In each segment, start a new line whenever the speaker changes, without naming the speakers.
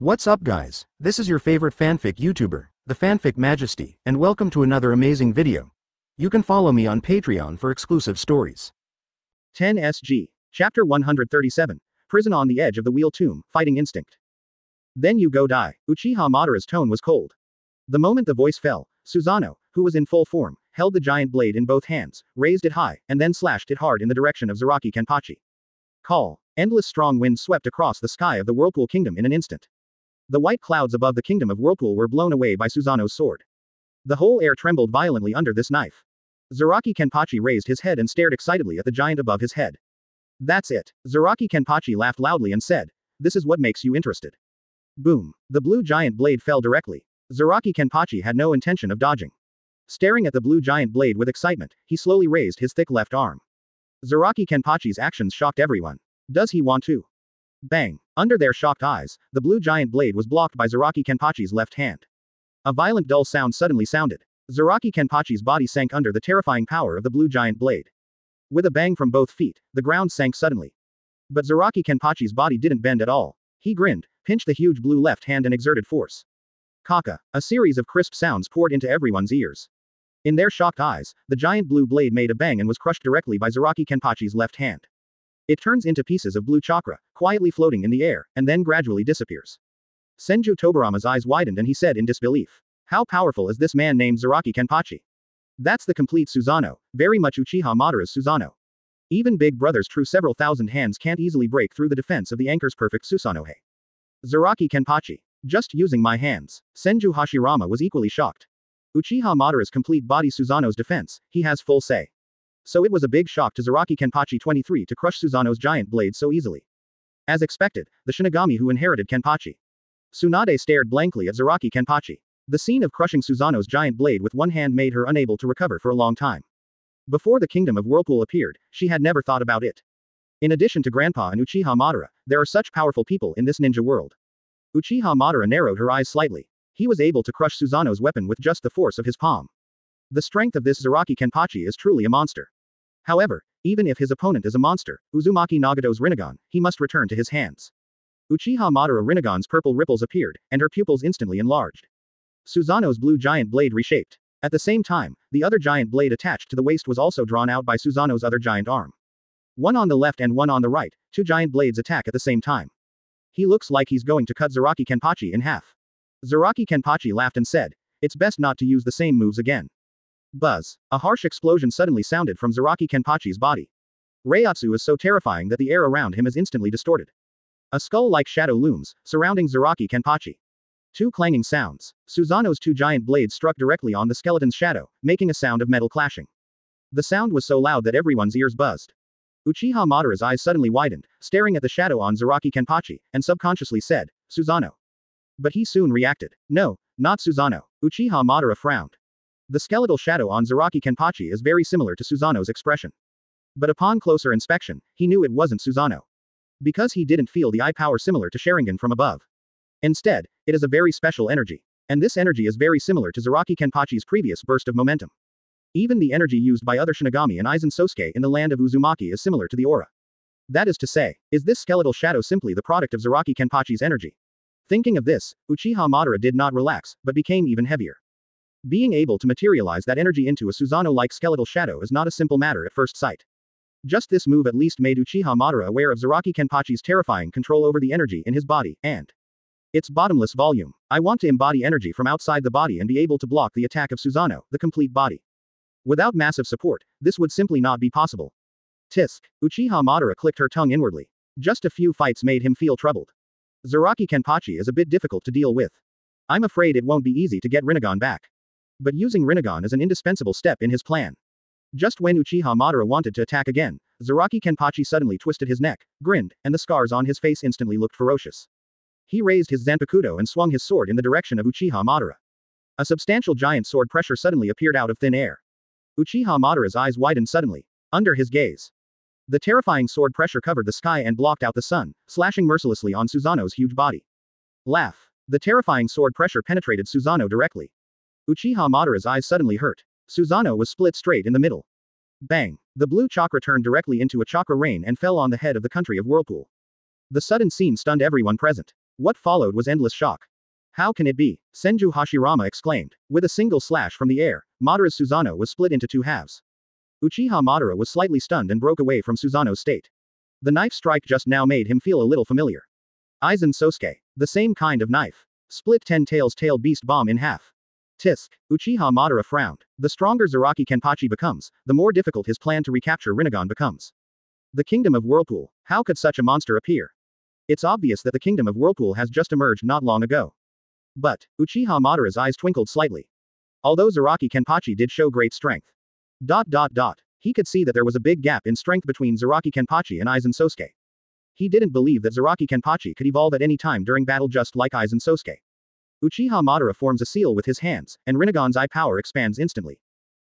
What's up guys, this is your favorite fanfic YouTuber, the Fanfic Majesty, and welcome to another amazing video. You can follow me on Patreon for exclusive stories.
10 SG, Chapter 137, Prison on the Edge of the Wheel Tomb, Fighting Instinct. Then you go die. Uchiha Madara's tone was cold. The moment the voice fell, Susanoo, who was in full form, held the giant blade in both hands, raised it high, and then slashed it hard in the direction of Zaraki Kenpachi. Call. Endless strong wind swept across the sky of the Whirlpool Kingdom in an instant. The white clouds above the Kingdom of Whirlpool were blown away by Susanoo's sword. The whole air trembled violently under this knife. Zaraki Kenpachi raised his head and stared excitedly at the giant above his head. That's it. Zaraki Kenpachi laughed loudly and said, "This is what makes you interested." Boom. The blue giant blade fell directly. Zaraki Kenpachi had no intention of dodging. Staring at the blue giant blade with excitement, he slowly raised his thick left arm. Zaraki Kenpachi's actions shocked everyone. Does he want to? Bang. Under their shocked eyes, the blue giant blade was blocked by Zaraki Kenpachi's left hand. A violent dull sound suddenly sounded. Zaraki Kenpachi's body sank under the terrifying power of the blue giant blade. With a bang from both feet, the ground sank suddenly. But Zaraki Kenpachi's body didn't bend at all. He grinned, pinched the huge blue left hand and exerted force. Kaka. A series of crisp sounds poured into everyone's ears. In their shocked eyes, the giant blue blade made a bang and was crushed directly by Zaraki Kenpachi's left hand. It turns into pieces of blue chakra, quietly floating in the air, and then gradually disappears. Senju Tobirama's eyes widened and he said in disbelief. How powerful is this man named Zaraki Kenpachi? That's the complete Susanoo, very much Uchiha Madara's Susanoo. Even Big Brother's true several thousand hands can't easily break through the defense of the anchor's perfect Susanoo. Zaraki Kenpachi. Just using my hands. Senju Hashirama was equally shocked. Uchiha Madara's complete body Susanoo's defense, he has full say. So it was a big shock to Zaraki Kenpachi 23 to crush Susanoo's giant blade so easily. As expected, the Shinigami who inherited Kenpachi. Tsunade stared blankly at Zaraki Kenpachi. The scene of crushing Susanoo's giant blade with one hand made her unable to recover for a long time. Before the Kingdom of Whirlpool appeared, she had never thought about it. In addition to Grandpa and Uchiha Madara, there are such powerful people in this ninja world. Uchiha Madara narrowed her eyes slightly. He was able to crush Susanoo's weapon with just the force of his palm. The strength of this Zaraki Kenpachi is truly a monster. However, even if his opponent is a monster, Uzumaki Nagato's Rinnegan, he must return to his hands. Uchiha Madara Rinnegan's purple ripples appeared, and her pupils instantly enlarged. Susanoo's blue giant blade reshaped. At the same time, the other giant blade attached to the waist was also drawn out by Susanoo's other giant arm. One on the left and one on the right, two giant blades attack at the same time. He looks like he's going to cut Zaraki Kenpachi in half. Zaraki Kenpachi laughed and said, "It's best not to use the same moves again." Buzz. A harsh explosion suddenly sounded from Zaraki Kenpachi's body. Reiatsu is so terrifying that the air around him is instantly distorted. A skull-like shadow looms, surrounding Zaraki Kenpachi. Two clanging sounds. Susanoo's two giant blades struck directly on the skeleton's shadow, making a sound of metal clashing. The sound was so loud that everyone's ears buzzed. Uchiha Madara's eyes suddenly widened, staring at the shadow on Zaraki Kenpachi, and subconsciously said, "Susanoo." But he soon reacted. No, not Susanoo. Uchiha Madara frowned. The skeletal shadow on Zaraki Kenpachi is very similar to Susanoo's expression. But upon closer inspection, he knew it wasn't Susanoo. Because he didn't feel the eye power similar to Sharingan from above. Instead, it is a very special energy. And this energy is very similar to Zaraki Kenpachi's previous burst of momentum. Even the energy used by other Shinigami and Aizen Sosuke in the land of Uzumaki is similar to the aura. That is to say, is this skeletal shadow simply the product of Zaraki Kenpachi's energy? Thinking of this, Uchiha Madara did not relax, but became even heavier. Being able to materialize that energy into a Susanoo-like skeletal shadow is not a simple matter at first sight. Just this move at least made Uchiha Madara aware of Zaraki Kenpachi's terrifying control over the energy in his body, and its bottomless volume. I want to embody energy from outside the body and be able to block the attack of Susanoo, the complete body. Without massive support, this would simply not be possible. Tisk. Uchiha Madara clicked her tongue inwardly. Just a few fights made him feel troubled. Zaraki Kenpachi is a bit difficult to deal with. I'm afraid it won't be easy to get Rinnegan back. But using Rinnegan is an indispensable step in his plan. Just when Uchiha Madara wanted to attack again, Zaraki Kenpachi suddenly twisted his neck, grinned, and the scars on his face instantly looked ferocious. He raised his Zanpakuto and swung his sword in the direction of Uchiha Madara. A substantial giant sword pressure suddenly appeared out of thin air. Uchiha Madara's eyes widened suddenly. Under his gaze, the terrifying sword pressure covered the sky and blocked out the sun, slashing mercilessly on Susanoo's huge body. Laugh. The terrifying sword pressure penetrated Susanoo directly. Uchiha Madara's eyes suddenly hurt. Susanoo was split straight in the middle. Bang. The blue chakra turned directly into a chakra rain and fell on the head of the country of Whirlpool. The sudden scene stunned everyone present. What followed was endless shock. How can it be? Senju Hashirama exclaimed. With a single slash from the air, Madara's Susanoo was split into two halves. Uchiha Madara was slightly stunned and broke away from Susanoo's state. The knife strike just now made him feel a little familiar. Aizen Sosuke. The same kind of knife. Split 10 tails tailed beast bomb in half. Tisk. Uchiha Madara frowned. The stronger Zaraki Kenpachi becomes, the more difficult his plan to recapture Rinnegan becomes. The Kingdom of Whirlpool. How could such a monster appear? It's obvious that the Kingdom of Whirlpool has just emerged not long ago. But, Uchiha Madara's eyes twinkled slightly. Although Zaraki Kenpachi did show great strength. He could see that there was a big gap in strength between Zaraki Kenpachi and Aizen Sosuke. He didn't believe that Zaraki Kenpachi could evolve at any time during battle just like Aizen Sosuke. Uchiha Madara forms a seal with his hands, and Rinnegan's eye power expands instantly.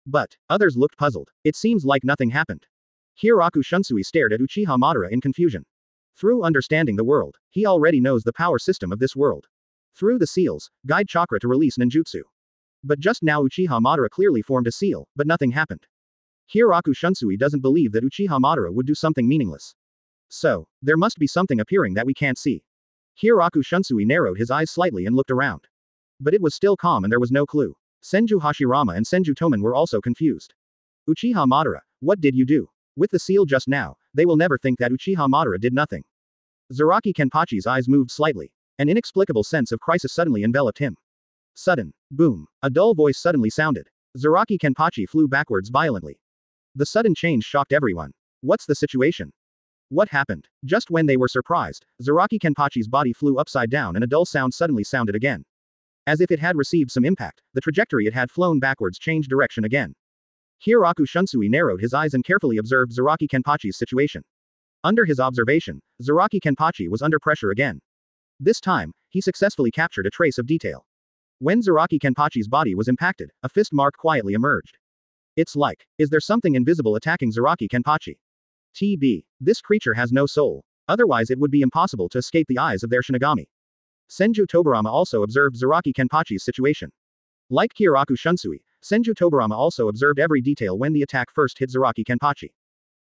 But, others looked puzzled. It seems like nothing happened. Hieraku Shunsui stared at Uchiha Madara in confusion. Through understanding the world, he already knows the power system of this world. Through the seals, guide chakra to release ninjutsu. But just now Uchiha Madara clearly formed a seal, but nothing happened. Hieraku Shunsui doesn't believe that Uchiha Madara would do something meaningless. So, there must be something appearing that we can't see. Hieraku Shunsui narrowed his eyes slightly and looked around. But it was still calm and there was no clue. Senju Hashirama and Senju Toman were also confused. Uchiha Madara, what did you do? With the seal just now, they will never think that Uchiha Madara did nothing. Zaraki Kenpachi's eyes moved slightly. An inexplicable sense of crisis suddenly enveloped him. Sudden. Boom. A dull voice suddenly sounded. Zaraki Kenpachi flew backwards violently. The sudden change shocked everyone. What's the situation? What happened? Just when they were surprised, Zaraki Kenpachi's body flew upside down and a dull sound suddenly sounded again. As if it had received some impact, the trajectory it had flown backwards changed direction again. Hieraku Shunsui narrowed his eyes and carefully observed Zaraki Kenpachi's situation. Under his observation, Zaraki Kenpachi was under pressure again. This time, he successfully captured a trace of detail. When Zaraki Kenpachi's body was impacted, a fist mark quietly emerged. It's like, is there something invisible attacking Zaraki Kenpachi? TB. This creature has no soul. Otherwise it would be impossible to escape the eyes of their Shinigami. Senju Tobarama also observed Zaraki Kenpachi's situation. Like Hieraku Shunsui, Senju Tobarama also observed every detail when the attack first hit Zaraki Kenpachi.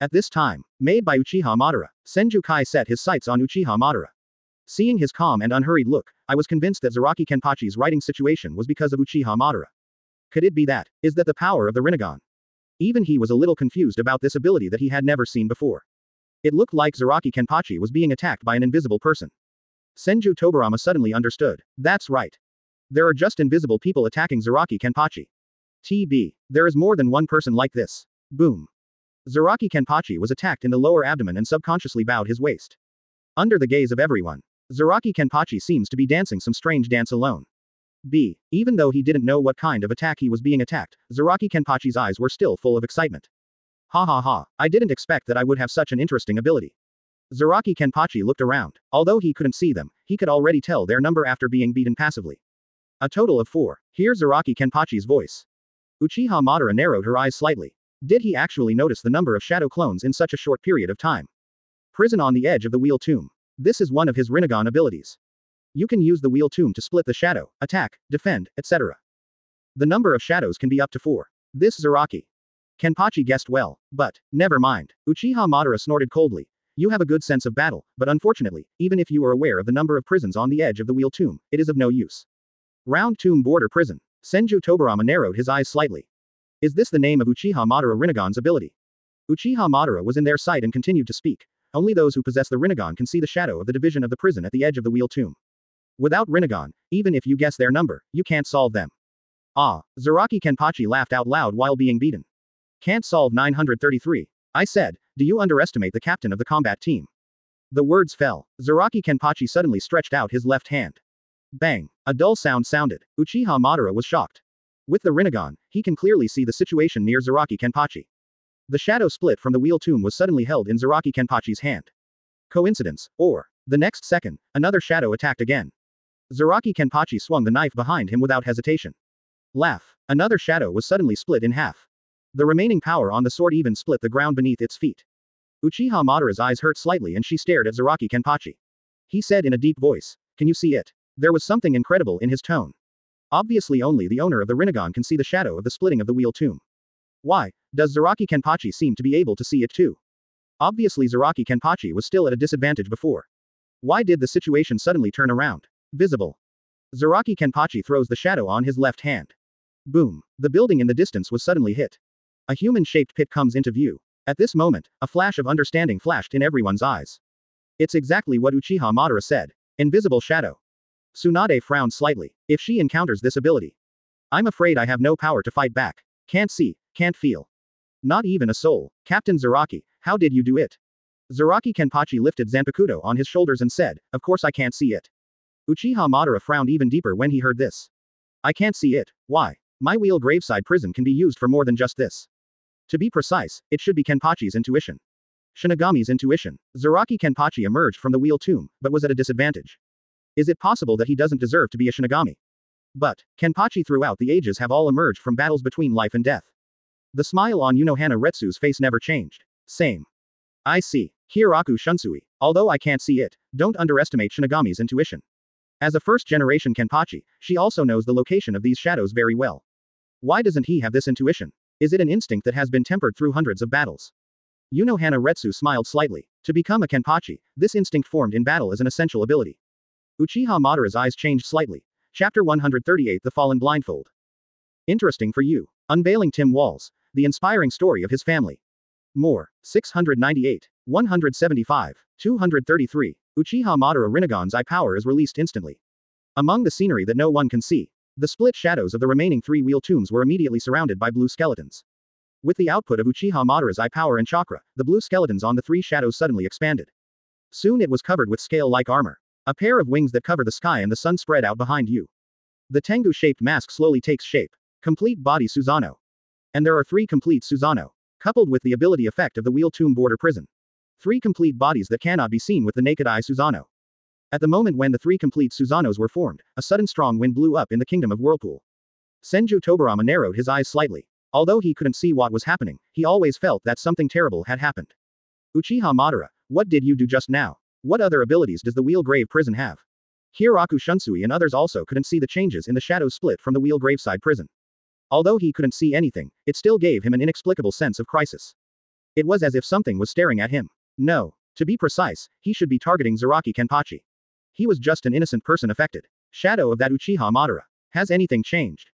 At this time, made by Uchiha Madara, Senju Kai set his sights on Uchiha Madara. Seeing his calm and unhurried look, I was convinced that Zaraki Kenpachi's writing situation was because of Uchiha Madara. Could it be that? Is that the power of the Rinnegan? Even he was a little confused about this ability that he had never seen before. It looked like Zaraki Kenpachi was being attacked by an invisible person. Senju Tobarama suddenly understood. That's right. There are just invisible people attacking Zaraki Kenpachi. TB. There is more than one person like this. Boom. Zaraki Kenpachi was attacked in the lower abdomen and subconsciously bowed his waist. Under the gaze of everyone, Zaraki Kenpachi seems to be dancing some strange dance alone. Even though he didn't know what kind of attack he was being attacked, Zaraki Kenpachi's eyes were still full of excitement. Ha ha ha, I didn't expect that I would have such an interesting ability. Zaraki Kenpachi looked around. Although he couldn't see them, he could already tell their number after being beaten passively. A total of 4. Hear Zaraki Kenpachi's voice. Uchiha Madara narrowed her eyes slightly. Did he actually notice the number of shadow clones in such a short period of time? Prison on the edge of the wheel tomb. This is one of his Rinnegan abilities. You can use the wheel tomb to split the shadow, attack, defend, etc. The number of shadows can be up to 4. This Zaraki Kenpachi guessed well, but, never mind. Uchiha Madara snorted coldly. You have a good sense of battle, but unfortunately, even if you are aware of the number of prisons on the edge of the wheel tomb, it is of no use. Round Tomb Border Prison. Senju Tobarama narrowed his eyes slightly. Is this the name of Uchiha Madara Rinnegan's ability? Uchiha Madara was in their sight and continued to speak. Only those who possess the Rinnegan can see the shadow of the division of the prison at the edge of the wheel tomb. Without Rinnegan, even if you guess their number, you can't solve them. Ah, Zaraki Kenpachi laughed out loud while being beaten. Can't solve 933. I said, do you underestimate the captain of the combat team? The words fell. Zaraki Kenpachi suddenly stretched out his left hand. Bang! A dull sound sounded. Uchiha Madara was shocked. With the Rinnegan, he can clearly see the situation near Zaraki Kenpachi. The shadow split from the wheel tomb was suddenly held in Zaraki Kenpachi's hand. Coincidence, or, the next second, another shadow attacked again. Zaraki Kenpachi swung the knife behind him without hesitation. Laugh. Another shadow was suddenly split in half. The remaining power on the sword even split the ground beneath its feet. Uchiha Madara's eyes hurt slightly and she stared at Zaraki Kenpachi. He said in a deep voice, can you see it? There was something incredible in his tone. Obviously only the owner of the Rinnegan can see the shadow of the splitting of the wheel tomb. Why, does Zaraki Kenpachi seem to be able to see it too? Obviously Zaraki Kenpachi was still at a disadvantage before. Why did the situation suddenly turn around? Visible. Zaraki Kenpachi throws the shadow on his left hand. Boom. The building in the distance was suddenly hit. A human-shaped pit comes into view. At this moment, a flash of understanding flashed in everyone's eyes. It's exactly what Uchiha Madara said. Invisible shadow. Tsunade frowned slightly. If she encounters this ability, I'm afraid I have no power to fight back. Can't see, can't feel. Not even a soul. Captain Zaraki, how did you do it? Zaraki Kenpachi lifted Zanpakuto on his shoulders and said, of course I can't see it. Uchiha Madara frowned even deeper when he heard this. I can't see it, why? My wheel graveside prison can be used for more than just this. To be precise, it should be Kenpachi's intuition. Shinigami's intuition. Zaraki Kenpachi emerged from the wheel tomb, but was at a disadvantage. Is it possible that he doesn't deserve to be a Shinigami? But, Kenpachi throughout the ages have all emerged from battles between life and death. The smile on Unohana Retsu's face never changed. Same. I see. Hieraku Shunsui. Although I can't see it, don't underestimate Shinigami's intuition. As a first-generation Kenpachi, she also knows the location of these shadows very well. Why doesn't he have this intuition? Is it an instinct that has been tempered through hundreds of battles? Unohana Retsu smiled slightly. To become a Kenpachi, this instinct formed in battle is an essential ability. Uchiha Madara's eyes changed slightly. Chapter 138 The Fallen Blindfold. Interesting for you. Unveiling Tim Walls. The inspiring story of his family. More. 698. 175. 233. Uchiha Madara Rinnegan's eye power is released instantly. Among the scenery that no one can see, the split shadows of the remaining three wheel tombs were immediately surrounded by blue skeletons. With the output of Uchiha Madara's eye power and chakra, the blue skeletons on the three shadows suddenly expanded. Soon it was covered with scale-like armor. A pair of wings that cover the sky and the sun spread out behind you. The Tengu-shaped mask slowly takes shape. Complete body Susanoo. And there are 3 complete Susanoo, coupled with the ability effect of the wheel tomb border prison. 3 complete bodies that cannot be seen with the naked eye Susanoo. At the moment when the 3 complete Susanoos were formed, a sudden strong wind blew up in the Kingdom of Whirlpool. Senju Tobarama narrowed his eyes slightly. Although he couldn't see what was happening, he always felt that something terrible had happened. Uchiha Madara, what did you do just now? What other abilities does the wheel grave prison have? Hieraku Shunsui and others also couldn't see the changes in the shadows split from the wheel graveside prison. Although he couldn't see anything, it still gave him an inexplicable sense of crisis. It was as if something was staring at him. No. To be precise, he should be targeting Zaraki Kenpachi. He was just an innocent person affected. Shadow of that Uchiha Madara. Has anything changed?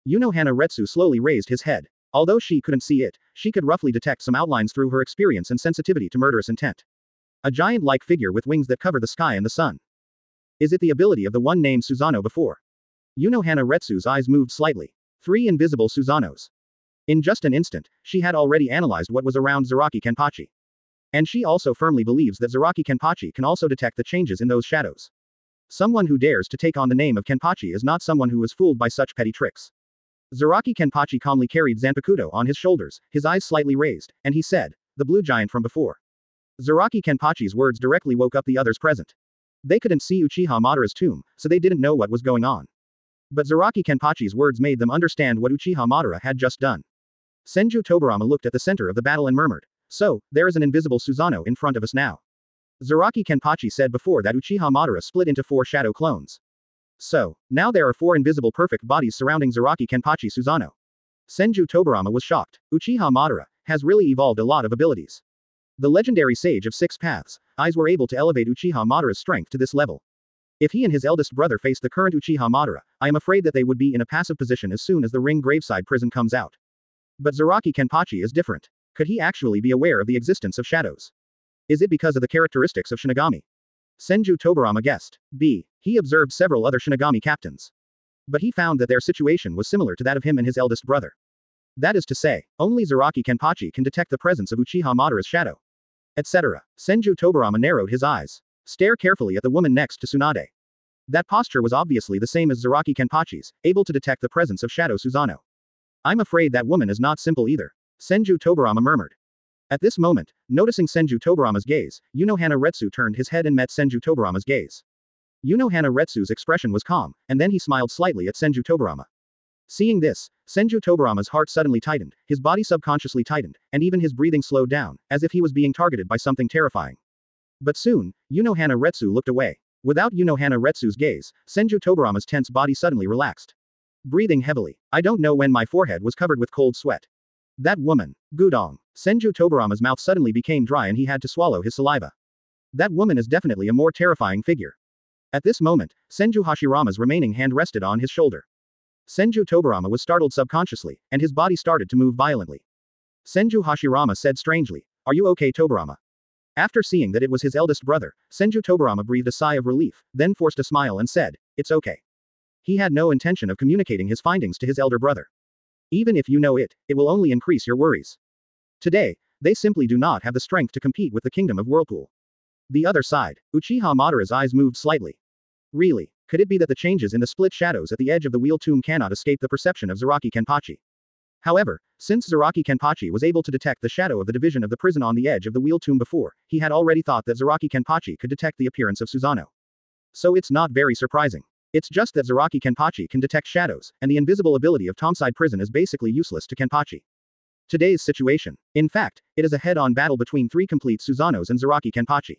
Unohana Retsu slowly raised his head. Although she couldn't see it, she could roughly detect some outlines through her experience and sensitivity to murderous intent. A giant-like figure with wings that cover the sky and the sun. Is it the ability of the one named Susanoo before? Unohana Retsu's eyes moved slightly. 3 invisible Susanoos. In just an instant, she had already analyzed what was around Zaraki Kenpachi. And she also firmly believes that Zaraki Kenpachi can also detect the changes in those shadows. Someone who dares to take on the name of Kenpachi is not someone who is fooled by such petty tricks. Zaraki Kenpachi calmly carried Zanpakuto on his shoulders, his eyes slightly raised, and he said, the blue giant from before. Zaraki Kenpachi's words directly woke up the others present. They couldn't see Uchiha Madara's tomb, so they didn't know what was going on. But Zaraki Kenpachi's words made them understand what Uchiha Madara had just done. Senju Tobarama looked at the center of the battle and murmured, so, there is an invisible Susanoo in front of us now. Zaraki Kenpachi said before that Uchiha Madara split into 4 shadow clones. So, now there are 4 invisible perfect bodies surrounding Zaraki Kenpachi Susanoo. Senju Tobarama was shocked. Uchiha Madara has really evolved a lot of abilities. The legendary sage of 6 paths, eyes were able to elevate Uchiha Madara's strength to this level. If he and his eldest brother faced the current Uchiha Madara, I am afraid that they would be in a passive position as soon as the ring graveside prison comes out. But Zaraki Kenpachi is different. Could he actually be aware of the existence of shadows? Is it because of the characteristics of Shinigami? Senju Tobarama guessed. B. He observed several other Shinigami captains. But he found that their situation was similar to that of him and his eldest brother. That is to say, only Zaraki Kenpachi can detect the presence of Uchiha Madara's shadow. Etc. Senju Tobarama narrowed his eyes. Stare carefully at the woman next to Tsunade. That posture was obviously the same as Zaraki Kenpachi's, able to detect the presence of Shadow Susanoo. I'm afraid that woman is not simple either. Senju Tobarama murmured. At this moment, noticing Senju Tobarama's gaze, Unohana Retsu turned his head and met Senju Tobarama's gaze. Unohana Retsu's expression was calm, and then he smiled slightly at Senju Tobarama. Seeing this, Senju Tobarama's heart suddenly tightened, his body subconsciously tightened, and even his breathing slowed down, as if he was being targeted by something terrifying. But soon, Unohana Retsu looked away. Without Unohana Retsu's gaze, Senju Tobarama's tense body suddenly relaxed. Breathing heavily, I don't know when my forehead was covered with cold sweat. That woman. Gudong. Senju Tobarama's mouth suddenly became dry and he had to swallow his saliva. That woman is definitely a more terrifying figure. At this moment, Senju Hashirama's remaining hand rested on his shoulder. Senju Tobarama was startled subconsciously, and his body started to move violently. Senju Hashirama said strangely, "Are you okay, Tobarama?" After seeing that it was his eldest brother, Senju Tobarama breathed a sigh of relief, then forced a smile and said, "It's okay." He had no intention of communicating his findings to his elder brother. Even if you know it, it will only increase your worries. Today, they simply do not have the strength to compete with the Kingdom of Whirlpool. The other side, Uchiha Madara's eyes moved slightly. Really, could it be that the changes in the split shadows at the edge of the wheel tomb cannot escape the perception of Zaraki Kenpachi? However, since Zaraki Kenpachi was able to detect the shadow of the division of the prison on the edge of the wheel tomb before, he had already thought that Zaraki Kenpachi could detect the appearance of Susanoo. So it's not very surprising. It's just that Zaraki Kenpachi can detect shadows, and the invisible ability of Tomside Prison is basically useless to Kenpachi. Today's situation. In fact, it is a head-on battle between three complete Susanoos and Zaraki Kenpachi.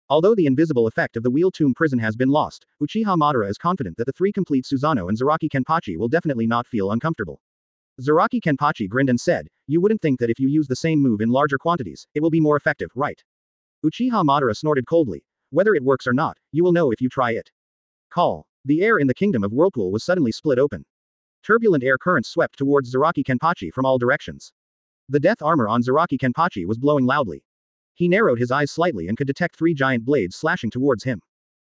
Although the invisible effect of the Wheel Tomb prison has been lost, Uchiha Madara is confident that the three complete Susanoo and Zaraki Kenpachi will definitely not feel uncomfortable. Zaraki Kenpachi grinned and said, "You wouldn't think that if you use the same move in larger quantities, it will be more effective, right?" Uchiha Madara snorted coldly. "Whether it works or not, you will know if you try it." Call. The air in the Kingdom of Whirlpool was suddenly split open. Turbulent air currents swept towards Zaraki Kenpachi from all directions. The death armor on Zaraki Kenpachi was blowing loudly. He narrowed his eyes slightly and could detect three giant blades slashing towards him.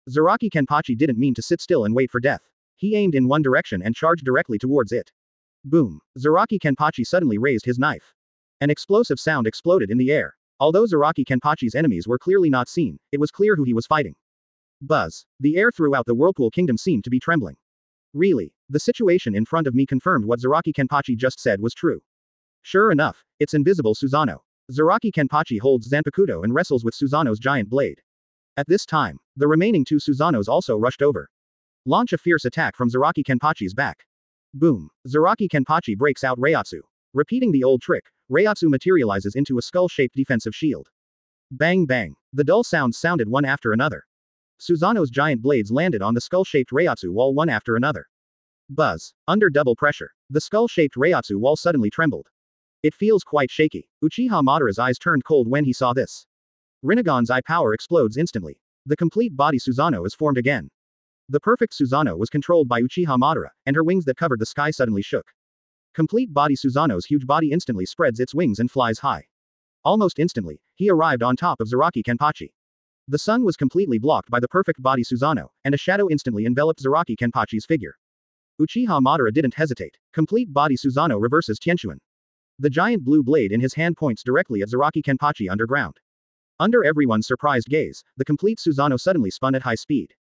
Zaraki Kenpachi didn't mean to sit still and wait for death. He aimed in one direction and charged directly towards it. Boom. Zaraki Kenpachi suddenly raised his knife. An explosive sound exploded in the air. Although Zaraki Kenpachi's enemies were clearly not seen, it was clear who he was fighting. Buzz. The air throughout the Whirlpool Kingdom seemed to be trembling. Really, the situation in front of me confirmed what Zaraki Kenpachi just said was true. Sure enough, it's invisible Susanoo. Zaraki Kenpachi holds Zanpakuto and wrestles with Susanoo's giant blade. At this time, the remaining two Susanoos also rushed over. Launch a fierce attack from Zaraki Kenpachi's back. Boom. Zaraki Kenpachi breaks out Reiatsu. Repeating the old trick, Reiatsu materializes into a skull-shaped defensive shield. Bang bang. The dull sounds sounded one after another. Susanoo's giant blades landed on the skull-shaped Reiatsu wall one after another. Buzz. Under double pressure, the skull-shaped Reiatsu wall suddenly trembled. It feels quite shaky. Uchiha Madara's eyes turned cold when he saw this. Rinnegan's eye power explodes instantly. The complete body Susanoo is formed again. The perfect Susanoo was controlled by Uchiha Madara, and her wings that covered the sky suddenly shook. Complete body Susanoo's huge body instantly spreads its wings and flies high. Almost instantly, he arrived on top of Zaraki Kenpachi. The sun was completely blocked by the perfect body Susanoo, and a shadow instantly enveloped Zaraki Kenpachi's figure. Uchiha Madara didn't hesitate. Complete body Susanoo reverses Tianshuan. The giant blue blade in his hand points directly at Zaraki Kenpachi underground. Under everyone's surprised gaze, the complete Susanoo suddenly spun at high speed.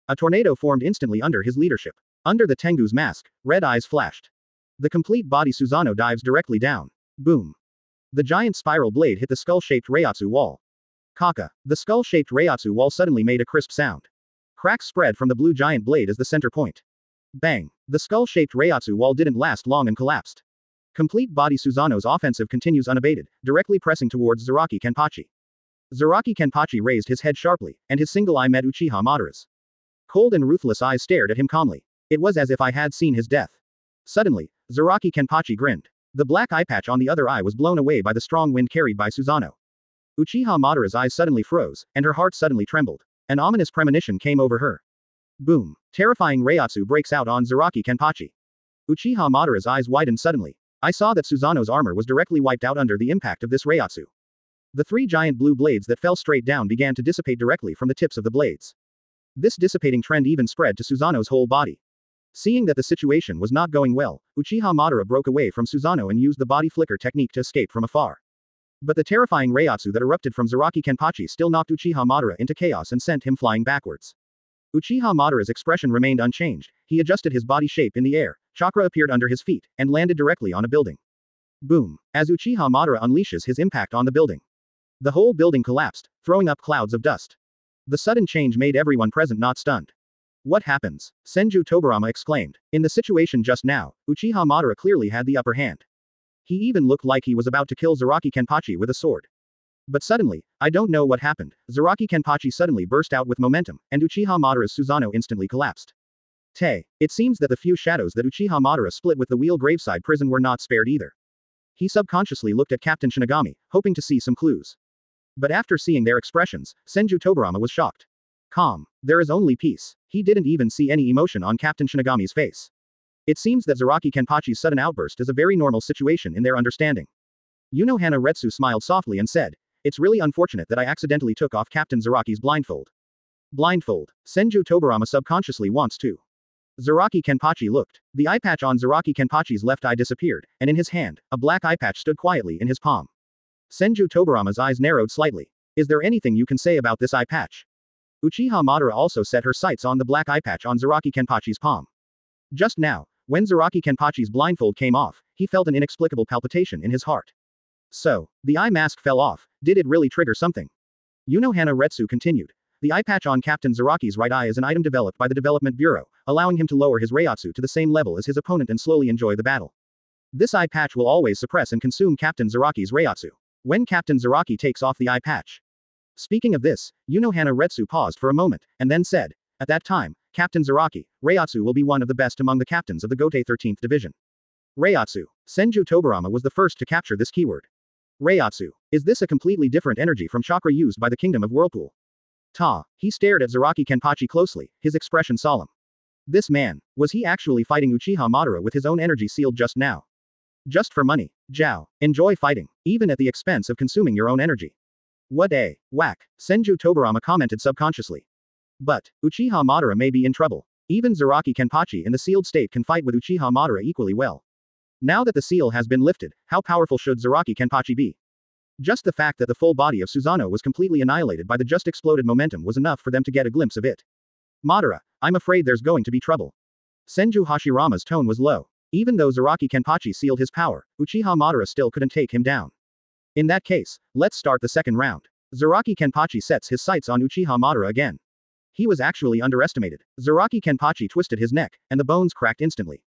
A tornado formed instantly under his leadership. Under the Tengu's mask, red eyes flashed. The complete body Susanoo dives directly down. Boom. The giant spiral blade hit the skull-shaped Reiatsu wall. Kaka. The skull-shaped Reiatsu wall suddenly made a crisp sound. Cracks spread from the blue giant blade as the center point. Bang. The skull-shaped Reiatsu wall didn't last long and collapsed. Complete body Susanoo's offensive continues unabated, directly pressing towards Zaraki Kenpachi. Zaraki Kenpachi raised his head sharply, and his single eye met Uchiha Madara's. Cold and ruthless eyes stared at him calmly. It was as if I had seen his death. Suddenly, Zaraki Kenpachi grinned. The black eye patch on the other eye was blown away by the strong wind carried by Susanoo. Uchiha Madara's eyes suddenly froze, and her heart suddenly trembled. An ominous premonition came over her. Boom. Terrifying Reiatsu breaks out on Zaraki Kenpachi. Uchiha Madara's eyes widened suddenly. I saw that Susanoo's armor was directly wiped out under the impact of this Reiatsu. The three giant blue blades that fell straight down began to dissipate directly from the tips of the blades. This dissipating trend even spread to Susanoo's whole body. Seeing that the situation was not going well, Uchiha Madara broke away from Susanoo and used the body flicker technique to escape from afar. But the terrifying Reiatsu that erupted from Zaraki Kenpachi still knocked Uchiha Madara into chaos and sent him flying backwards. Uchiha Madara's expression remained unchanged. He adjusted his body shape in the air, chakra appeared under his feet, and landed directly on a building. Boom. As Uchiha Madara unleashes his impact on the building, the whole building collapsed, throwing up clouds of dust. The sudden change made everyone present not stunned. What happens? Senju Tobarama exclaimed. In the situation just now, Uchiha Madara clearly had the upper hand. He even looked like he was about to kill Zaraki Kenpachi with a sword. But suddenly, I don't know what happened, Zaraki Kenpachi suddenly burst out with momentum, and Uchiha Madara's Susanoo instantly collapsed. It seems that the few shadows that Uchiha Madara split with the wheel graveside prison were not spared either. He subconsciously looked at Captain Shinigami, hoping to see some clues. But after seeing their expressions, Senju Tobirama was shocked. Calm. There is only peace. He didn't even see any emotion on Captain Shinigami's face. It seems that Zaraki Kenpachi's sudden outburst is a very normal situation in their understanding. Unohana Retsu smiled softly and said, "It's really unfortunate that I accidentally took off Captain Zaraki's blindfold." Blindfold. Senju Tobirama subconsciously wants to. Zaraki Kenpachi looked. The eye patch on Zaraki Kenpachi's left eye disappeared, and in his hand, a black eye patch stood quietly in his palm. Senju Tobirama's eyes narrowed slightly. Is there anything you can say about this eye patch? Uchiha Madara also set her sights on the black eye patch on Zaraki Kenpachi's palm. Just now, when Zaraki Kenpachi's blindfold came off, he felt an inexplicable palpitation in his heart. So, the eye mask fell off. Did it really trigger something? Unohana Retsu continued. The eye patch on Captain Zaraki's right eye is an item developed by the Development Bureau, allowing him to lower his Reiatsu to the same level as his opponent and slowly enjoy the battle. This eye patch will always suppress and consume Captain Zaraki's Reiatsu. When Captain Zaraki takes off the eye patch. Speaking of this, Unohana Retsu paused for a moment, and then said, at that time, Captain Zaraki, Reiatsu will be one of the best among the captains of the Gotei 13th Division. Reiatsu. Senju Tobirama was the first to capture this keyword. Reiatsu. Is this a completely different energy from chakra used by the Kingdom of Whirlpool? He stared at Zaraki Kenpachi closely, his expression solemn. This man, was he actually fighting Uchiha Madara with his own energy sealed just now? Just for money. Zhao. Enjoy fighting, even at the expense of consuming your own energy. What a whack, Senju Tobirama commented subconsciously. But, Uchiha Madara may be in trouble. Even Zaraki Kenpachi in the sealed state can fight with Uchiha Madara equally well. Now that the seal has been lifted, how powerful should Zaraki Kenpachi be? Just the fact that the full body of Susanoo was completely annihilated by the just exploded momentum was enough for them to get a glimpse of it. Madara, I'm afraid there's going to be trouble. Senju Hashirama's tone was low. Even though Zaraki Kenpachi sealed his power, Uchiha Madara still couldn't take him down. In that case, let's start the second round. Zaraki Kenpachi sets his sights on Uchiha Madara again. He was actually underestimated. Zaraki Kenpachi twisted his neck, and the bones cracked instantly.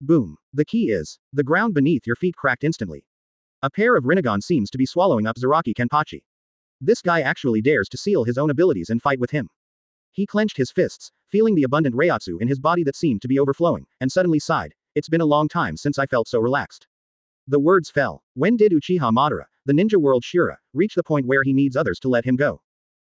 Boom. The key is, the ground beneath your feet cracked instantly. A pair of Rinnegan seems to be swallowing up Zaraki Kenpachi. This guy actually dares to seal his own abilities and fight with him. He clenched his fists, feeling the abundant Reiatsu in his body that seemed to be overflowing, and suddenly sighed, it's been a long time since I felt so relaxed. The words fell. When did Uchiha Madara, the ninja world Shura, reach the point where he needs others to let him go?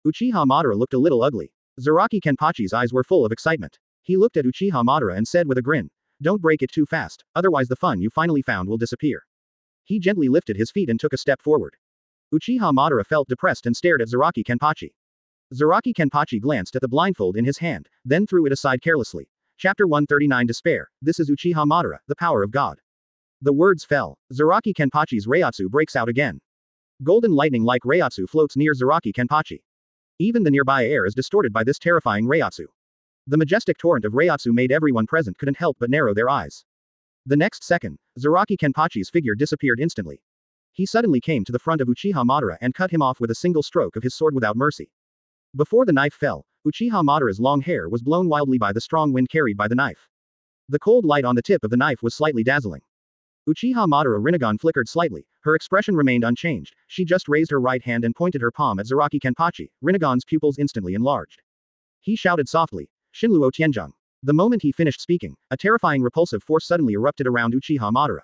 Uchiha Madara looked a little ugly. Zaraki Kenpachi's eyes were full of excitement. He looked at Uchiha Madara and said with a grin, don't break it too fast, otherwise the fun you finally found will disappear. He gently lifted his feet and took a step forward. Uchiha Madara felt depressed and stared at Zaraki Kenpachi. Zaraki Kenpachi glanced at the blindfold in his hand, then threw it aside carelessly. Chapter 139 Despair. This is Uchiha Madara, the power of God. The words fell. Zaraki Kenpachi's Reiatsu breaks out again. Golden lightning-like Reiatsu floats near Zaraki Kenpachi. Even the nearby air is distorted by this terrifying Reiatsu. The majestic torrent of Reiatsu made everyone present couldn't help but narrow their eyes. The next second, Zaraki Kenpachi's figure disappeared instantly. He suddenly came to the front of Uchiha Madara and cut him off with a single stroke of his sword without mercy. Before the knife fell, Uchiha Madara's long hair was blown wildly by the strong wind carried by the knife. The cold light on the tip of the knife was slightly dazzling. Uchiha Madara Rinnegan flickered slightly, her expression remained unchanged, she just raised her right hand and pointed her palm at Zaraki Kenpachi, Rinnegan's pupils instantly enlarged. He shouted softly, Shinluo Tianzheng. The moment he finished speaking, a terrifying repulsive force suddenly erupted around Uchiha Madara.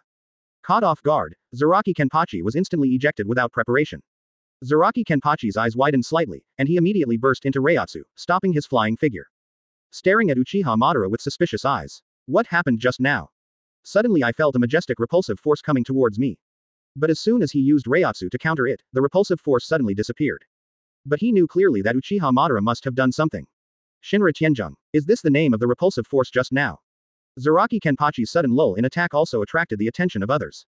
Caught off guard, Zaraki Kenpachi was instantly ejected without preparation. Zaraki Kenpachi's eyes widened slightly, and he immediately burst into Reiatsu, stopping his flying figure. Staring at Uchiha Madara with suspicious eyes. What happened just now? Suddenly I felt a majestic repulsive force coming towards me. But as soon as he used Reiatsu to counter it, the repulsive force suddenly disappeared. But he knew clearly that Uchiha Madara must have done something. Shinra Tianzheng. Is this the name of the repulsive force just now? Zaraki Kenpachi's sudden lull in attack also attracted the attention of others.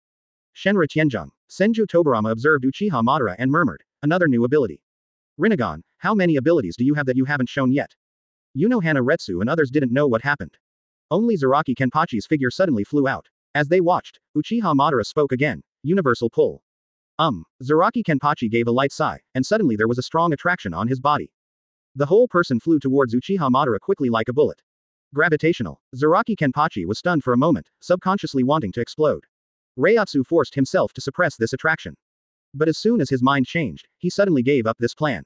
Shinra Tianzheng. Senju Tobirama observed Uchiha Madara and murmured, another new ability. Rinnegan, how many abilities do you have that you haven't shown yet? Unohana Retsu and others didn't know what happened. Only Zaraki Kenpachi's figure suddenly flew out. As they watched, Uchiha Madara spoke again, universal pull. Zaraki Kenpachi gave a light sigh, and suddenly there was a strong attraction on his body. The whole person flew towards Uchiha Madara quickly like a bullet. Gravitational. Zaraki Kenpachi was stunned for a moment, subconsciously wanting to explode. Reiatsu forced himself to suppress this attraction. But as soon as his mind changed, he suddenly gave up this plan.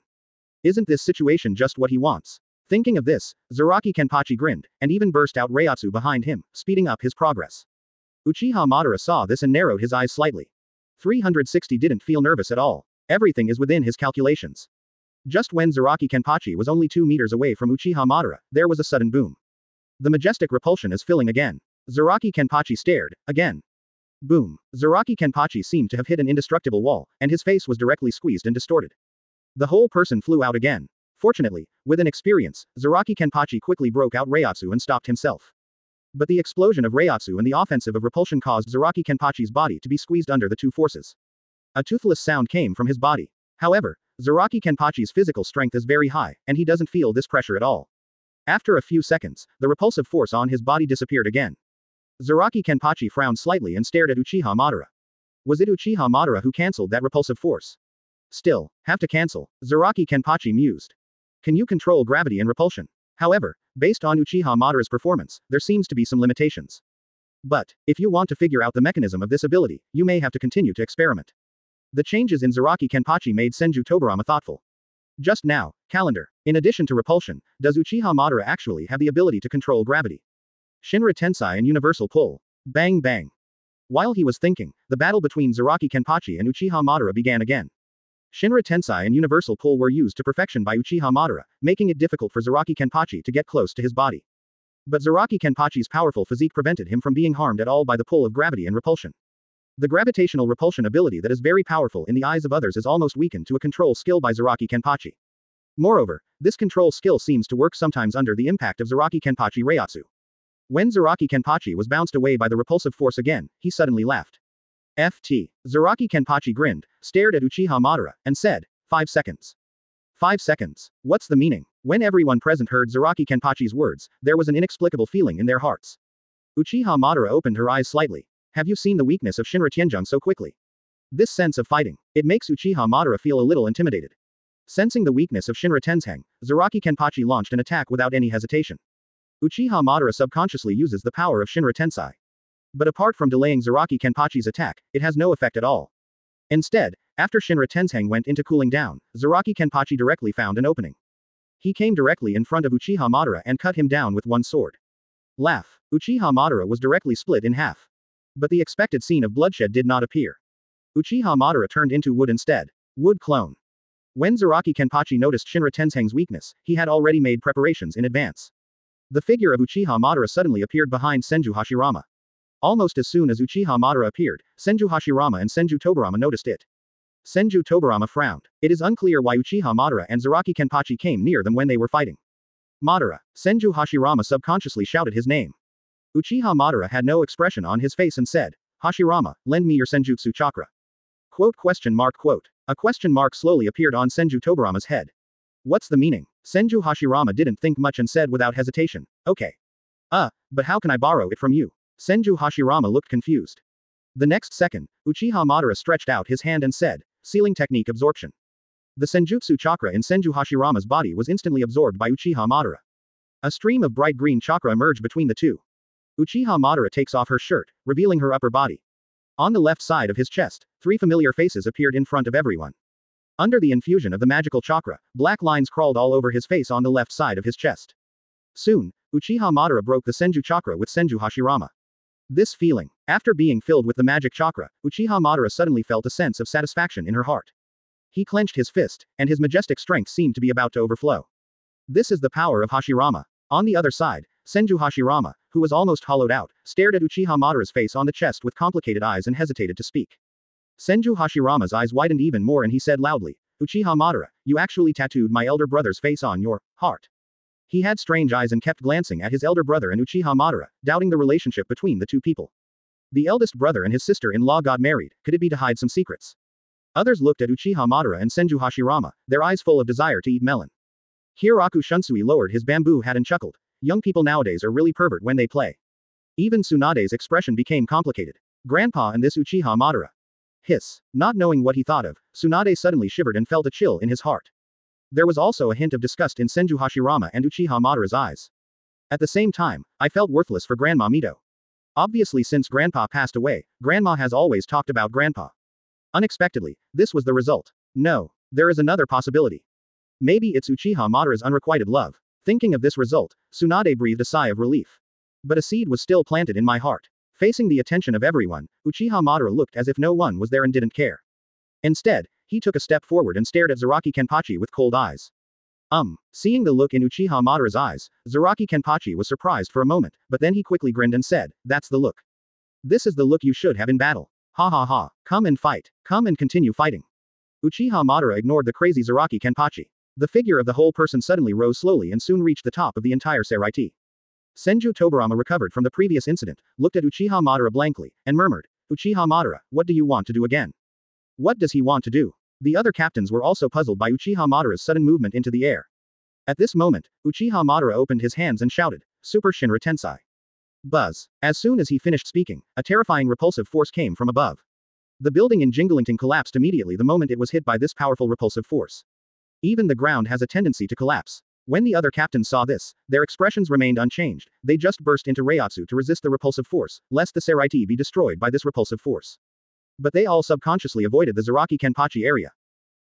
Isn't this situation just what he wants? Thinking of this, Zaraki Kenpachi grinned, and even burst out Reiatsu behind him, speeding up his progress. Uchiha Madara saw this and narrowed his eyes slightly. 360 didn't feel nervous at all. Everything is within his calculations. Just when Uzumaki Kenpachi was only 2 meters away from Uchiha Madara, there was a sudden boom. The majestic repulsion is filling again. Uzumaki Kenpachi stared, again. Boom. Uzumaki Kenpachi seemed to have hit an indestructible wall, and his face was directly squeezed and distorted. The whole person flew out again. Fortunately, with an experience, Uzumaki Kenpachi quickly broke out Reiatsu and stopped himself. But the explosion of Reiatsu and the offensive of repulsion caused Uzumaki Kenpachi's body to be squeezed under the two forces. A toothless sound came from his body. However, Uzumaki Kenpachi's physical strength is very high, and he doesn't feel this pressure at all. After a few seconds, the repulsive force on his body disappeared again. Uzumaki Kenpachi frowned slightly and stared at Uchiha Madara. Was it Uchiha Madara who cancelled that repulsive force? Still, have to cancel, Uzumaki Kenpachi mused. Can you control gravity and repulsion? However, based on Uchiha Madara's performance, there seems to be some limitations. But, if you want to figure out the mechanism of this ability, you may have to continue to experiment. The changes in Uzumaki Kenpachi made Senju Tobarama thoughtful. Just now, calendar. In addition to repulsion, does Uchiha Madara actually have the ability to control gravity? Shinra Tensei and Universal Pull. Bang bang. While he was thinking, the battle between Uzumaki Kenpachi and Uchiha Madara began again. Shinra Tensei and Universal Pull were used to perfection by Uchiha Madara, making it difficult for Uzumaki Kenpachi to get close to his body. But Uzumaki Kenpachi's powerful physique prevented him from being harmed at all by the pull of gravity and repulsion. The gravitational repulsion ability that is very powerful in the eyes of others is almost weakened to a control skill by Uzumaki Kenpachi. Moreover, this control skill seems to work sometimes under the impact of Uzumaki Kenpachi Reiatsu. When Uzumaki Kenpachi was bounced away by the repulsive force again, he suddenly laughed. FT. Uzumaki Kenpachi grinned, stared at Uchiha Madara, and said, 5 seconds. 5 seconds. What's the meaning? When everyone present heard Uzumaki Kenpachi's words, there was an inexplicable feeling in their hearts. Uchiha Madara opened her eyes slightly. Have you seen the weakness of Shinra Tianjung so quickly? This sense of fighting. It makes Uchiha Madara feel a little intimidated. Sensing the weakness of Shinra Tensei, Uzumaki Kenpachi launched an attack without any hesitation. Uchiha Madara subconsciously uses the power of Shinra Tensei. But apart from delaying Uzumaki Kenpachi's attack, it has no effect at all. Instead, after Shinra Tensei went into cooling down, Uzumaki Kenpachi directly found an opening. He came directly in front of Uchiha Madara and cut him down with one sword. Laugh. Uchiha Madara was directly split in half. But the expected scene of bloodshed did not appear. Uchiha Madara turned into wood instead. Wood clone. When Uzumaki Kenpachi noticed Shinra Tensei's weakness, he had already made preparations in advance. The figure of Uchiha Madara suddenly appeared behind Senju Hashirama. Almost as soon as Uchiha Madara appeared, Senju Hashirama and Senju Tobarama noticed it. Senju Tobarama frowned. It is unclear why Uchiha Madara and Uzumaki Kenpachi came near them when they were fighting. Madara. Senju Hashirama subconsciously shouted his name. Uchiha Madara had no expression on his face and said, Hashirama, lend me your Senjutsu chakra. Quote. A question mark slowly appeared on Senju Tobarama's head. What's the meaning? Senju Hashirama didn't think much and said without hesitation, okay. But how can I borrow it from you? Senju Hashirama looked confused. The next second, Uchiha Madara stretched out his hand and said, sealing technique absorption. The Senjutsu chakra in Senju Hashirama's body was instantly absorbed by Uchiha Madara. A stream of bright green chakra emerged between the two. Uchiha Madara takes off her shirt, revealing her upper body. On the left side of his chest, 3 familiar faces appeared in front of everyone. Under the infusion of the magical chakra, black lines crawled all over his face on the left side of his chest. Soon, Uchiha Madara broke the Senju chakra with Senju Hashirama. This feeling, after being filled with the magic chakra, Uchiha Madara suddenly felt a sense of satisfaction in her heart. He clenched his fist, and his majestic strength seemed to be about to overflow. This is the power of Hashirama. On the other side, Senju Hashirama, who was almost hollowed out, stared at Uchiha Madara's face on the chest with complicated eyes and hesitated to speak. Senju Hashirama's eyes widened even more and he said loudly, Uchiha Madara, you actually tattooed my elder brother's face on your heart. He had strange eyes and kept glancing at his elder brother and Uchiha Madara, doubting the relationship between the two people. The eldest brother and his sister-in-law got married, could it be to hide some secrets? Others looked at Uchiha Madara and Senju Hashirama, their eyes full of desire to eat melon. Hiroku Shunsui lowered his bamboo hat and chuckled. Young people nowadays are really pervert when they play. Even Tsunade's expression became complicated. Grandpa and this Uchiha Madara. Hiss. Not knowing what he thought of, Tsunade suddenly shivered and felt a chill in his heart. There was also a hint of disgust in Senju Hashirama and Uchiha Madara's eyes. At the same time, I felt worthless for Grandma Mito. Obviously since Grandpa passed away, Grandma has always talked about Grandpa. Unexpectedly, this was the result. No. There is another possibility. Maybe it's Uchiha Madara's unrequited love. Thinking of this result, Tsunade breathed a sigh of relief. But a seed was still planted in my heart. Facing the attention of everyone, Uchiha Madara looked as if no one was there and didn't care. Instead, He took a step forward and stared at Zaraki Kenpachi with cold eyes. Seeing the look in Uchiha Madara's eyes, Zaraki Kenpachi was surprised for a moment, but then he quickly grinned and said, "That's the look. This is the look you should have in battle. Ha ha ha, come and fight, come and continue fighting." Uchiha Madara ignored the crazy Zaraki Kenpachi. The figure of the whole person suddenly rose slowly and soon reached the top of the entire Seireiyan. Senju Tobirama recovered from the previous incident, looked at Uchiha Madara blankly, and murmured, "Uchiha Madara, what do you want to do again? What does he want to do?" The other captains were also puzzled by Uchiha Madara's sudden movement into the air. At this moment, Uchiha Madara opened his hands and shouted, "Super Shinra Tensei." Buzz. As soon as he finished speaking, a terrifying repulsive force came from above. The building in Jinglington collapsed immediately the moment it was hit by this powerful repulsive force. Even the ground has a tendency to collapse. When the other captains saw this, their expressions remained unchanged, they just burst into Reiatsu to resist the repulsive force, lest the Seireiyan be destroyed by this repulsive force. But they all subconsciously avoided the Zaraki Kenpachi area.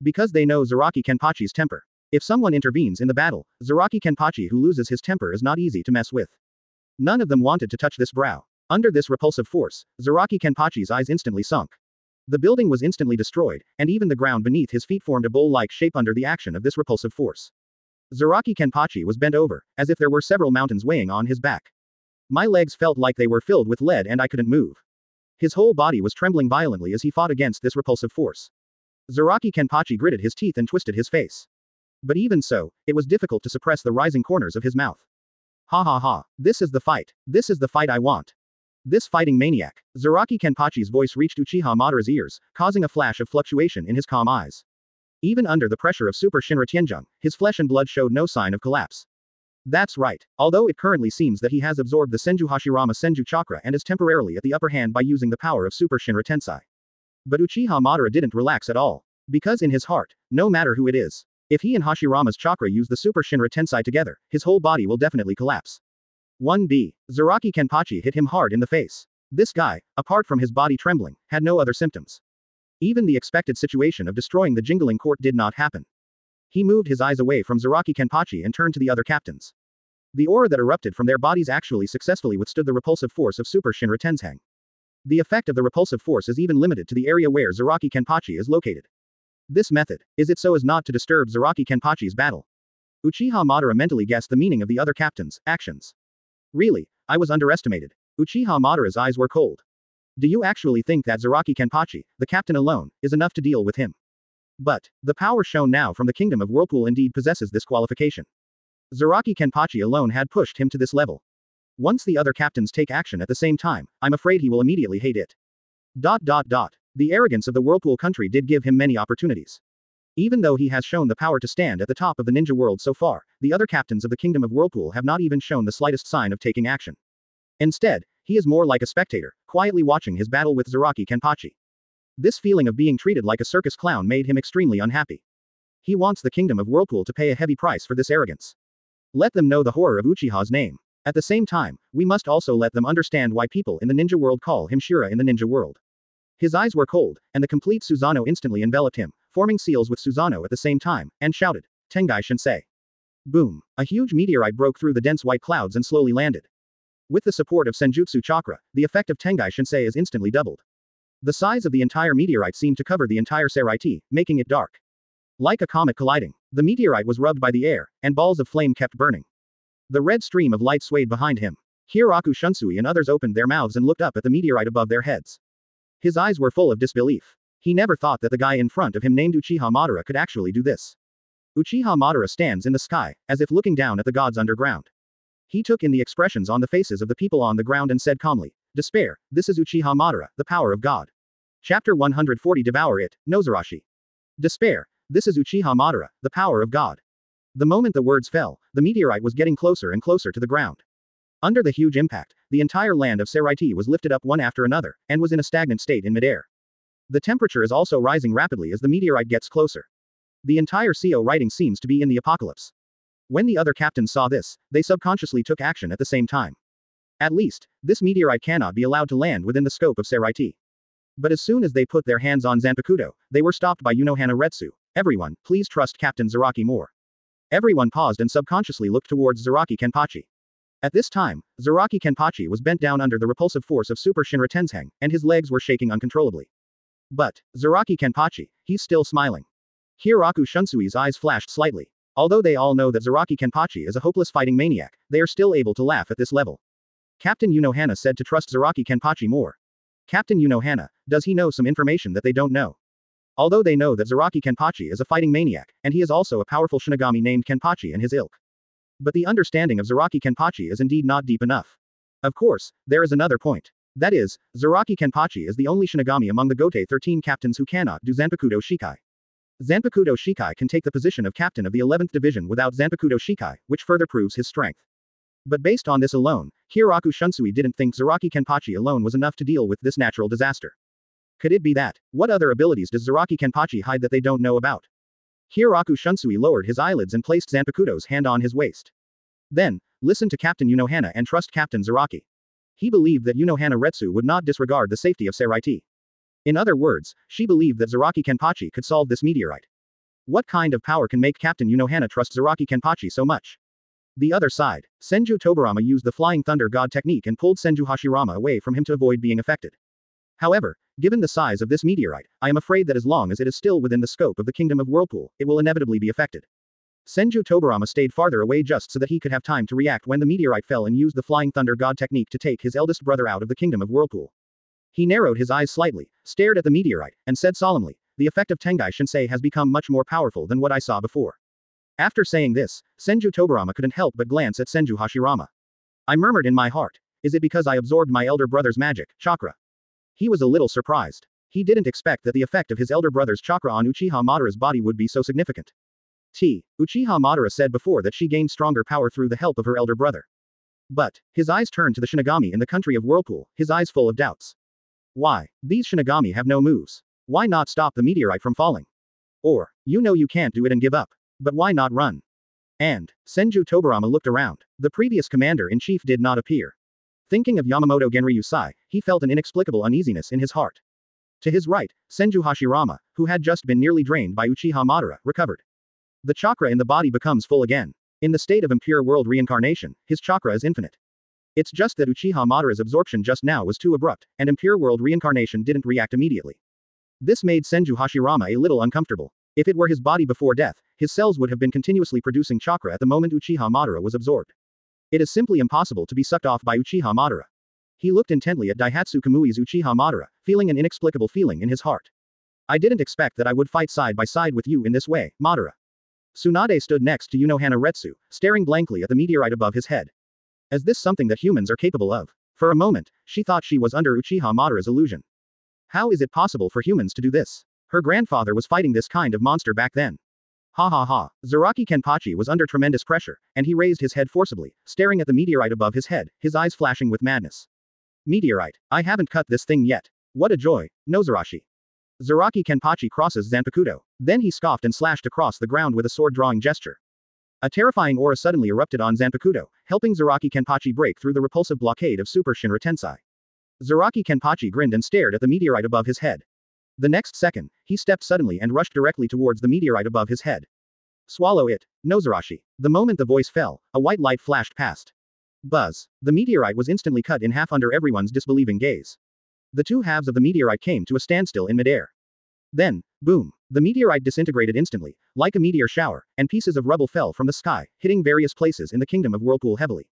Because they know Zaraki Kenpachi's temper. If someone intervenes in the battle, Zaraki Kenpachi who loses his temper is not easy to mess with. None of them wanted to touch this brow. Under this repulsive force, Zaraki Kenpachi's eyes instantly sunk. The building was instantly destroyed, and even the ground beneath his feet formed a bowl-like shape under the action of this repulsive force. Zaraki Kenpachi was bent over, as if there were several mountains weighing on his back. My legs felt like they were filled with lead and I couldn't move. His whole body was trembling violently as he fought against this repulsive force. Zaraki Kenpachi gritted his teeth and twisted his face. But even so, it was difficult to suppress the rising corners of his mouth. Ha ha ha, this is the fight. This is the fight I want. This fighting maniac. Zaraki Kenpachi's voice reached Uchiha Madara's ears, causing a flash of fluctuation in his calm eyes. Even under the pressure of Super Shinra Tianjung, his flesh and blood showed no sign of collapse. That's right. Although it currently seems that he has absorbed the Senju Hashirama Senju Chakra and is temporarily at the upper hand by using the power of Super Shinra Tensei. But Uchiha Madara didn't relax at all. Because in his heart, no matter who it is, if he and Hashirama's chakra use the Super Shinra Tensei together, his whole body will definitely collapse. 1b. Zaraki Kenpachi hit him hard in the face. This guy, apart from his body trembling, had no other symptoms. Even the expected situation of destroying the Jingling court did not happen. He moved his eyes away from Zaraki Kenpachi and turned to the other captains. The aura that erupted from their bodies actually successfully withstood the repulsive force of Super Shinra Tensei. The effect of the repulsive force is even limited to the area where Zaraki Kenpachi is located. This method, is it so as not to disturb Zaraki Kenpachi's battle? Uchiha Madara mentally guessed the meaning of the other captains' actions. Really, I was underestimated. Uchiha Madara's eyes were cold. Do you actually think that Zaraki Kenpachi, the captain alone, is enough to deal with him? But, the power shown now from the Kingdom of Whirlpool indeed possesses this qualification. Zaraki Kenpachi alone had pushed him to this level. Once the other captains take action at the same time, I'm afraid he will immediately hate it. The arrogance of the Whirlpool country did give him many opportunities. Even though he has shown the power to stand at the top of the ninja world so far, the other captains of the Kingdom of Whirlpool have not even shown the slightest sign of taking action. Instead, he is more like a spectator, quietly watching his battle with Zaraki Kenpachi. This feeling of being treated like a circus clown made him extremely unhappy. He wants the Kingdom of Whirlpool to pay a heavy price for this arrogance. Let them know the horror of Uchiha's name. At the same time, we must also let them understand why people in the ninja world call him Shira in the ninja world. His eyes were cold, and the complete Susanoo instantly enveloped him, forming seals with Susanoo at the same time, and shouted, "Tengai Shinsei." Boom! A huge meteorite broke through the dense white clouds and slowly landed. With the support of Senjutsu Chakra, the effect of Tengai Shinsei is instantly doubled. The size of the entire meteorite seemed to cover the entire Seireiyan, making it dark. Like a comet colliding, the meteorite was rubbed by the air, and balls of flame kept burning. The red stream of light swayed behind him. Hiroku Shunsui and others opened their mouths and looked up at the meteorite above their heads. His eyes were full of disbelief. He never thought that the guy in front of him named Uchiha Madara could actually do this. Uchiha Madara stands in the sky, as if looking down at the gods underground. He took in the expressions on the faces of the people on the ground and said calmly, "Despair, this is Uchiha Madara, the power of God." Chapter 140 Devour It, Nozarashi. Despair, this is Uchiha Madara, the power of God. The moment the words fell, the meteorite was getting closer and closer to the ground. Under the huge impact, the entire land of Seireiyan was lifted up one after another, and was in a stagnant state in midair. The temperature is also rising rapidly as the meteorite gets closer. The entire CO writing seems to be in the apocalypse. When the other captains saw this, they subconsciously took action at the same time. At least, this meteorite cannot be allowed to land within the scope of Seireiyan. But as soon as they put their hands on Zanpakuto, they were stopped by Unohana Retsu. Everyone, please trust Captain Zaraki more. Everyone paused and subconsciously looked towards Zaraki Kenpachi. At this time, Zaraki Kenpachi was bent down under the repulsive force of Super Shinra Tensei, and his legs were shaking uncontrollably. But, Zaraki Kenpachi, he's still smiling. Hiroku Shunsui's eyes flashed slightly. Although they all know that Zaraki Kenpachi is a hopeless fighting maniac, they are still able to laugh at this level. Captain Unohana said to trust Zaraki Kenpachi more. Captain Unohana, does he know some information that they don't know? Although they know that Zaraki Kenpachi is a fighting maniac, and he is also a powerful Shinigami named Kenpachi and his ilk. But the understanding of Zaraki Kenpachi is indeed not deep enough. Of course, there is another point. That is, Zaraki Kenpachi is the only Shinigami among the Gotei 13 captains who cannot do Zanpakuto Shikai. Zanpakuto Shikai can take the position of captain of the 11th division without Zanpakuto Shikai, which further proves his strength. But based on this alone, Hiroku Shunsui didn't think Zaraki Kenpachi alone was enough to deal with this natural disaster. Could it be that? What other abilities does Zaraki Kenpachi hide that they don't know about? Hiroku Shunsui lowered his eyelids and placed Zanpakuto's hand on his waist. Then, listen to Captain Unohana and trust Captain Zaraki. He believed that Unohana Retsu would not disregard the safety of Seireiyan. In other words, she believed that Zaraki Kenpachi could solve this meteorite. What kind of power can make Captain Unohana trust Zaraki Kenpachi so much? The other side, Senju Tobarama used the Flying Thunder God technique and pulled Senju Hashirama away from him to avoid being affected. However, given the size of this meteorite, I am afraid that as long as it is still within the scope of the Kingdom of Whirlpool, it will inevitably be affected. Senju Tobarama stayed farther away just so that he could have time to react when the meteorite fell and used the Flying Thunder God technique to take his eldest brother out of the Kingdom of Whirlpool. He narrowed his eyes slightly, stared at the meteorite, and said solemnly, the effect of Tengai Shinsei has become much more powerful than what I saw before. After saying this, Senju Tobarama couldn't help but glance at Senju Hashirama. I murmured in my heart, is it because I absorbed my elder brother's magic, chakra? He was a little surprised. He didn't expect that the effect of his elder brother's chakra on Uchiha Madara's body would be so significant. Uchiha Madara said before that she gained stronger power through the help of her elder brother. But, his eyes turned to the Shinigami in the country of Whirlpool, his eyes full of doubts. Why? These Shinigami have no moves. Why not stop the meteorite from falling? Or, you know you can't do it and give up. But why not run? And, Senju Tobarama looked around. The previous commander-in-chief did not appear. Thinking of Yamamoto Genryu Sai, he felt an inexplicable uneasiness in his heart. To his right, Senju Hashirama, who had just been nearly drained by Uchiha Madara, recovered. The chakra in the body becomes full again. In the state of impure world reincarnation, his chakra is infinite. It's just that Uchiha Madara's absorption just now was too abrupt, and impure world reincarnation didn't react immediately. This made Senju Hashirama a little uncomfortable. If it were his body before death, his cells would have been continuously producing chakra at the moment Uchiha Madara was absorbed. It is simply impossible to be sucked off by Uchiha Madara. He looked intently at Daihatsu Kamui's Uchiha Madara, feeling an inexplicable feeling in his heart. I didn't expect that I would fight side by side with you in this way, Madara. Tsunade stood next to Unohana Retsu, staring blankly at the meteorite above his head. Is this something that humans are capable of? For a moment, she thought she was under Uchiha Madara's illusion. How is it possible for humans to do this? Her grandfather was fighting this kind of monster back then. Ha ha ha. Zaraki Kenpachi was under tremendous pressure, and he raised his head forcibly, staring at the meteorite above his head, his eyes flashing with madness. Meteorite. I haven't cut this thing yet. What a joy. Nozarashi. Zaraki Kenpachi crosses Zanpakuto. Then he scoffed and slashed across the ground with a sword-drawing gesture. A terrifying aura suddenly erupted on Zanpakuto, helping Zaraki Kenpachi break through the repulsive blockade of Super Shinra Tensei. Zaraki Kenpachi grinned and stared at the meteorite above his head. The next second, he stepped suddenly and rushed directly towards the meteorite above his head. Swallow it, Nozarashi. The moment the voice fell, a white light flashed past. Buzz. The meteorite was instantly cut in half under everyone's disbelieving gaze. The two halves of the meteorite came to a standstill in midair. Then, boom. The meteorite disintegrated instantly, like a meteor shower, and pieces of rubble fell from the sky, hitting various places in the Kingdom of Whirlpool heavily.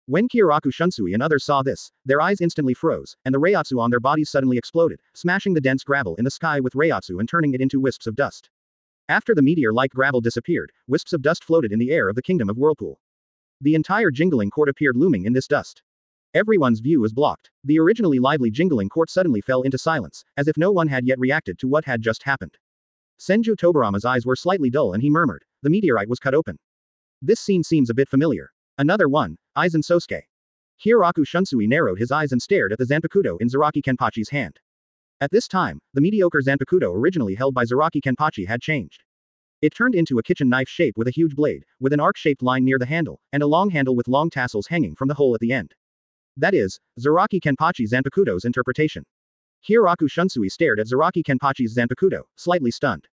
When Kyoraku Shunsui and others saw this, their eyes instantly froze, and the Reiatsu on their bodies suddenly exploded, smashing the dense gravel in the sky with Reiatsu and turning it into wisps of dust. After the meteor-like gravel disappeared, wisps of dust floated in the air of the Kingdom of Whirlpool. The entire jingling court appeared looming in this dust. Everyone's view was blocked. The originally lively jingling court suddenly fell into silence, as if no one had yet reacted to what had just happened. Senju Tobarama's eyes were slightly dull and he murmured, the meteorite was cut open. This scene seems a bit familiar. Another one, Aizen Sosuke. Hiroku Shunsui narrowed his eyes and stared at the Zanpakuto in Zaraki Kenpachi's hand. At this time, the mediocre Zanpakuto originally held by Zaraki Kenpachi had changed. It turned into a kitchen knife shape with a huge blade, with an arc-shaped line near the handle, and a long handle with long tassels hanging from the hole at the end. That is, Zaraki Kenpachi Zanpakuto's interpretation. Hiroku Shunsui stared at Zaraki Kenpachi's Zanpakuto, slightly stunned.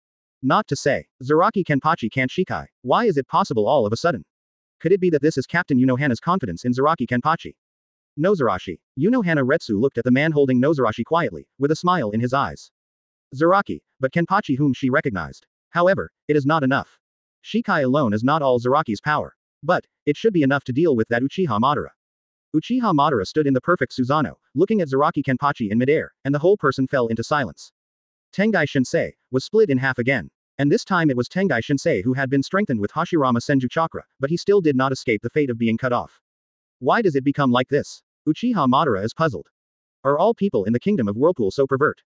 Not to say, Zaraki Kenpachi can't Shikai. Why is it possible all of a sudden? Could it be that this is Captain Unohana's confidence in Zaraki Kenpachi? Nozarashi. Unohana Retsu looked at the man holding Nozarashi quietly, with a smile in his eyes. Zaraki, but Kenpachi whom she recognized. However, it is not enough. Shikai alone is not all Zaraki's power. But, it should be enough to deal with that Uchiha Madara. Uchiha Madara stood in the perfect Susanoo, looking at Zaraki Kenpachi in midair, and the whole person fell into silence. Tengai Shinsei was split in half again. And this time it was Tengai Shinsei who had been strengthened with Hashirama Senju Chakra, but he still did not escape the fate of being cut off. Why does it become like this? Uchiha Madara is puzzled. Are all people in the Kingdom of Whirlpool so pervert?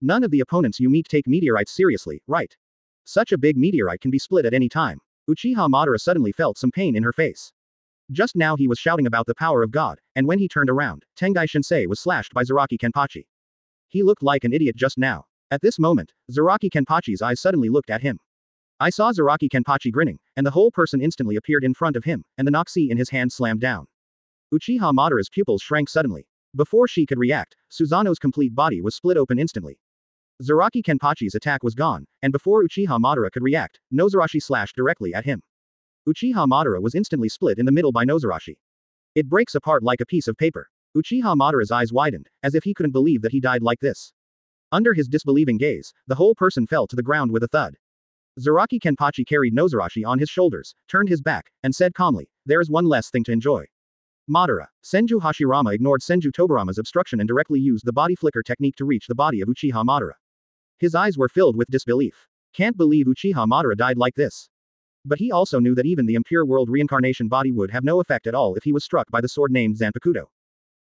None of the opponents you meet take meteorites seriously, right? Such a big meteorite can be split at any time. Uchiha Madara suddenly felt some pain in her face. Just now he was shouting about the power of God, and when he turned around, Tengai Shinsei was slashed by Zaraki Kenpachi. He looked like an idiot just now. At this moment, Zaraki Kenpachi's eyes suddenly looked at him. I saw Zaraki Kenpachi grinning, and the whole person instantly appeared in front of him, and the Noxie in his hand slammed down. Uchiha Madara's pupils shrank suddenly. Before she could react, Susanoo's complete body was split open instantly. Zaraki Kenpachi's attack was gone, and before Uchiha Madara could react, Nozarashi slashed directly at him. Uchiha Madara was instantly split in the middle by Nozarashi. It breaks apart like a piece of paper. Uchiha Madara's eyes widened, as if he couldn't believe that he died like this. Under his disbelieving gaze, the whole person fell to the ground with a thud. Zaraki Kenpachi carried Nozarashi on his shoulders, turned his back, and said calmly, "There is one less thing to enjoy." Madara. Senju Hashirama ignored Senju Tobarama's obstruction and directly used the body flicker technique to reach the body of Uchiha Madara. His eyes were filled with disbelief. Can't believe Uchiha Madara died like this. But he also knew that even the impure world reincarnation body would have no effect at all if he was struck by the sword named Zanpakuto.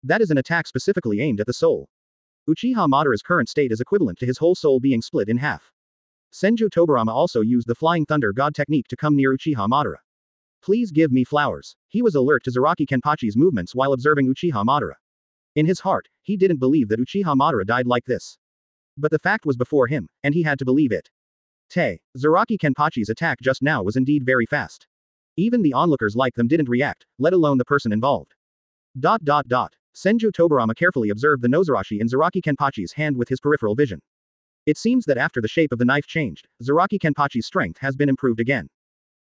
That is an attack specifically aimed at the soul. Uchiha Madara's current state is equivalent to his whole soul being split in half. Senju Tobarama also used the Flying Thunder God technique to come near Uchiha Madara. Please give me flowers. He was alert to Zaraki Kenpachi's movements while observing Uchiha Madara. In his heart, he didn't believe that Uchiha Madara died like this. But the fact was before him, and he had to believe it. Zaraki Kenpachi's attack just now was indeed very fast. Even the onlookers like them didn't react, let alone the person involved. Senju Tobarama carefully observed the Nozarashi in Zaraki Kenpachi's hand with his peripheral vision. It seems that after the shape of the knife changed, Zaraki Kenpachi's strength has been improved again.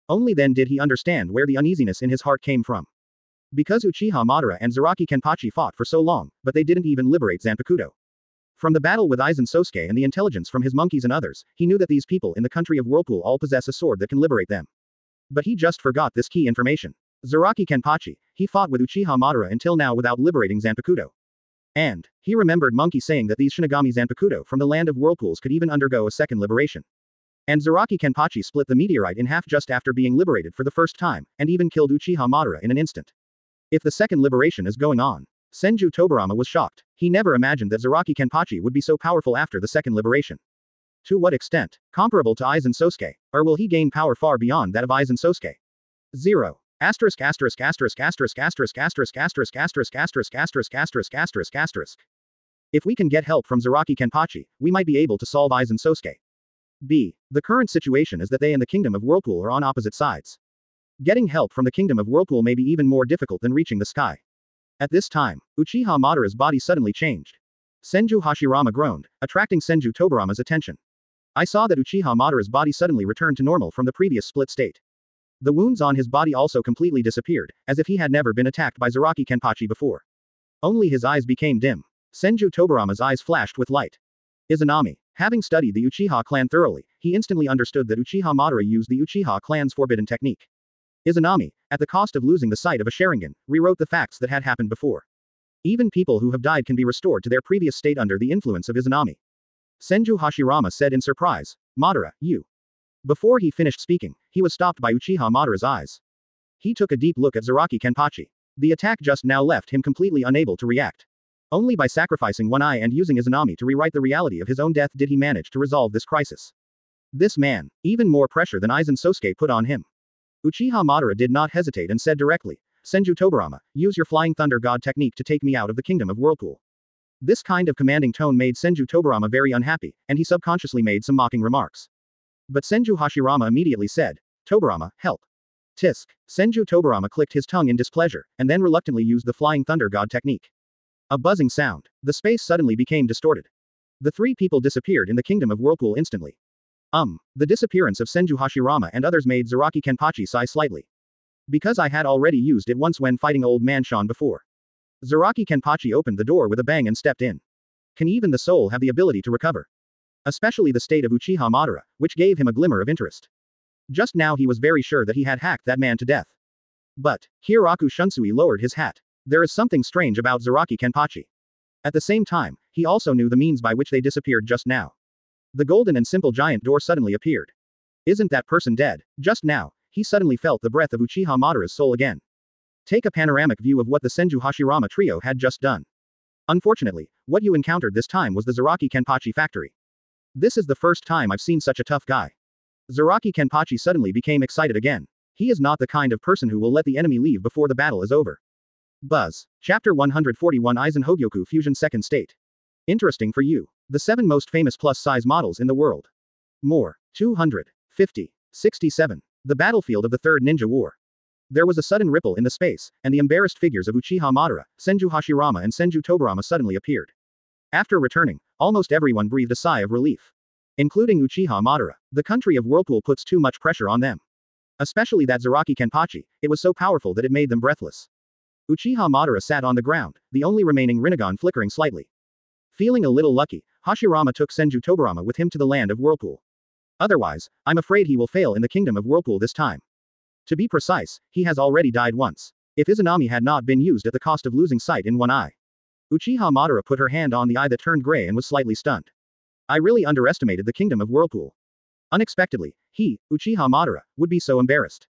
Only then did he understand where the uneasiness in his heart came from. Because Uchiha Madara and Zaraki Kenpachi fought for so long, but they didn't even liberate Zanpakuto. From the battle with Aizen Sosuke and the intelligence from his monkeys and others, he knew that these people in the country of Whirlpool all possess a sword that can liberate them. But he just forgot this key information. Zaraki Kenpachi, he fought with Uchiha Madara until now without liberating Zanpakuto. And, he remembered Monkey saying that these Shinigami Zanpakuto from the land of Whirlpools could even undergo a second liberation. And Zaraki Kenpachi split the meteorite in half just after being liberated for the first time, and even killed Uchiha Madara in an instant. If the second liberation is going on, Senju Tobarama was shocked. He never imagined that Zaraki Kenpachi would be so powerful after the second liberation. To what extent? Comparable to Aizen Sosuke, or will he gain power far beyond that of Aizen Sosuke? 0. If we can get help from Zaraki Kenpachi, we might be able to solve Aizen Sosuke. B. The current situation is that they and the Kingdom of Whirlpool are on opposite sides. Getting help from the Kingdom of Whirlpool may be even more difficult than reaching the sky. At this time, Uchiha Madara's body suddenly changed. Senju Hashirama groaned, attracting Senju Tobarama's attention. I saw that Uchiha Madara's body suddenly returned to normal from the previous split state. The wounds on his body also completely disappeared, as if he had never been attacked by Zaraki Kenpachi before. Only his eyes became dim. Senju Tobarama's eyes flashed with light. Izanami. Having studied the Uchiha clan thoroughly, he instantly understood that Uchiha Madara used the Uchiha clan's forbidden technique. Izanami, at the cost of losing the sight of a Sharingan, rewrote the facts that had happened before. Even people who have died can be restored to their previous state under the influence of Izanami. Senju Hashirama said in surprise, Madara, you. Before he finished speaking, he was stopped by Uchiha Madara's eyes. He took a deep look at Zaraki Kenpachi. The attack just now left him completely unable to react. Only by sacrificing one eye and using Izanami to rewrite the reality of his own death did he manage to resolve this crisis. This man, even more pressure than Aizen Sosuke put on him. Uchiha Madara did not hesitate and said directly, Senju Tobarama, use your Flying Thunder God technique to take me out of the Kingdom of Whirlpool. This kind of commanding tone made Senju Tobarama very unhappy, and he subconsciously made some mocking remarks. But Senju Hashirama immediately said, Tobarama, help. Tisk. Senju Tobarama clicked his tongue in displeasure, and then reluctantly used the Flying Thunder God technique. A buzzing sound. The space suddenly became distorted. The three people disappeared in the Kingdom of Whirlpool instantly. The disappearance of Senju Hashirama and others made Zaraki Kenpachi sigh slightly. Because I had already used it once when fighting Old Man Sean before. Zaraki Kenpachi opened the door with a bang and stepped in. Can even the soul have the ability to recover? Especially the state of Uchiha Madara, which gave him a glimmer of interest. Just now he was very sure that he had hacked that man to death. But, Hieraku Shunsui lowered his hat. There is something strange about Zaraki Kenpachi. At the same time, he also knew the means by which they disappeared just now. The golden and simple giant door suddenly appeared. Isn't that person dead? Just now, he suddenly felt the breath of Uchiha Madara's soul again. Take a panoramic view of what the Senju Hashirama trio had just done. Unfortunately, what you encountered this time was the Zaraki Kenpachi factory. This is the first time I've seen such a tough guy. Zaraki Kenpachi suddenly became excited again. He is not the kind of person who will let the enemy leave before the battle is over. Buzz. Chapter 141 Aizen Hogyoku Fusion Second State. Interesting for you. The 7 most famous plus-size models in the world. More. 250. 67. The battlefield of the Third Ninja War. There was a sudden ripple in the space, and the embarrassed figures of Uchiha Madara, Senju Hashirama and Senju Tobirama suddenly appeared. After returning, almost everyone breathed a sigh of relief. Including Uchiha Madara. The country of Whirlpool puts too much pressure on them. Especially that Zaraki Kenpachi, it was so powerful that it made them breathless. Uchiha Madara sat on the ground, the only remaining Rinnegan flickering slightly. Feeling a little lucky, Hashirama took Senju Tobirama with him to the land of Whirlpool. Otherwise, I'm afraid he will fail in the Kingdom of Whirlpool this time. To be precise, he has already died once. If Izanami had not been used at the cost of losing sight in one eye. Uchiha Madara put her hand on the eye that turned gray and was slightly stunned. I really underestimated the Kingdom of Whirlpool. Unexpectedly, he, Uchiha Madara, would be so embarrassed.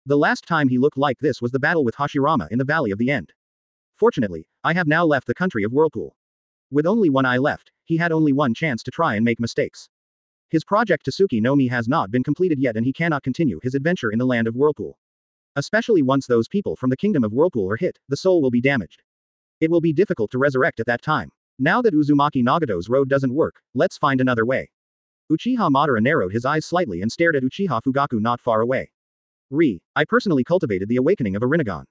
The last time he looked like this was the battle with Hashirama in the Valley of the End. Fortunately, I have now left the country of Whirlpool. With only one eye left, he had only one chance to try and make mistakes. His project Tsuki no Mi has not been completed yet and he cannot continue his adventure in the land of Whirlpool. Especially once those people from the Kingdom of Whirlpool are hit, the soul will be damaged. It will be difficult to resurrect at that time. Now that Uzumaki Nagato's road doesn't work, let's find another way. Uchiha Madara narrowed his eyes slightly and stared at Uchiha Fugaku not far away. I personally cultivated the awakening of a Rinnegan.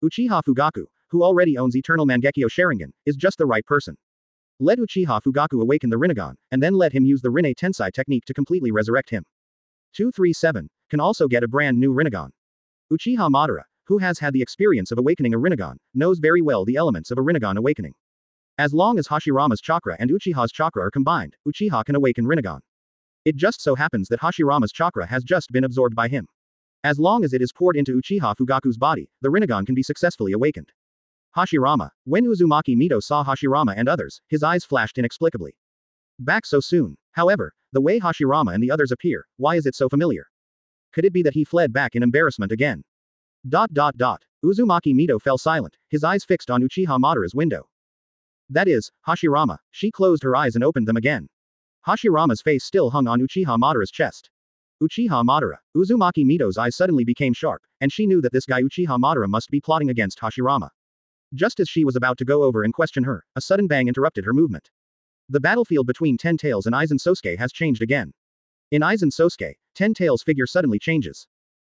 Uchiha Fugaku, who already owns Eternal Mangekyo Sharingan, is just the right person. Let Uchiha Fugaku awaken the Rinnegan, and then let him use the Rinne Tensai technique to completely resurrect him. 237 can also get a brand new Rinnegan. Uchiha Madara, who has had the experience of awakening a Rinnegan, knows very well the elements of a Rinnegan awakening. As long as Hashirama's chakra and Uchiha's chakra are combined, Uchiha can awaken Rinnegan. It just so happens that Hashirama's chakra has just been absorbed by him. As long as it is poured into Uchiha Fugaku's body, the Rinnegan can be successfully awakened. Hashirama. When Uzumaki Mito saw Hashirama and others, his eyes flashed inexplicably. Back so soon. However, the way Hashirama and the others appear, why is it so familiar? Could it be that he fled back in embarrassment again? Uzumaki Mito fell silent, his eyes fixed on Uchiha Madara's window. That is, Hashirama. She closed her eyes and opened them again. Hashirama's face still hung on Uchiha Madara's chest. Uchiha Madara. Uzumaki Mito's eyes suddenly became sharp, and she knew that this guy Uchiha Madara must be plotting against Hashirama. Just as she was about to go over and question her, a sudden bang interrupted her movement. The battlefield between Ten Tails and Aizen Sosuke has changed again. In Aizen Sosuke, Ten Tails' figure suddenly changes.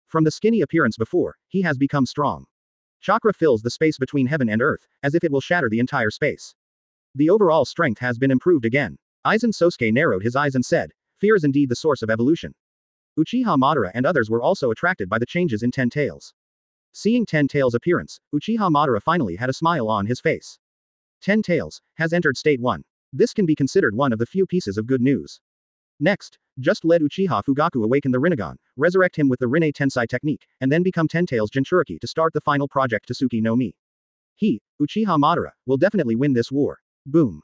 From the skinny appearance before, he has become strong. Chakra fills the space between heaven and earth, as if it will shatter the entire space. The overall strength has been improved again. Aizen Sosuke narrowed his eyes and said, "Fear is indeed the source of evolution." Uchiha Madara and others were also attracted by the changes in Ten Tails. Seeing Ten Tails' appearance, Uchiha Madara finally had a smile on his face. Ten Tails has entered State 1. This can be considered one of the few pieces of good news. Next, just let Uchiha Fugaku awaken the Rinnegan, resurrect him with the Rinne Tensai technique, and then become Ten Tails Jinchuriki to start the final project Tsuki no Mi. He, Uchiha Madara, will definitely win this war. Boom.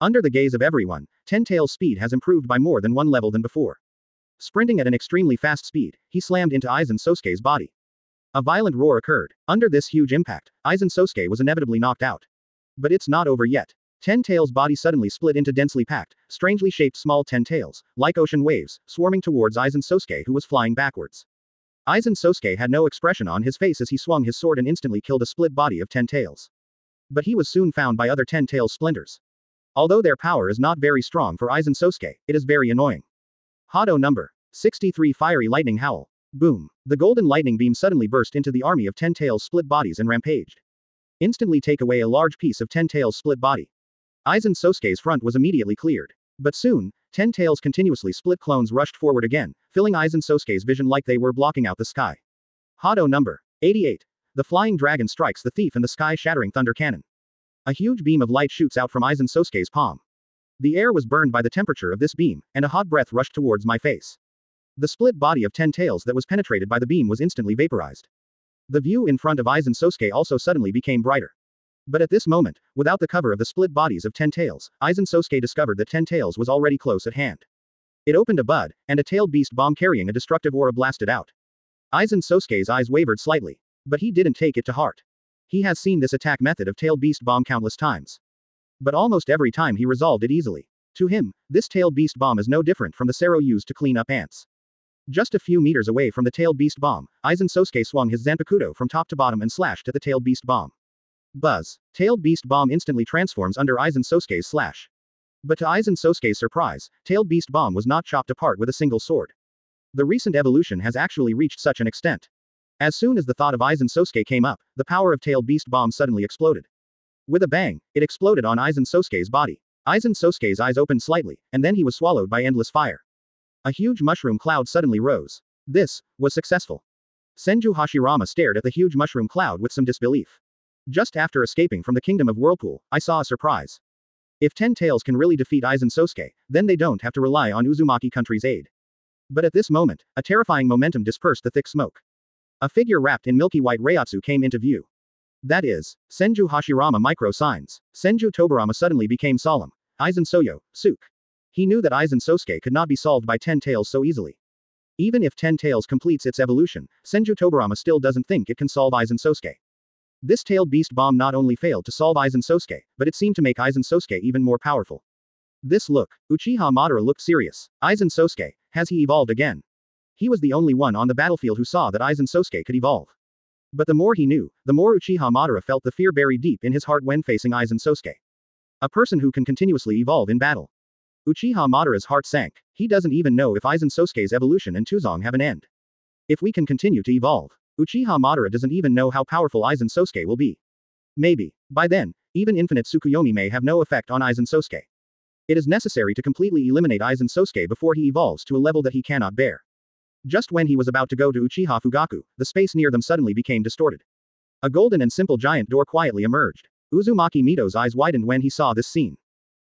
Under the gaze of everyone, Ten Tails' speed has improved by more than one level than before. Sprinting at an extremely fast speed, he slammed into Aizen Sosuke's body. A violent roar occurred. Under this huge impact, Aizen Sosuke was inevitably knocked out. But it's not over yet. Ten Tails' body suddenly split into densely packed, strangely shaped small Ten Tails, like ocean waves, swarming towards Aizen Sosuke who was flying backwards. Aizen Sosuke had no expression on his face as he swung his sword and instantly killed a split body of Ten Tails. But he was soon found by other Ten Tails splinters. Although their power is not very strong for Aizen Sosuke, it is very annoying. Hado number 63 Fiery Lightning Howl. Boom. The golden lightning beam suddenly burst into the army of Ten Tails' split bodies and rampaged. Instantly take away a large piece of Ten Tails' split body. Aizen Sosuke's front was immediately cleared. But soon, Ten Tails' continuously split clones rushed forward again, filling Aizen Sosuke's vision like they were blocking out the sky. Hado number 88. The flying dragon strikes the thief and the sky-shattering thunder cannon. A huge beam of light shoots out from Aizen Sosuke's palm. The air was burned by the temperature of this beam, and a hot breath rushed towards my face. The split body of 10 tails that was penetrated by the beam was instantly vaporized. The view in front of Aizen Sosuke also suddenly became brighter. But at this moment, without the cover of the split bodies of 10 tails, Aizen Sosuke discovered that 10 tails was already close at hand. It opened a bud, and a tailed beast bomb carrying a destructive aura blasted out. Aizen Sosuke's eyes wavered slightly. But he didn't take it to heart. He has seen this attack method of tailed beast bomb countless times. But almost every time he resolved it easily. To him, this tailed beast bomb is no different from the Sero used to clean up ants. Just a few meters away from the tailed beast bomb, Aizen Sosuke swung his Zanpakuto from top to bottom and slashed at the tailed beast bomb. Buzz. Tailed beast bomb instantly transforms under Aizen Sosuke's slash. But to Aizen Sosuke's surprise, tailed beast bomb was not chopped apart with a single sword. The recent evolution has actually reached such an extent. As soon as the thought of Aizen Sosuke came up, the power of tailed beast bomb suddenly exploded. With a bang, it exploded on Aizen Sosuke's body. Aizen Sosuke's eyes opened slightly, and then he was swallowed by endless fire. A huge mushroom cloud suddenly rose. This was successful. Senju Hashirama stared at the huge mushroom cloud with some disbelief. Just after escaping from the Kingdom of Whirlpool, I saw a surprise. If 10 tails can really defeat Aizen Sosuke, then they don't have to rely on Uzumaki country's aid. But at this moment, a terrifying momentum dispersed the thick smoke. A figure wrapped in milky white Reiatsu came into view. That is, Senju Hashirama micro signs. Senju Tobarama suddenly became solemn. Aizen Soyo, Suk. He knew that Aizen Sosuke could not be solved by 10 tails so easily. Even if 10 tails completes its evolution, Senju Tobarama still doesn't think it can solve Aizen Sosuke. This tailed beast bomb not only failed to solve Aizen Sosuke, but it seemed to make Aizen Sosuke even more powerful. This look, Uchiha Madara looked serious. Aizen Sosuke, has he evolved again? He was the only one on the battlefield who saw that Aizen Sosuke could evolve. But the more he knew, the more Uchiha Madara felt the fear buried deep in his heart when facing Aizen Sosuke. A person who can continuously evolve in battle. Uchiha Madara's heart sank. He doesn't even know if Aizen Sosuke's evolution and Tuzong have an end. If we can continue to evolve, Uchiha Madara doesn't even know how powerful Aizen Sosuke will be. Maybe, by then, even infinite Tsukuyomi may have no effect on Aizen Sosuke. It is necessary to completely eliminate Aizen Sosuke before he evolves to a level that he cannot bear. Just when he was about to go to Uchiha Fugaku, the space near them suddenly became distorted. A golden and simple giant door quietly emerged. Uzumaki Mito's eyes widened when he saw this scene.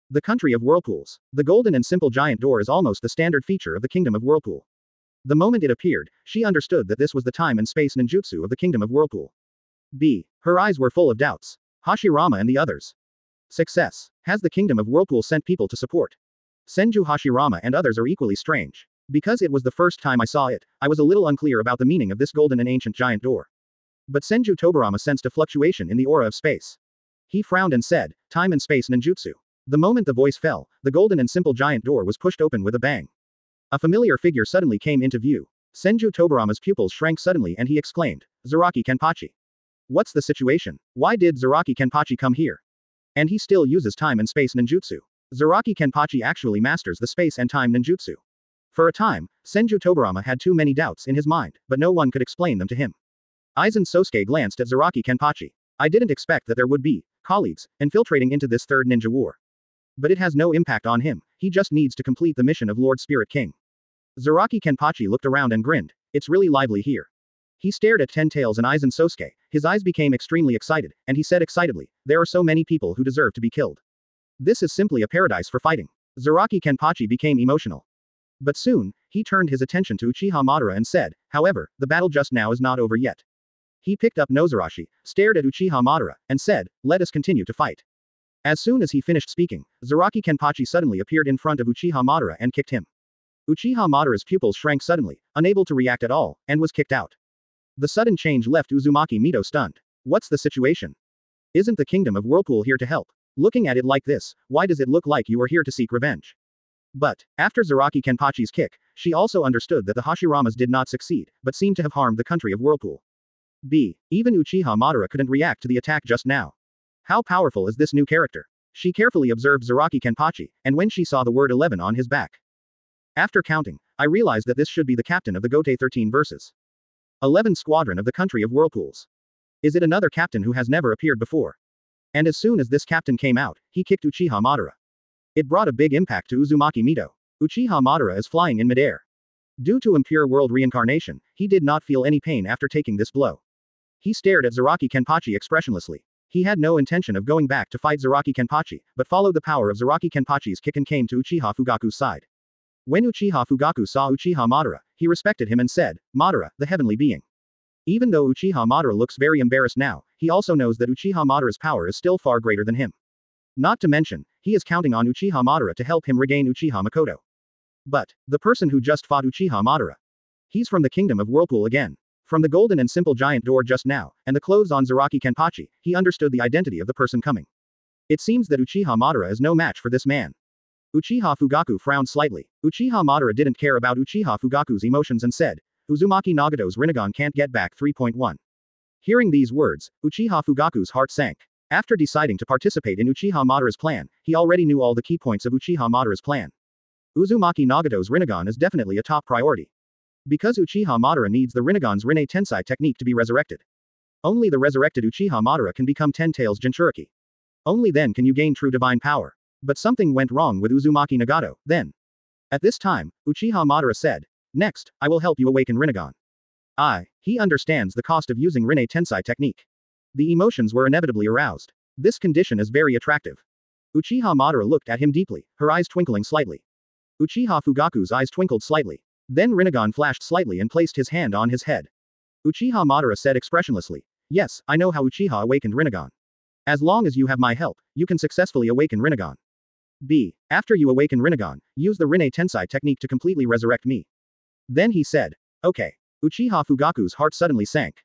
The country of whirlpools. The golden and simple giant door is almost the standard feature of the Kingdom of Whirlpool. The moment it appeared, she understood that this was the time and space ninjutsu of the Kingdom of Whirlpool. Her eyes were full of doubts. Hashirama and the others. Success. Has the Kingdom of Whirlpool sent people to support? Senju Hashirama and others are equally strange. Because it was the first time I saw it, I was a little unclear about the meaning of this golden and ancient giant door. But Senju Tobarama sensed a fluctuation in the aura of space. He frowned and said, time and space ninjutsu. The moment the voice fell, the golden and simple giant door was pushed open with a bang. A familiar figure suddenly came into view. Senju Tobarama's pupils shrank suddenly and he exclaimed, Zaraki Kenpachi. What's the situation? Why did Zaraki Kenpachi come here? And he still uses time and space ninjutsu. Zaraki Kenpachi actually masters the space and time ninjutsu. For a time, Senju Tobarama had too many doubts in his mind, but no one could explain them to him. Aizen Sosuke glanced at Zaraki Kenpachi. I didn't expect that there would be colleagues infiltrating into this third ninja war. But it has no impact on him, he just needs to complete the mission of Lord Spirit King. Zaraki Kenpachi looked around and grinned. It's really lively here. He stared at 10 tails and Aizen Sosuke, his eyes became extremely excited, and he said excitedly, there are so many people who deserve to be killed. This is simply a paradise for fighting. Zaraki Kenpachi became emotional. But soon, he turned his attention to Uchiha Madara and said, however, the battle just now is not over yet. He picked up Nozarashi, stared at Uchiha Madara, and said, let us continue to fight. As soon as he finished speaking, Zaraki Kenpachi suddenly appeared in front of Uchiha Madara and kicked him. Uchiha Madara's pupils shrank suddenly, unable to react at all, and was kicked out. The sudden change left Uzumaki Mito stunned. What's the situation? Isn't the Kingdom of Whirlpool here to help? Looking at it like this, why does it look like you are here to seek revenge? But, after Zaraki Kenpachi's kick, she also understood that the Hashiramas did not succeed, but seemed to have harmed the country of Whirlpool. Even Uchiha Madara couldn't react to the attack just now. How powerful is this new character? She carefully observed Zaraki Kenpachi, and when she saw the word 11 on his back. After counting, I realized that this should be the captain of the Gotei 13 versus 11 squadron of the country of whirlpools. Is it another captain who has never appeared before? And as soon as this captain came out, he kicked Uchiha Madara. It brought a big impact to Uzumaki Mito. Uchiha Madara is flying in midair. Due to impure world reincarnation, he did not feel any pain after taking this blow. He stared at Zaraki Kenpachi expressionlessly. He had no intention of going back to fight Zaraki Kenpachi, but followed the power of Zaraki Kenpachi's kick and came to Uchiha Fugaku's side. When Uchiha Fugaku saw Uchiha Madara, he respected him and said, "Madara, the heavenly being." Even though Uchiha Madara looks very embarrassed now, he also knows that Uchiha Madara's power is still far greater than him. Not to mention, he is counting on Uchiha Madara to help him regain Uchiha Makoto. But, the person who just fought Uchiha Madara. He's from the Kingdom of Whirlpool again. From the golden and simple giant door just now, and the clothes on Zaraki Kenpachi, he understood the identity of the person coming. It seems that Uchiha Madara is no match for this man. Uchiha Fugaku frowned slightly. Uchiha Madara didn't care about Uchiha Fugaku's emotions and said, "Uzumaki Nagato's Rinnegan can't get back 3.1. Hearing these words, Uchiha Fugaku's heart sank. After deciding to participate in Uchiha Madara's plan, he already knew all the key points of Uchiha Madara's plan. Uzumaki Nagato's Rinnegan is definitely a top priority. Because Uchiha Madara needs the Rinnegan's Rinne Tensai technique to be resurrected. Only the resurrected Uchiha Madara can become Ten Tails Jinchuriki. Only then can you gain true divine power. But something went wrong with Uzumaki Nagato, then. At this time, Uchiha Madara said, "Next, I will help you awaken Rinnegan." He understands the cost of using Rinne Tensai technique. The emotions were inevitably aroused. This condition is very attractive. Uchiha Madara looked at him deeply, her eyes twinkling slightly. Uchiha Fugaku's eyes twinkled slightly. Then Rinnegan flashed slightly and placed his hand on his head. Uchiha Madara said expressionlessly, "Yes, I know how Uchiha awakened Rinnegan. As long as you have my help, you can successfully awaken Rinnegan. After you awaken Rinnegan, use the Rinne Tensai technique to completely resurrect me." Then he said, "Okay." Uchiha Fugaku's heart suddenly sank.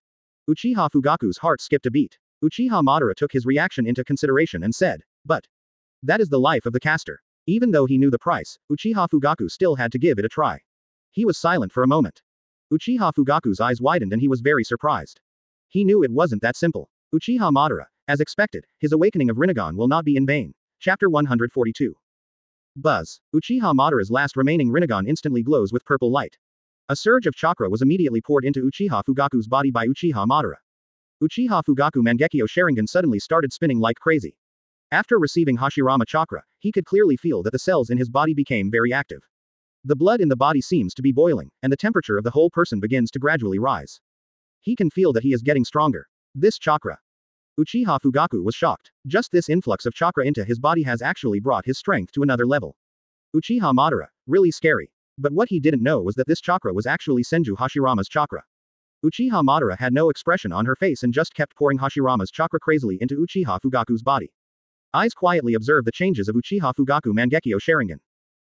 Uchiha Fugaku's heart skipped a beat. Uchiha Madara took his reaction into consideration and said, "But that is the life of the caster." Even though he knew the price, Uchiha Fugaku still had to give it a try. He was silent for a moment. Uchiha Fugaku's eyes widened and he was very surprised. He knew it wasn't that simple. Uchiha Madara, as expected, his awakening of Rinnegan will not be in vain. Chapter 142. Buzz. Uchiha Madara's last remaining Rinnegan instantly glows with purple light. A surge of chakra was immediately poured into Uchiha Fugaku's body by Uchiha Madara. Uchiha Fugaku Mangekyo Sharingan suddenly started spinning like crazy. After receiving Hashirama chakra, he could clearly feel that the cells in his body became very active. The blood in the body seems to be boiling, and the temperature of the whole person begins to gradually rise. He can feel that he is getting stronger. This chakra. Uchiha Fugaku was shocked. Just this influx of chakra into his body has actually brought his strength to another level. Uchiha Madara, really scary. But what he didn't know was that this chakra was actually Senju Hashirama's chakra. Uchiha Madara had no expression on her face and just kept pouring Hashirama's chakra crazily into Uchiha Fugaku's body. Eyes quietly observed the changes of Uchiha Fugaku Mangekyo Sharingan.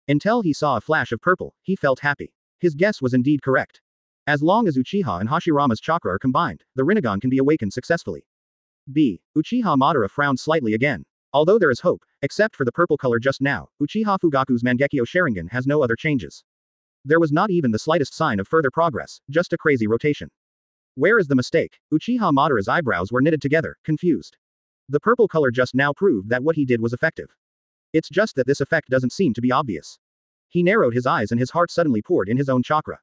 Until he saw a flash of purple, he felt happy. His guess was indeed correct. As long as Uchiha and Hashirama's chakra are combined, the Rinnegan can be awakened successfully. Uchiha Madara frowned slightly again. Although there is hope, except for the purple color just now, Uchiha Fugaku's Mangekyo Sharingan has no other changes. There was not even the slightest sign of further progress, just a crazy rotation. Where is the mistake? Uchiha Madara's eyebrows were knitted together, confused. The purple color just now proved that what he did was effective. It's just that this effect doesn't seem to be obvious. He narrowed his eyes and his heart suddenly poured in his own chakra.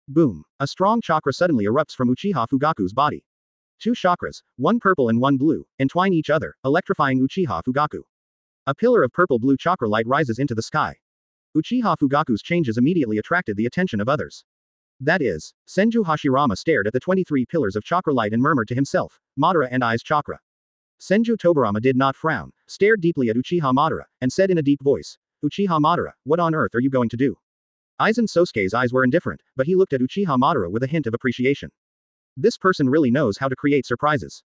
Boom. A strong chakra suddenly erupts from Uchiha Fugaku's body. Two chakras, one purple and one blue, entwine each other, electrifying Uchiha Fugaku. A pillar of purple-blue chakra light rises into the sky. Uchiha Fugaku's changes immediately attracted the attention of others. That is, Senju Hashirama stared at the 23 pillars of chakra light and murmured to himself, "Madara and I's chakra." Senju Tobarama did not frown, stared deeply at Uchiha Madara, and said in a deep voice, "Uchiha Madara, what on earth are you going to do?" Aizen Sosuke's eyes were indifferent, but he looked at Uchiha Madara with a hint of appreciation. This person really knows how to create surprises.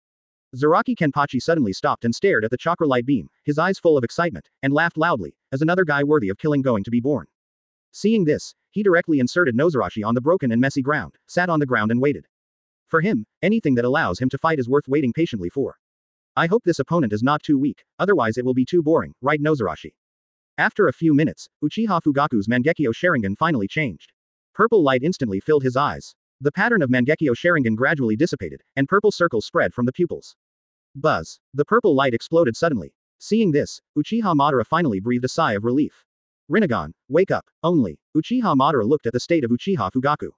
Zaraki Kenpachi suddenly stopped and stared at the chakra light beam, his eyes full of excitement, and laughed loudly, as another guy worthy of killing going to be born. Seeing this, he directly inserted Nozarashi on the broken and messy ground, sat on the ground and waited. For him, anything that allows him to fight is worth waiting patiently for. I hope this opponent is not too weak, otherwise it will be too boring, right Nozarashi? After a few minutes, Uchiha Fugaku's Mangekyo Sharingan finally changed. Purple light instantly filled his eyes. The pattern of Mangekyo Sharingan gradually dissipated, and purple circles spread from the pupils. Buzz. The purple light exploded suddenly. Seeing this, Uchiha Madara finally breathed a sigh of relief. Rinnegan, wake up. Only. Uchiha Madara looked at the state of Uchiha Fugaku.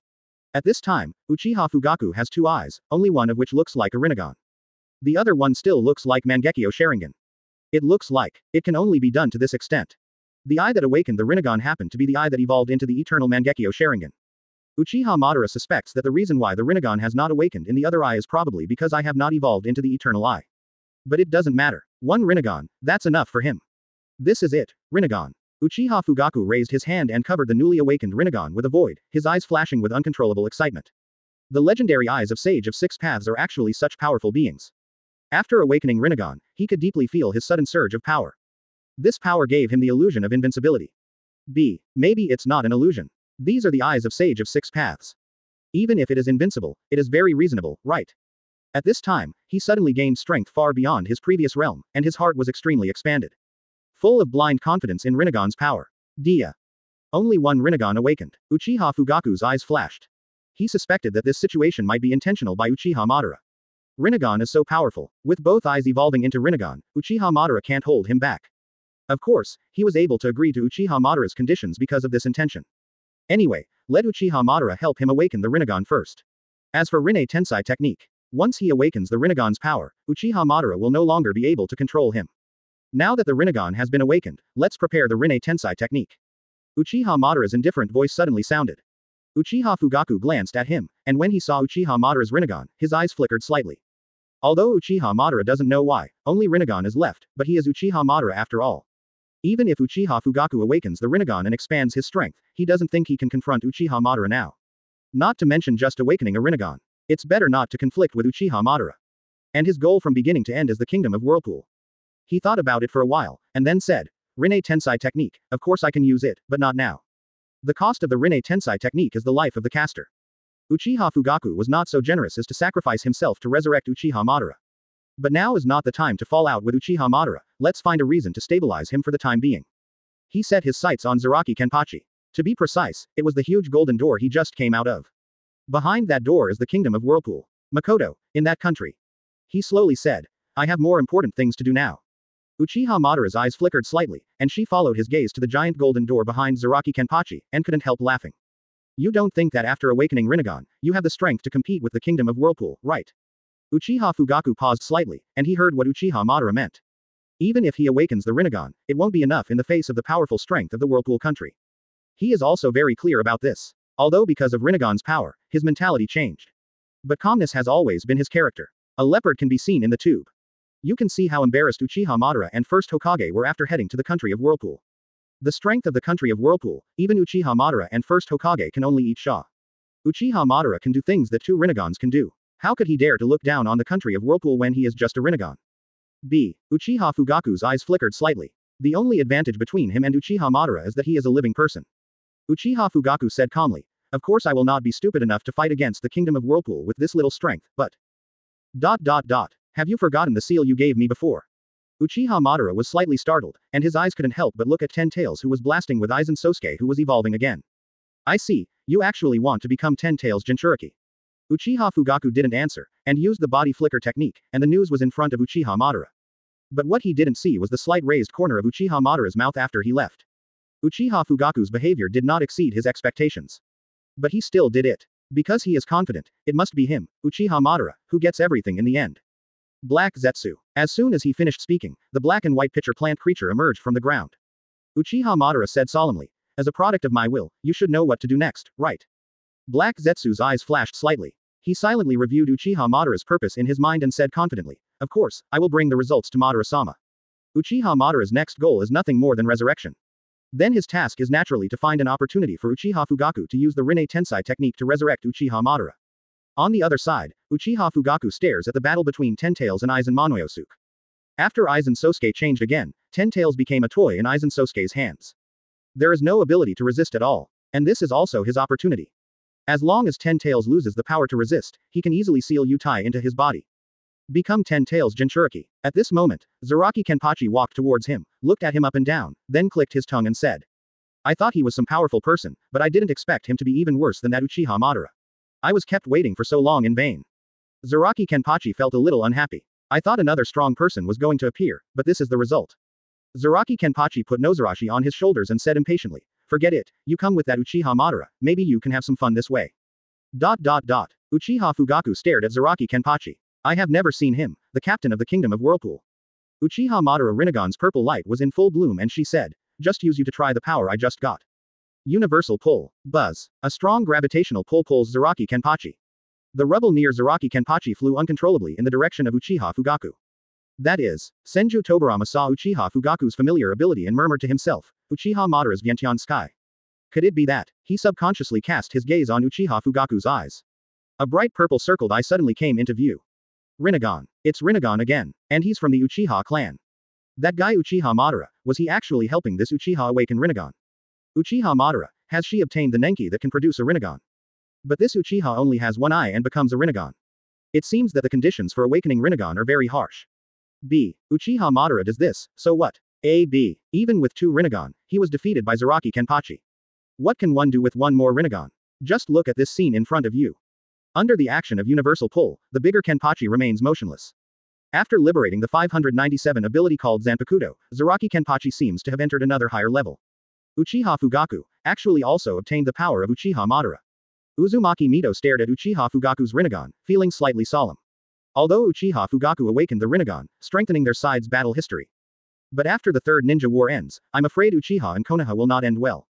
At this time, Uchiha Fugaku has two eyes, only one of which looks like a Rinnegan. The other one still looks like Mangekyo Sharingan. It looks like it can only be done to this extent. The eye that awakened the Rinnegan happened to be the eye that evolved into the eternal Mangekyo Sharingan. Uchiha Madara suspects that the reason why the Rinnegan has not awakened in the other eye is probably because I have not evolved into the eternal eye. But it doesn't matter. One Rinnegan, that's enough for him. This is it, Rinnegan. Uchiha Fugaku raised his hand and covered the newly awakened Rinnegan with a void, his eyes flashing with uncontrollable excitement. The legendary eyes of Sage of Six Paths are actually such powerful beings. After awakening Rinnegan, he could deeply feel his sudden surge of power. This power gave him the illusion of invincibility. Maybe it's not an illusion. These are the eyes of Sage of Six Paths. Even if it is invincible, it is very reasonable, right? At this time, he suddenly gained strength far beyond his previous realm, and his heart was extremely expanded. Full of blind confidence in Rinnegan's power. Dia. Only one Rinnegan awakened. Uchiha Fugaku's eyes flashed. He suspected that this situation might be intentional by Uchiha Madara. Rinnegan is so powerful. With both eyes evolving into Rinnegan, Uchiha Madara can't hold him back. Of course, he was able to agree to Uchiha Madara's conditions because of this intention. Anyway, let Uchiha Madara help him awaken the Rinnegan first. As for Rinne Tensai technique, once he awakens the Rinnegan's power, Uchiha Madara will no longer be able to control him. Now that the Rinnegan has been awakened, let's prepare the Rinne Tensai technique. Uchiha Madara's indifferent voice suddenly sounded. Uchiha Fugaku glanced at him, and when he saw Uchiha Madara's Rinnegan, his eyes flickered slightly. Although Uchiha Madara doesn't know why, only Rinnegan is left, but he is Uchiha Madara after all. Even if Uchiha Fugaku awakens the Rinnegan and expands his strength, he doesn't think he can confront Uchiha Madara now. Not to mention just awakening a Rinnegan. It's better not to conflict with Uchiha Madara. And his goal from beginning to end is the Kingdom of Whirlpool. He thought about it for a while, and then said, Rinne Tensai technique, of course I can use it, but not now. The cost of the Rinne Tensai technique is the life of the caster. Uchiha Fugaku was not so generous as to sacrifice himself to resurrect Uchiha Madara. But now is not the time to fall out with Uchiha Madara, let's find a reason to stabilize him for the time being. He set his sights on Zaraki Kenpachi. To be precise, it was the huge golden door he just came out of. Behind that door is the Kingdom of Whirlpool. Makoto, in that country. He slowly said, I have more important things to do now. Uchiha Madara's eyes flickered slightly, and she followed his gaze to the giant golden door behind Zaraki Kenpachi, and couldn't help laughing. You don't think that after awakening Rinnegan, you have the strength to compete with the Kingdom of Whirlpool, right? Uchiha Fugaku paused slightly, and he heard what Uchiha Madara meant. Even if he awakens the Rinnegan, it won't be enough in the face of the powerful strength of the Whirlpool country. He is also very clear about this. Although because of Rinnegan's power, his mentality changed. But calmness has always been his character. A leopard can be seen in the tube. You can see how embarrassed Uchiha Madara and First Hokage were after heading to the country of Whirlpool. The strength of the country of Whirlpool, even Uchiha Madara and First Hokage can only eat Sha. Uchiha Madara can do things that two Rinnegans can do. How could he dare to look down on the country of Whirlpool when he is just a Rinnegan? Uchiha Fugaku's eyes flickered slightly. The only advantage between him and Uchiha Madara is that he is a living person. Uchiha Fugaku said calmly, of course I will not be stupid enough to fight against the Kingdom of Whirlpool with this little strength, but... Have you forgotten the seal you gave me before? Uchiha Madara was slightly startled, and his eyes couldn't help but look at Ten Tails who was blasting with Aizen Sosuke who was evolving again. I see, you actually want to become Ten Tails Jinchuriki. Uchiha Fugaku didn't answer, and used the body flicker technique, and the news was in front of Uchiha Madara. But what he didn't see was the slight raised corner of Uchiha Madara's mouth after he left. Uchiha Fugaku's behavior did not exceed his expectations. But he still did it. Because he is confident, it must be him, Uchiha Madara, who gets everything in the end. Black Zetsu. As soon as he finished speaking, the black and white pitcher plant creature emerged from the ground. Uchiha Madara said solemnly, as a product of my will, you should know what to do next, right? Black Zetsu's eyes flashed slightly. He silently reviewed Uchiha Madara's purpose in his mind and said confidently, of course, I will bring the results to Madara-sama. Uchiha Madara's next goal is nothing more than resurrection. Then his task is naturally to find an opportunity for Uchiha Fugaku to use the Rinne Tensai technique to resurrect Uchiha Madara. On the other side, Uchiha Fugaku stares at the battle between Ten Tails and Aizen Monoyosuke. After Aizen Sosuke changed again, Ten Tails became a toy in Aizen Sosuke's hands. There is no ability to resist at all, and this is also his opportunity. As long as Ten Tails loses the power to resist, he can easily seal Utai into his body. Become Ten Tails Jinchuriki. At this moment, Zaraki Kenpachi walked towards him, looked at him up and down, then clicked his tongue and said. I thought he was some powerful person, but I didn't expect him to be even worse than that Uchiha Madara. I was kept waiting for so long in vain. Zaraki Kenpachi felt a little unhappy. I thought another strong person was going to appear, but this is the result. Zaraki Kenpachi put Nozarashi on his shoulders and said impatiently, forget it, you come with that Uchiha Madara, maybe you can have some fun this way. Uchiha Fugaku stared at Zaraki Kenpachi. I have never seen him, the captain of the Kingdom of Whirlpool. Uchiha Madara Rinnegan's purple light was in full bloom and she said, just use you to try the power I just got. Universal pull. Buzz. A strong gravitational pull pulls Zaraki Kenpachi. The rubble near Zaraki Kenpachi flew uncontrollably in the direction of Uchiha Fugaku. That is, Senju Tobarama saw Uchiha Fugaku's familiar ability and murmured to himself, Uchiha Madara's Vientiane Sky. Could it be that? He subconsciously cast his gaze on Uchiha Fugaku's eyes. A bright purple circled eye suddenly came into view. Rinnegan. It's Rinnegan again, and he's from the Uchiha clan. That guy Uchiha Madara, was he actually helping this Uchiha awaken Rinnegan? Uchiha Madara, has she obtained the Nenki that can produce a Rinnegan? But this Uchiha only has one eye and becomes a Rinnegan. It seems that the conditions for awakening Rinnegan are very harsh. B. Uchiha Madara does this, so what? A. B. Even with 2 Rinnegan, he was defeated by Zaraki Kenpachi. What can one do with 1 more Rinnegan? Just look at this scene in front of you. Under the action of universal pull, the bigger Kenpachi remains motionless. After liberating the 597 ability called Zanpakuto, Zaraki Kenpachi seems to have entered another higher level. Uchiha Fugaku actually also obtained the power of Uchiha Madara. Uzumaki Mito stared at Uchiha Fugaku's Rinnegan, feeling slightly solemn. Although Uchiha Fugaku awakened the Rinnegan, strengthening their side's battle history. But after the Third Ninja War ends, I'm afraid Uchiha and Konoha will not end well.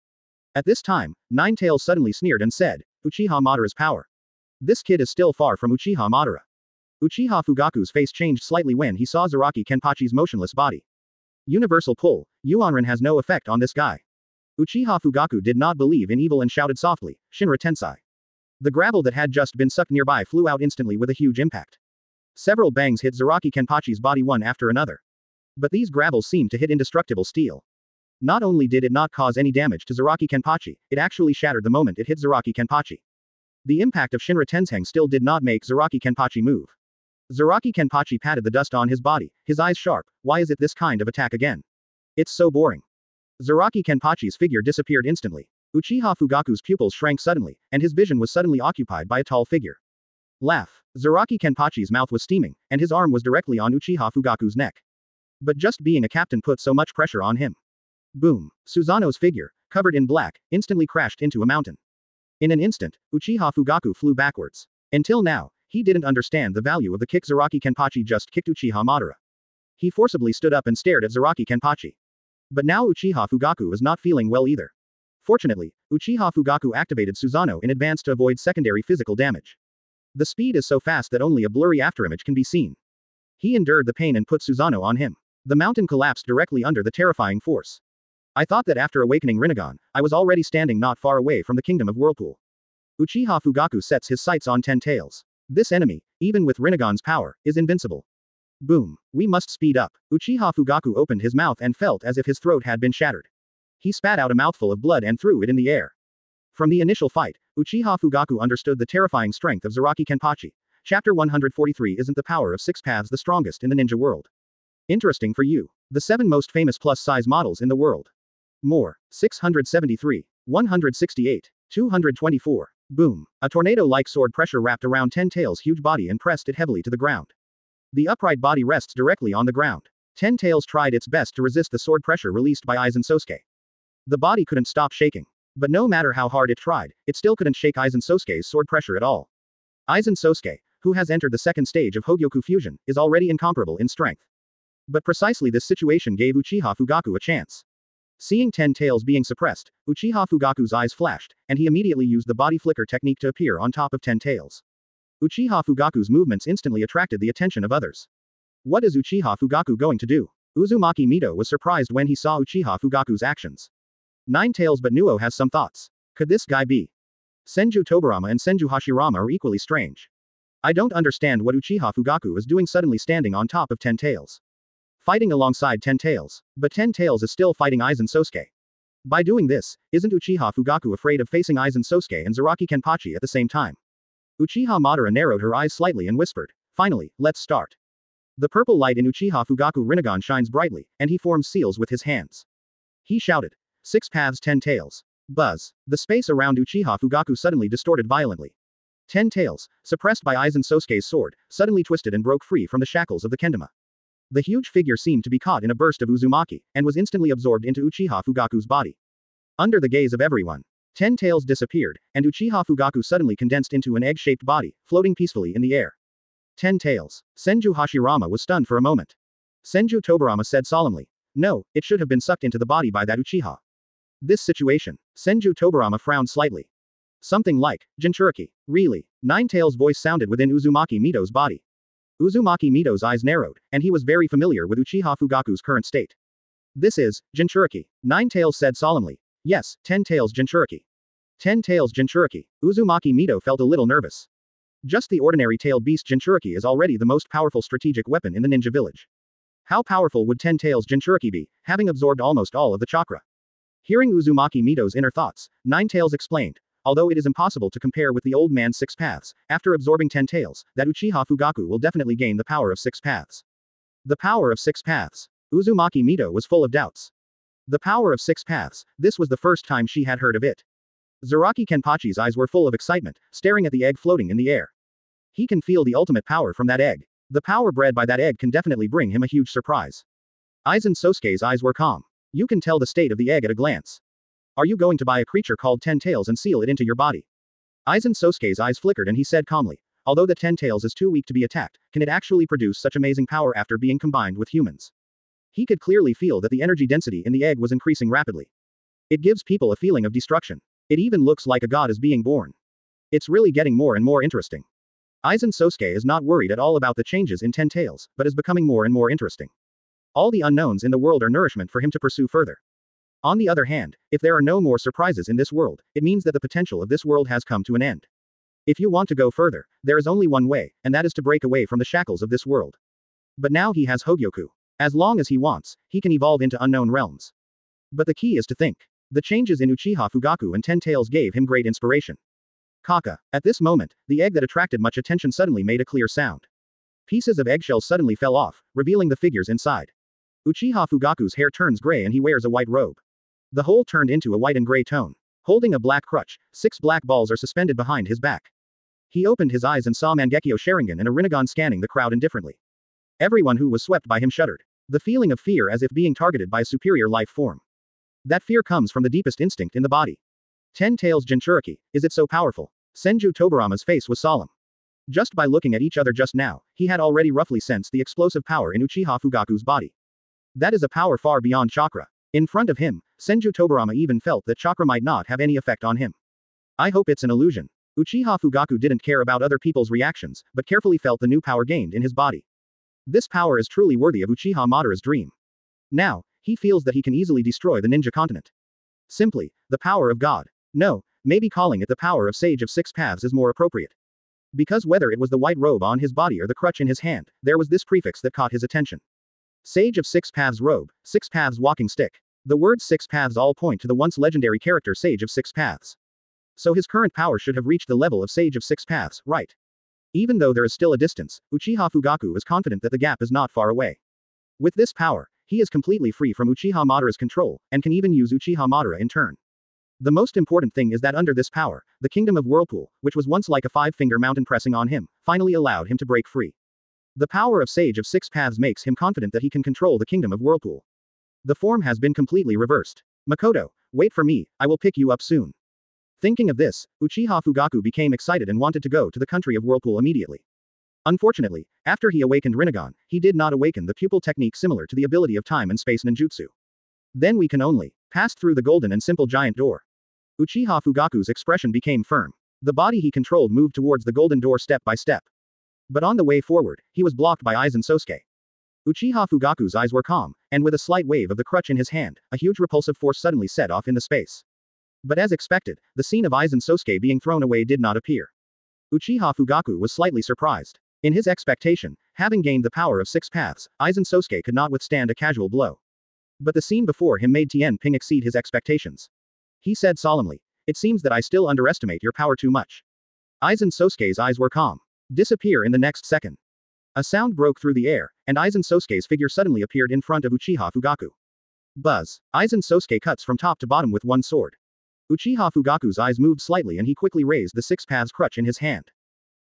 At this time, Ninetales suddenly sneered and said, Uchiha Madara's power. This kid is still far from Uchiha Madara. Uchiha Fugaku's face changed slightly when he saw Zaraki Kenpachi's motionless body. Universal pull, Yuanren has no effect on this guy. Uchiha Fugaku did not believe in evil and shouted softly, Shinra Tensai. The gravel that had just been sucked nearby flew out instantly with a huge impact. Several bangs hit Zaraki Kenpachi's body one after another. But these gravels seemed to hit indestructible steel. Not only did it not cause any damage to Zaraki Kenpachi, it actually shattered the moment it hit Zaraki Kenpachi. The impact of Shinra Tensei still did not make Zaraki Kenpachi move. Zaraki Kenpachi patted the dust on his body, his eyes sharp. Why is it this kind of attack again? It's so boring. Zaraki Kenpachi's figure disappeared instantly. Uchiha Fugaku's pupils shrank suddenly, and his vision was suddenly occupied by a tall figure. Laugh. Zaraki Kenpachi's mouth was steaming, and his arm was directly on Uchiha Fugaku's neck. But just being a captain put so much pressure on him. Boom. Susanoo's figure, covered in black, instantly crashed into a mountain. In an instant, Uchiha Fugaku flew backwards. Until now, he didn't understand the value of the kick Zaraki Kenpachi just kicked Uchiha Madara. He forcibly stood up and stared at Zaraki Kenpachi. But now Uchiha Fugaku is not feeling well either. Fortunately, Uchiha Fugaku activated Susanoo in advance to avoid secondary physical damage. The speed is so fast that only a blurry afterimage can be seen. He endured the pain and put Susanoo on him. The mountain collapsed directly under the terrifying force. I thought that after awakening Rinnegan, I was already standing not far away from the Kingdom of Whirlpool. Uchiha Fugaku sets his sights on 10 tails. This enemy, even with Rinnegan's power, is invincible. Boom. We must speed up. Uchiha Fugaku opened his mouth and felt as if his throat had been shattered. He spat out a mouthful of blood and threw it in the air. From the initial fight, Uchiha Fugaku understood the terrifying strength of Zaraki Kenpachi. Chapter 143. Isn't the power of 6 paths the strongest in the ninja world? Interesting for you. The 7 most famous plus-size models in the world. More. 673. 168. 224. Boom. A tornado-like sword pressure wrapped around 10 tails' huge body and pressed it heavily to the ground. The upright body rests directly on the ground. 10 tails tried its best to resist the sword pressure released by Aizen Sosuke. The body couldn't stop shaking. But no matter how hard it tried, it still couldn't shake Aizen Sosuke's sword pressure at all. Aizen Sosuke, who has entered the second stage of Hogyoku fusion, is already incomparable in strength. But precisely this situation gave Uchiha Fugaku a chance. Seeing 10 tails being suppressed, Uchiha Fugaku's eyes flashed, and he immediately used the body flicker technique to appear on top of 10 tails. Uchiha Fugaku's movements instantly attracted the attention of others. What is Uchiha Fugaku going to do? Uzumaki Mito was surprised when he saw Uchiha Fugaku's actions. 9 tails, but Nuo has some thoughts. Could this guy be? Senju Tobarama and Senju Hashirama are equally strange. I don't understand what Uchiha Fugaku is doing suddenly standing on top of 10 tails. Fighting alongside 10 tails. But 10 tails is still fighting Aizen Sosuke. By doing this, isn't Uchiha Fugaku afraid of facing Aizen Sosuke and Zaraki Kenpachi at the same time? Uchiha Madara narrowed her eyes slightly and whispered, finally, let's start. The purple light in Uchiha Fugaku Rinnegan shines brightly, and he forms seals with his hands. He shouted, 6 paths 10 tails. Buzz. The space around Uchiha Fugaku suddenly distorted violently. 10 tails, suppressed by Aizen Sosuke's sword, suddenly twisted and broke free from the shackles of the kendama. The huge figure seemed to be caught in a burst of Uzumaki, and was instantly absorbed into Uchiha Fugaku's body. Under the gaze of everyone, 10 tails disappeared, and Uchiha Fugaku suddenly condensed into an egg-shaped body, floating peacefully in the air. 10 tails. Senju Hashirama was stunned for a moment. Senju Tobarama said solemnly, no, it should have been sucked into the body by that Uchiha. This situation. Senju Tobarama frowned slightly. Something like, Jinchuriki. Really? 9 tails' voice sounded within Uzumaki Mito's body. Uzumaki Mito's eyes narrowed, and he was very familiar with Uchiha Fugaku's current state. This is Jinchuriki, Nine Tails said solemnly. Yes, 10 Tails Jinchuriki. 10 Tails Jinchuriki. Uzumaki Mito felt a little nervous. Just the ordinary tailed beast Jinchuriki is already the most powerful strategic weapon in the ninja village. How powerful would 10 Tails Jinchuriki be, having absorbed almost all of the chakra? Hearing Uzumaki Mito's inner thoughts, Nine Tails explained, although it is impossible to compare with the old man's 6 paths, after absorbing 10 Tails, that Uchiha Fugaku will definitely gain the power of 6 paths. The power of 6 paths. Uzumaki Mito was full of doubts. The power of 6 paths, this was the first time she had heard of it. Zaraki Kenpachi's eyes were full of excitement, staring at the egg floating in the air. He can feel the ultimate power from that egg. The power bred by that egg can definitely bring him a huge surprise. Aizen Sosuke's eyes were calm. You can tell the state of the egg at a glance. Are you going to buy a creature called 10 Tails and seal it into your body? Aizen Sosuke's eyes flickered and he said calmly, although the 10 Tails is too weak to be attacked, can it actually produce such amazing power after being combined with humans? He could clearly feel that the energy density in the egg was increasing rapidly. It gives people a feeling of destruction. It even looks like a god is being born. It's really getting more and more interesting. Aizen Sosuke is not worried at all about the changes in 10 Tails, but is becoming more and more interesting. All the unknowns in the world are nourishment for him to pursue further. On the other hand, if there are no more surprises in this world, it means that the potential of this world has come to an end. If you want to go further, there is only one way, and that is to break away from the shackles of this world. But now he has Hogyoku. As long as he wants, he can evolve into unknown realms. But the key is to think. The changes in Uchiha Fugaku and 10 Tails gave him great inspiration. Kaka. At this moment, the egg that attracted much attention suddenly made a clear sound. Pieces of eggshells suddenly fell off, revealing the figures inside. Uchiha Fugaku's hair turns gray and he wears a white robe. The whole turned into a white and gray tone. Holding a black crutch, 6 black balls are suspended behind his back. He opened his eyes and saw Mangekyo Sharingan and a Rinnegan scanning the crowd indifferently. Everyone who was swept by him shuddered. The feeling of fear as if being targeted by a superior life form. That fear comes from the deepest instinct in the body. 10 Tails Jinchuriki, is it so powerful? Senju Tobarama's face was solemn. Just by looking at each other just now, he had already roughly sensed the explosive power in Uchiha Fugaku's body. That is a power far beyond chakra. In front of him, Senju Tobarama even felt that chakra might not have any effect on him. I hope it's an illusion. Uchiha Fugaku didn't care about other people's reactions, but carefully felt the new power gained in his body. This power is truly worthy of Uchiha Madara's dream. Now, he feels that he can easily destroy the ninja continent. Simply, the power of God. No, maybe calling it the power of Sage of 6 Paths is more appropriate. Because whether it was the white robe on his body or the crutch in his hand, there was this prefix that caught his attention. Sage of 6 Paths robe, 6 Paths walking stick. The words 6 Paths all point to the once legendary character Sage of 6 Paths. So his current power should have reached the level of Sage of 6 Paths, right? Even though there is still a distance, Uchiha Fugaku is confident that the gap is not far away. With this power, he is completely free from Uchiha Madara's control, and can even use Uchiha Madara in turn. The most important thing is that under this power, the Kingdom of Whirlpool, which was once like a 5-finger mountain pressing on him, finally allowed him to break free. The power of Sage of 6 Paths makes him confident that he can control the Kingdom of Whirlpool. The form has been completely reversed. Makoto, wait for me, I will pick you up soon. Thinking of this, Uchiha Fugaku became excited and wanted to go to the country of Whirlpool immediately. Unfortunately, after he awakened Rinnegan, he did not awaken the pupil technique similar to the ability of time and space ninjutsu. Then we can only pass through the golden and simple giant door. Uchiha Fugaku's expression became firm. The body he controlled moved towards the golden door step by step. But on the way forward, he was blocked by Aizen Sosuke. Uchiha Fugaku's eyes were calm, and with a slight wave of the crutch in his hand, a huge repulsive force suddenly set off in the space. But as expected, the scene of Aizen Sosuke being thrown away did not appear. Uchiha Fugaku was slightly surprised. In his expectation, having gained the power of 6 paths, Aizen Sosuke could not withstand a casual blow. But the scene before him made Tien Ping exceed his expectations. He said solemnly, "It seems that I still underestimate your power too much." Aizen Sosuke's eyes were calm. Disappear in the next second. A sound broke through the air, and Aizen Sosuke's figure suddenly appeared in front of Uchiha Fugaku. Buzz. Aizen Sosuke cuts from top to bottom with one sword. Uchiha Fugaku's eyes moved slightly and he quickly raised the 6 paths crutch in his hand.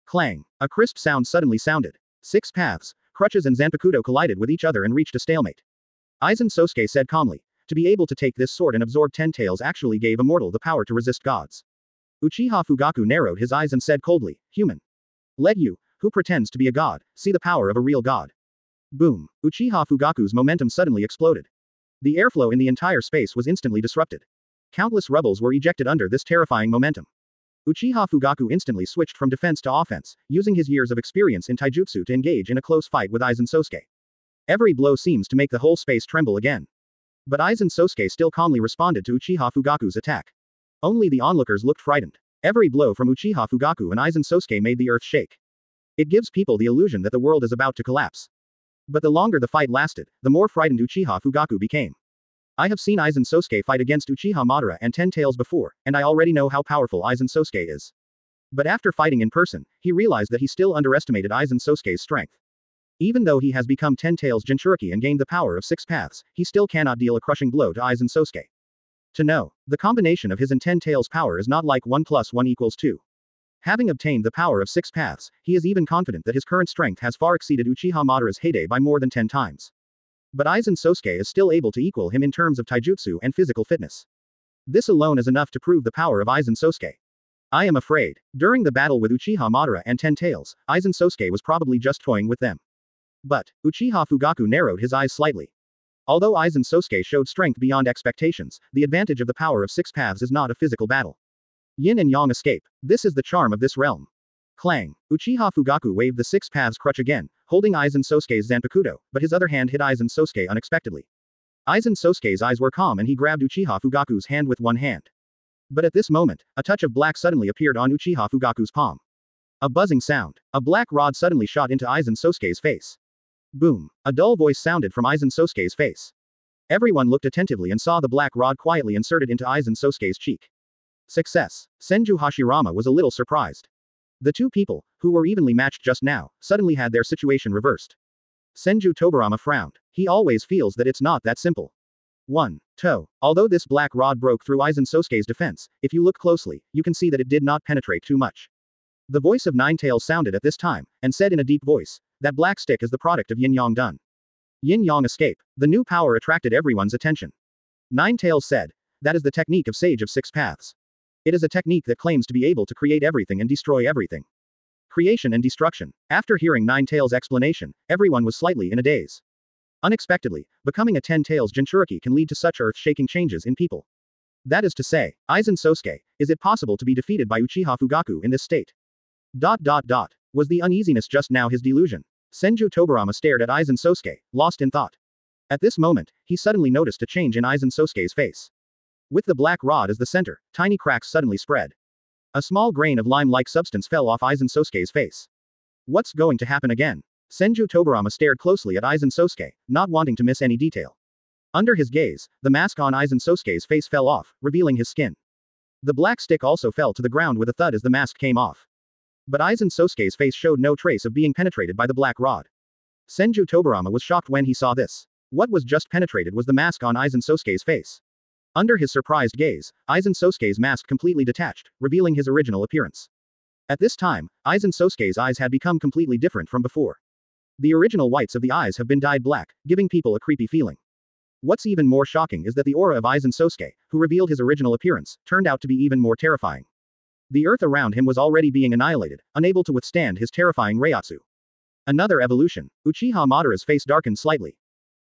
Clang. A crisp sound suddenly sounded. 6 paths, crutches and Zanpakuto collided with each other and reached a stalemate. Aizen Sosuke said calmly, "To be able to take this sword and absorb 10 tails actually gave a mortal the power to resist gods." Uchiha Fugaku narrowed his eyes and said coldly, "Human. Let you, who pretends to be a god, see the power of a real god." Boom. Uchiha Fugaku's momentum suddenly exploded. The airflow in the entire space was instantly disrupted. Countless rebels were ejected under this terrifying momentum. Uchiha Fugaku instantly switched from defense to offense, using his years of experience in taijutsu to engage in a close fight with Aizen Sosuke. Every blow seems to make the whole space tremble again. But Aizen Sosuke still calmly responded to Uchiha Fugaku's attack. Only the onlookers looked frightened. Every blow from Uchiha Fugaku and Aizen Sosuke made the earth shake. It gives people the illusion that the world is about to collapse. But the longer the fight lasted, the more frightened Uchiha Fugaku became. I have seen Aizen Sosuke fight against Uchiha Madara and Ten Tails before, and I already know how powerful Aizen Sosuke is. But after fighting in person, he realized that he still underestimated Aizen Sosuke's strength. Even though he has become Ten Tails Jinchuriki and gained the power of 6 paths, he still cannot deal a crushing blow to Aizen Sosuke. To know, the combination of his and Ten Tails' power is not like 1 + 1 = 2. Having obtained the power of 6 paths, he is even confident that his current strength has far exceeded Uchiha Madara's heyday by more than 10 times. But Aizen Sosuke is still able to equal him in terms of taijutsu and physical fitness. This alone is enough to prove the power of Aizen Sosuke. I am afraid, during the battle with Uchiha Madara and Ten Tails, Aizen Sosuke was probably just toying with them. But, Uchiha Fugaku narrowed his eyes slightly. Although Aizen Sosuke showed strength beyond expectations, the advantage of the power of 6 paths is not a physical battle. Yin and Yang escape. This is the charm of this realm. Clang. Uchiha Fugaku waved the 6 paths crutch again, holding Aizen Sosuke's Zanpakuto, but his other hand hit Aizen Sosuke unexpectedly. Aizen Sosuke's eyes were calm and he grabbed Uchiha Fugaku's hand with one hand. But at this moment, a touch of black suddenly appeared on Uchiha Fugaku's palm. A buzzing sound. A black rod suddenly shot into Aizen Sosuke's face. Boom. A dull voice sounded from Aizen Sosuke's face. Everyone looked attentively and saw the black rod quietly inserted into Aizen Sosuke's cheek. Success. Senju Hashirama was a little surprised. The two people, who were evenly matched just now, suddenly had their situation reversed. Senju Tobarama frowned. He always feels that it's not that simple. 1. Toe. Although this black rod broke through Aizen Sosuke's defense, if you look closely, you can see that it did not penetrate too much. The voice of Ninetails sounded at this time, and said in a deep voice, that black stick is the product of Yin-Yang done. Yin-Yang escape. The new power attracted everyone's attention. Ninetails said, that is the technique of Sage of 6 Paths. It is a technique that claims to be able to create everything and destroy everything. Creation and destruction. After hearing Ninetails' explanation, everyone was slightly in a daze. Unexpectedly, becoming a 10 Tails Jinchuriki can lead to such earth-shaking changes in people. That is to say, Aizen Sosuke, is it possible to be defeated by Uchiha Fugaku in this state? Was the uneasiness just now his delusion? Senju Tobarama stared at Aizen Sosuke, lost in thought. At this moment, he suddenly noticed a change in Aizen Sosuke's face. With the black rod as the center, tiny cracks suddenly spread. A small grain of lime-like substance fell off Aizen Sosuke's face. What's going to happen again? Senju Tobarama stared closely at Aizen Sosuke, not wanting to miss any detail. Under his gaze, the mask on Aizen Sosuke's face fell off, revealing his skin. The black stick also fell to the ground with a thud as the mask came off. But Aizen Sosuke's face showed no trace of being penetrated by the black rod. Senju Tobarama was shocked when he saw this. What was just penetrated was the mask on Aizen Sosuke's face. Under his surprised gaze, Aizen Sosuke's mask completely detached, revealing his original appearance. At this time, Aizen Sosuke's eyes had become completely different from before. The original whites of the eyes have been dyed black, giving people a creepy feeling. What's even more shocking is that the aura of Aizen Sosuke, who revealed his original appearance, turned out to be even more terrifying. The earth around him was already being annihilated, unable to withstand his terrifying Reiatsu. Another evolution. Uchiha Madara's face darkened slightly.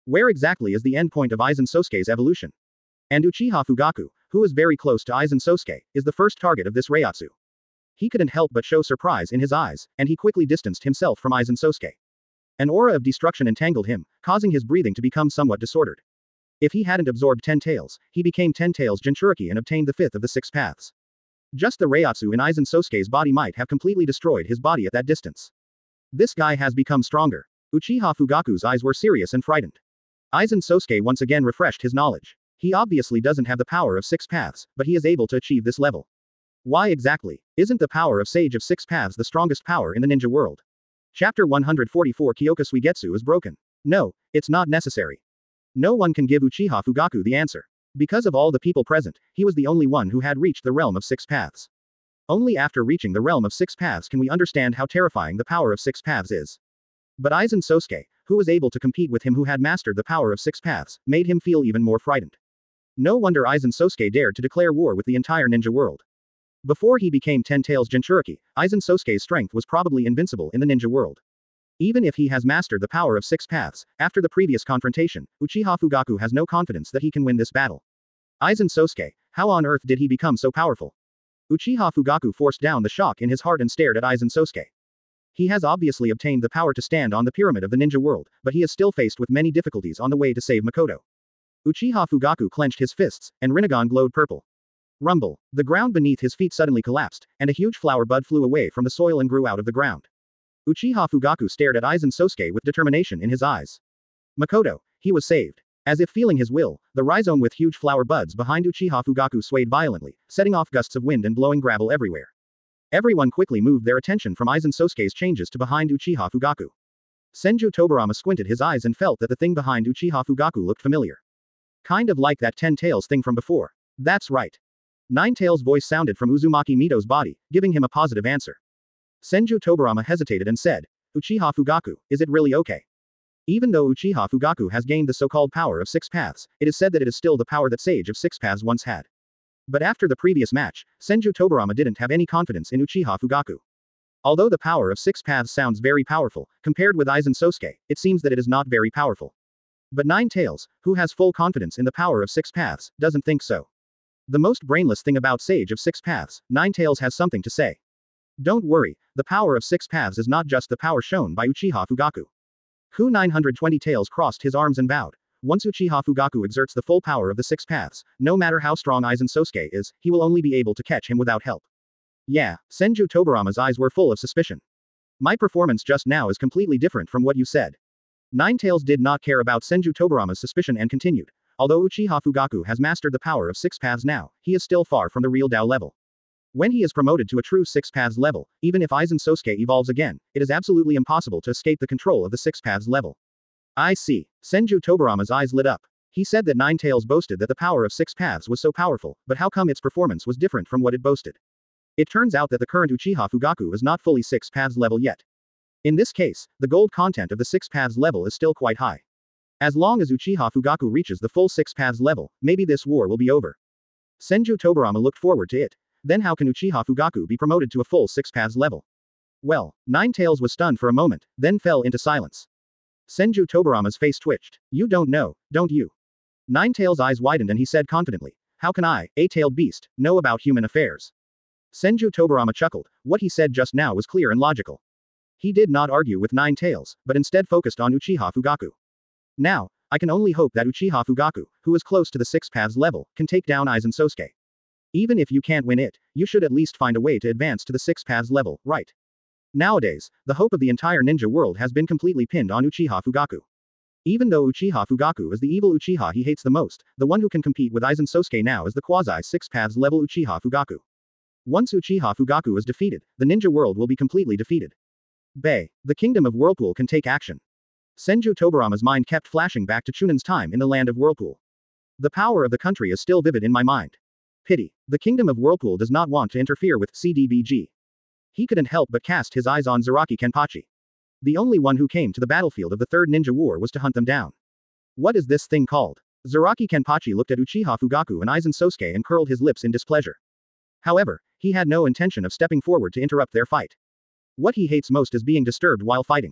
Where exactly is the endpoint of Aizen Sosuke's evolution? And Uchiha Fugaku, who is very close to Aizen Sosuke, is the first target of this Reiatsu. He couldn't help but show surprise in his eyes, and he quickly distanced himself from Aizen Sosuke. An aura of destruction entangled him, causing his breathing to become somewhat disordered. If he hadn't absorbed 10 tails, he became 10 tails Jinchuriki and obtained the 5th of the 6 paths. Just the Reiatsu in Aizen Sosuke's body might have completely destroyed his body at that distance. This guy has become stronger. Uchiha Fugaku's eyes were serious and frightened. Aizen Sosuke once again refreshed his knowledge. He obviously doesn't have the power of 6 paths, but he is able to achieve this level. Why exactly? Isn't the power of Sage of 6 Paths the strongest power in the ninja world? Chapter 144 Kyoka Suigetsu is broken. No, it's not necessary. No one can give Uchiha Fugaku the answer. Because of all the people present, he was the only one who had reached the realm of 6 paths. Only after reaching the realm of 6 paths can we understand how terrifying the power of 6 paths is. But Aizen Sosuke, who was able to compete with him who had mastered the power of 6 paths, made him feel even more frightened. No wonder Aizen Sosuke dared to declare war with the entire ninja world. Before he became 10 Tails Jinchuriki, Aizen Sosuke's strength was probably invincible in the ninja world. Even if he has mastered the power of 6 paths, after the previous confrontation, Uchiha Fugaku has no confidence that he can win this battle. Aizen Sosuke, how on earth did he become so powerful? Uchiha Fugaku forced down the shock in his heart and stared at Aizen Sosuke. He has obviously obtained the power to stand on the pyramid of the ninja world, but he is still faced with many difficulties on the way to save Makoto. Uchiha Fugaku clenched his fists, and Rinnegan glowed purple. Rumble. The ground beneath his feet suddenly collapsed, and a huge flower bud flew away from the soil and grew out of the ground. Uchiha Fugaku stared at Aizen Sosuke with determination in his eyes. Makoto. He was saved. As if feeling his will, the rhizome with huge flower buds behind Uchiha Fugaku swayed violently, setting off gusts of wind and blowing gravel everywhere. Everyone quickly moved their attention from Aizen Sosuke's changes to behind Uchiha Fugaku. Senju Tobirama squinted his eyes and felt that the thing behind Uchiha Fugaku looked familiar. Kind of like that 10 Tails thing from before. That's right. 9 Tails' voice sounded from Uzumaki Mito's body, giving him a positive answer. Senju Tobirama hesitated and said, Uchiha Fugaku, is it really okay? Even though Uchiha Fugaku has gained the so-called power of 6 paths, it is said that it is still the power that Sage of 6 Paths once had. But after the previous match, Senju Tobirama didn't have any confidence in Uchiha Fugaku. Although the power of 6 paths sounds very powerful, compared with Aizen Sosuke, it seems that it is not very powerful. But 9 Tails, who has full confidence in the power of 6 paths, doesn't think so. The most brainless thing about Sage of 6 Paths, 9 Tails has something to say. Don't worry, the power of 6 paths is not just the power shown by Uchiha Fugaku. Who 920 Tails crossed his arms and bowed. Once Uchiha Fugaku exerts the full power of the 6 paths, no matter how strong Aizen Sosuke is, he will only be able to catch him without help. Yeah, Senju Tobirama's eyes were full of suspicion. My performance just now is completely different from what you said. 9 Tails did not care about Senju Tobirama's suspicion and continued. Although Uchiha Fugaku has mastered the power of 6 paths now, he is still far from the real Dao level. When he is promoted to a true 6 paths level, even if Aizen Sosuke evolves again, it is absolutely impossible to escape the control of the 6 paths level. I see. Senju Tobirama's eyes lit up. He said that 9 Tails boasted that the power of 6 paths was so powerful, but how come its performance was different from what it boasted? It turns out that the current Uchiha Fugaku is not fully 6 paths level yet. In this case, the gold content of the 6 paths level is still quite high. As long as Uchiha Fugaku reaches the full 6 paths level, maybe this war will be over. Senju Tobirama looked forward to it. Then how can Uchiha Fugaku be promoted to a full 6 paths level? Well, 9 Tails was stunned for a moment, then fell into silence. Senju Tobirama's face twitched. You don't know, don't you? 9 Tails' eyes widened and he said confidently, how can I, a tailed beast, know about human affairs? Senju Tobirama chuckled. What he said just now was clear and logical. He did not argue with 9 Tails, but instead focused on Uchiha Fugaku. Now, I can only hope that Uchiha Fugaku, who is close to the 6 paths level, can take down Aizen Sosuke. Even if you can't win it, you should at least find a way to advance to the 6 paths level, right? Nowadays, the hope of the entire ninja world has been completely pinned on Uchiha Fugaku. Even though Uchiha Fugaku is the evil Uchiha he hates the most, the one who can compete with Aizen Sosuke now is the quasi 6 paths level Uchiha Fugaku. Once Uchiha Fugaku is defeated, the ninja world will be completely defeated. Bay. The Kingdom of Whirlpool can take action. Senju Tobirama's mind kept flashing back to Chunan's time in the land of Whirlpool. The power of the country is still vivid in my mind. Pity. The Kingdom of Whirlpool does not want to interfere with CDBG. He couldn't help but cast his eyes on Zaraki Kenpachi. The only one who came to the battlefield of the Third Ninja War was to hunt them down. What is this thing called? Zaraki Kenpachi looked at Uchiha Fugaku and Aizen Sosuke and curled his lips in displeasure. However, he had no intention of stepping forward to interrupt their fight. What he hates most is being disturbed while fighting.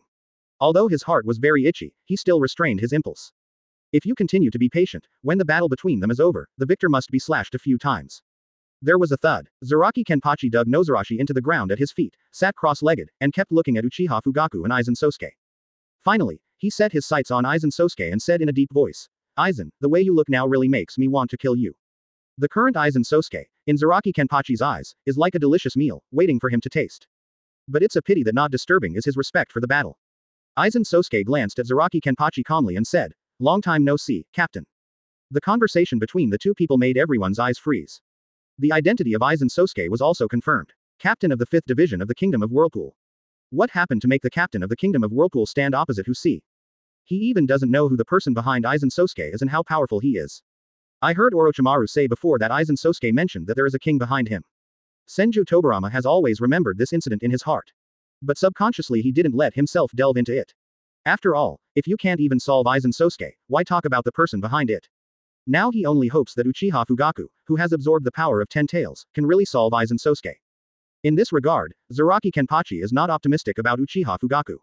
Although his heart was very itchy, he still restrained his impulse. If you continue to be patient, when the battle between them is over, the victor must be slashed a few times. There was a thud. Zaraki Kenpachi dug Nozarashi into the ground at his feet, sat cross-legged, and kept looking at Uchiha Fugaku and Aizen Sosuke. Finally, he set his sights on Aizen Sosuke and said in a deep voice, Aizen, the way you look now really makes me want to kill you. The current Aizen Sosuke, in Zaraki Kenpachi's eyes, is like a delicious meal, waiting for him to taste. But it's a pity that not disturbing is his respect for the battle. Aizen Sosuke glanced at Zaraki Kenpachi calmly and said, long time no see, Captain. The conversation between the two people made everyone's eyes freeze. The identity of Aizen Sosuke was also confirmed. Captain of the 5th Division of the Kingdom of Whirlpool. What happened to make the captain of the Kingdom of Whirlpool stand opposite Husi? He even doesn't know who the person behind Aizen Sosuke is and how powerful he is. I heard Orochimaru say before that Aizen Sosuke mentioned that there is a king behind him. Senju Tobirama has always remembered this incident in his heart. But subconsciously he didn't let himself delve into it. After all, if you can't even solve Aizen Sosuke, why talk about the person behind it? Now he only hopes that Uchiha Fugaku, who has absorbed the power of 10 Tails, can really solve Aizen Sosuke. In this regard, Zaraki Kenpachi is not optimistic about Uchiha Fugaku.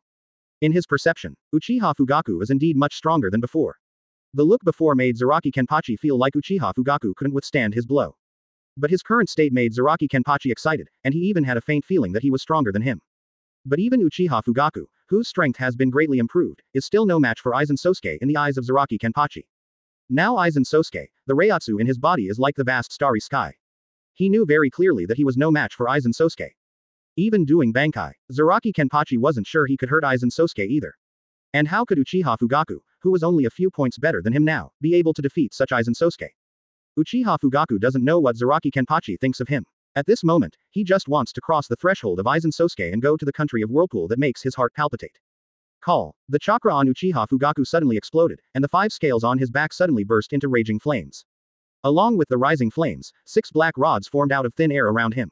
In his perception, Uchiha Fugaku is indeed much stronger than before. The look before made Zaraki Kenpachi feel like Uchiha Fugaku couldn't withstand his blow. But his current state made Zaraki Kenpachi excited, and he even had a faint feeling that he was stronger than him. But even Uchiha Fugaku, whose strength has been greatly improved, is still no match for Aizen Sosuke in the eyes of Zaraki Kenpachi. Now Aizen Sosuke, the Reiatsu in his body is like the vast starry sky. He knew very clearly that he was no match for Aizen Sosuke. Even doing Bankai, Zaraki Kenpachi wasn't sure he could hurt Aizen Sosuke either. And how could Uchiha Fugaku, who was only a few points better than him now, be able to defeat such Aizen Sosuke? Uchiha Fugaku doesn't know what Zaraki Kenpachi thinks of him. At this moment, he just wants to cross the threshold of Aizen Sosuke and go to the country of Whirlpool that makes his heart palpitate. Call. The chakra on Uchiha Fugaku suddenly exploded, and the 5 scales on his back suddenly burst into raging flames. Along with the rising flames, 6 black rods formed out of thin air around him.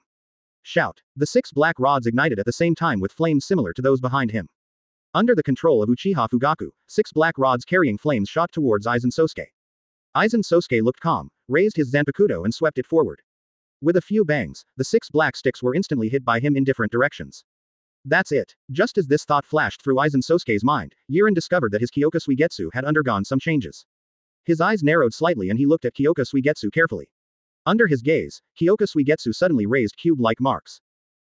Shout. The 6 black rods ignited at the same time with flames similar to those behind him. Under the control of Uchiha Fugaku, 6 black rods carrying flames shot towards Aizen Sosuke. Aizen Sosuke looked calm, raised his Zanpakuto and swept it forward. With a few bangs, the 6 black sticks were instantly hit by him in different directions. That's it. Just as this thought flashed through Aizen Sosuke's mind, Yiren discovered that his Kyoka Suigetsu had undergone some changes. His eyes narrowed slightly and he looked at Kyoka Suigetsu carefully. Under his gaze, Kyoka Suigetsu suddenly raised cube-like marks.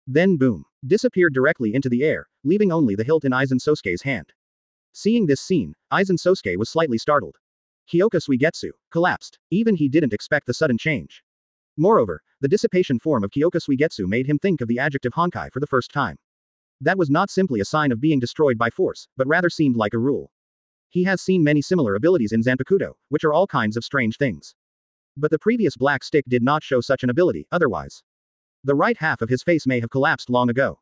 Then boom, disappeared directly into the air, leaving only the hilt in Aizen Sosuke's hand. Seeing this scene, Aizen Sosuke was slightly startled. Kyoka Suigetsu collapsed. Even he didn't expect the sudden change. Moreover, the dissipation form of Kyoka Suigetsu made him think of the adjective Honkai for the first time. That was not simply a sign of being destroyed by force, but rather seemed like a rule. He has seen many similar abilities in Zanpakuto, which are all kinds of strange things. But the previous black stick did not show such an ability, otherwise. The right half of his face may have collapsed long ago.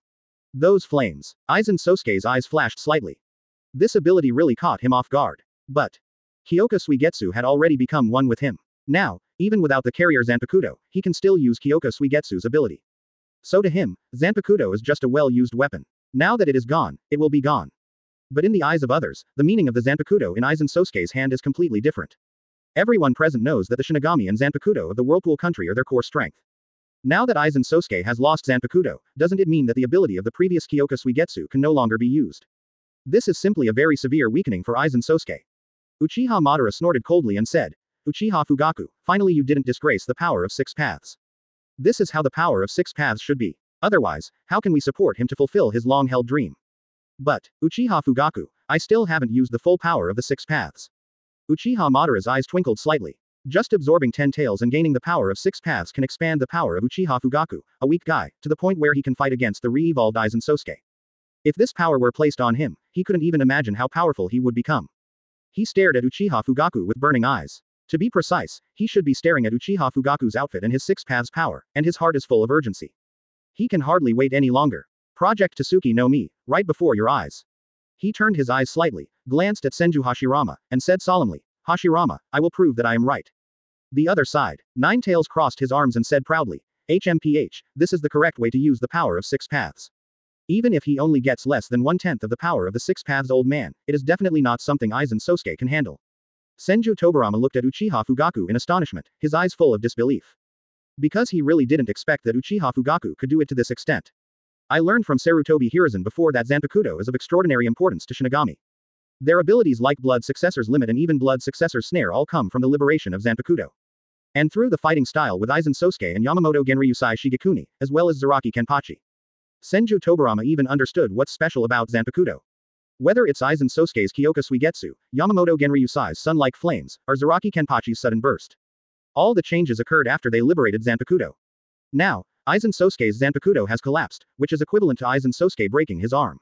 Those flames. Aizen Sosuke's eyes flashed slightly. This ability really caught him off guard. But Kyoka Suigetsu had already become one with him. Now, even without the carrier Zanpakuto, he can still use Kyoka Suigetsu's ability. So to him, Zanpakuto is just a well-used weapon. Now that it is gone, it will be gone. But in the eyes of others, the meaning of the Zanpakuto in Aizen Sosuke's hand is completely different. Everyone present knows that the Shinigami and Zanpakuto of the Whirlpool country are their core strength. Now that Aizen Sosuke has lost Zanpakuto, doesn't it mean that the ability of the previous Kyoka Suigetsu can no longer be used? This is simply a very severe weakening for Aizen Sosuke. Uchiha Madara snorted coldly and said, Uchiha Fugaku, finally you didn't disgrace the power of 6 paths. This is how the power of 6 paths should be. Otherwise, how can we support him to fulfill his long-held dream? But, Uchiha Fugaku, I still haven't used the full power of the 6 paths. Uchiha Madara's eyes twinkled slightly. Just absorbing 10 tails and gaining the power of 6 paths can expand the power of Uchiha Fugaku, a weak guy, to the point where he can fight against the re-evolved Aizen Sosuke. If this power were placed on him, he couldn't even imagine how powerful he would become. He stared at Uchiha Fugaku with burning eyes. To be precise, he should be staring at Uchiha Fugaku's outfit and his 6 paths power, and his heart is full of urgency. He can hardly wait any longer. Project Tsuki no Mi, right before your eyes. He turned his eyes slightly, glanced at Senju Hashirama, and said solemnly, Hashirama, I will prove that I am right. The other side. Ninetails crossed his arms and said proudly, HMPH, this is the correct way to use the power of 6 paths. Even if he only gets less than 1/10 of the power of the 6 paths old man, it is definitely not something Aizen Sosuke can handle. Senju Tobarama looked at Uchiha Fugaku in astonishment, his eyes full of disbelief. Because he really didn't expect that Uchiha Fugaku could do it to this extent. I learned from Sarutobi Hiruzen before that Zanpakuto is of extraordinary importance to Shinigami. Their abilities like Blood Successor's Limit and even Blood Successor's Snare all come from the liberation of Zanpakuto. And through the fighting style with Aizen Sosuke and Yamamoto Genryusai Shigekuni, as well as Zaraki Kenpachi. Senju Tobarama even understood what's special about Zanpakuto. Whether it's Aizen Sosuke's Kyoka Suigetsu, Yamamoto Genryusai's Sun-like Flames, or Zaraki Kenpachi's Sudden Burst. All the changes occurred after they liberated Zanpakuto. Now, Aizen Sosuke's Zanpakuto has collapsed, which is equivalent to Aizen Sosuke breaking his arm.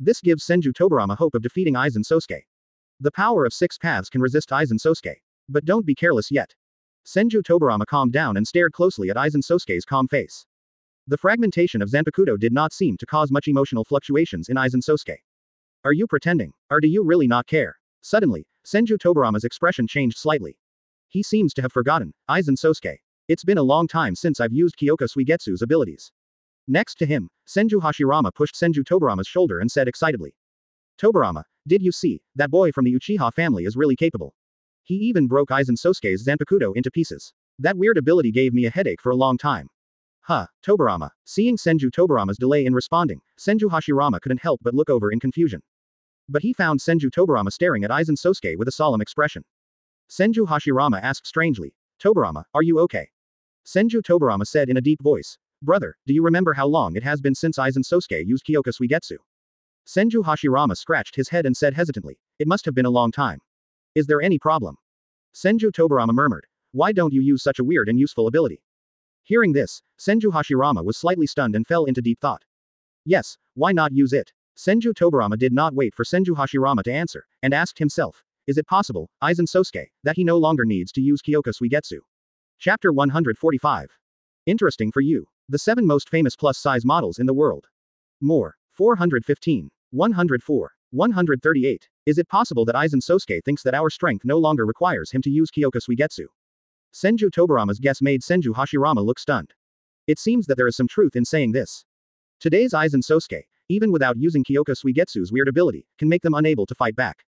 This gives Senju Tobarama hope of defeating Aizen Sosuke. The power of 6 paths can resist Aizen Sosuke. But don't be careless yet. Senju Tobarama calmed down and stared closely at Aizen Sosuke's calm face. The fragmentation of Zanpakuto did not seem to cause much emotional fluctuations in Aizen Sosuke. Are you pretending? Or do you really not care? Suddenly, Senju Tobarama's expression changed slightly. He seems to have forgotten, Aizen Sosuke. It's been a long time since I've used Kyoka Suigetsu's abilities. Next to him, Senju Hashirama pushed Senju Tobarama's shoulder and said excitedly. Tobarama, did you see, that boy from the Uchiha family is really capable. He even broke Aizen Sosuke's Zanpakuto into pieces. That weird ability gave me a headache for a long time. Huh, Tobarama. Seeing Senju Tobarama's delay in responding, Senju Hashirama couldn't help but look over in confusion. But he found Senju Tobarama staring at Aizen Sosuke with a solemn expression. Senju Hashirama asked strangely, Tobarama, are you okay? Senju Tobarama said in a deep voice. Brother, do you remember how long it has been since Aizen Sosuke used Kyoka Suigetsu? Senju Hashirama scratched his head and said hesitantly, it must have been a long time. Is there any problem? Senju Tobarama murmured. Why don't you use such a weird and useful ability? Hearing this, Senju Hashirama was slightly stunned and fell into deep thought. Yes, why not use it? Senju Tobarama did not wait for Senju Hashirama to answer, and asked himself, is it possible, Aizen Sosuke, that he no longer needs to use Kyoka Suigetsu? Chapter 145. Interesting for you. The 7 most famous plus-size models in the world. More. 415. 104. 138. Is it possible that Aizen Sosuke thinks that our strength no longer requires him to use Kyoka Suigetsu? Senju Tobarama's guess made Senju Hashirama look stunned. It seems that there is some truth in saying this. Today's Aizen Sosuke, even without using Kyoka Suigetsu's weird ability, can make them unable to fight back.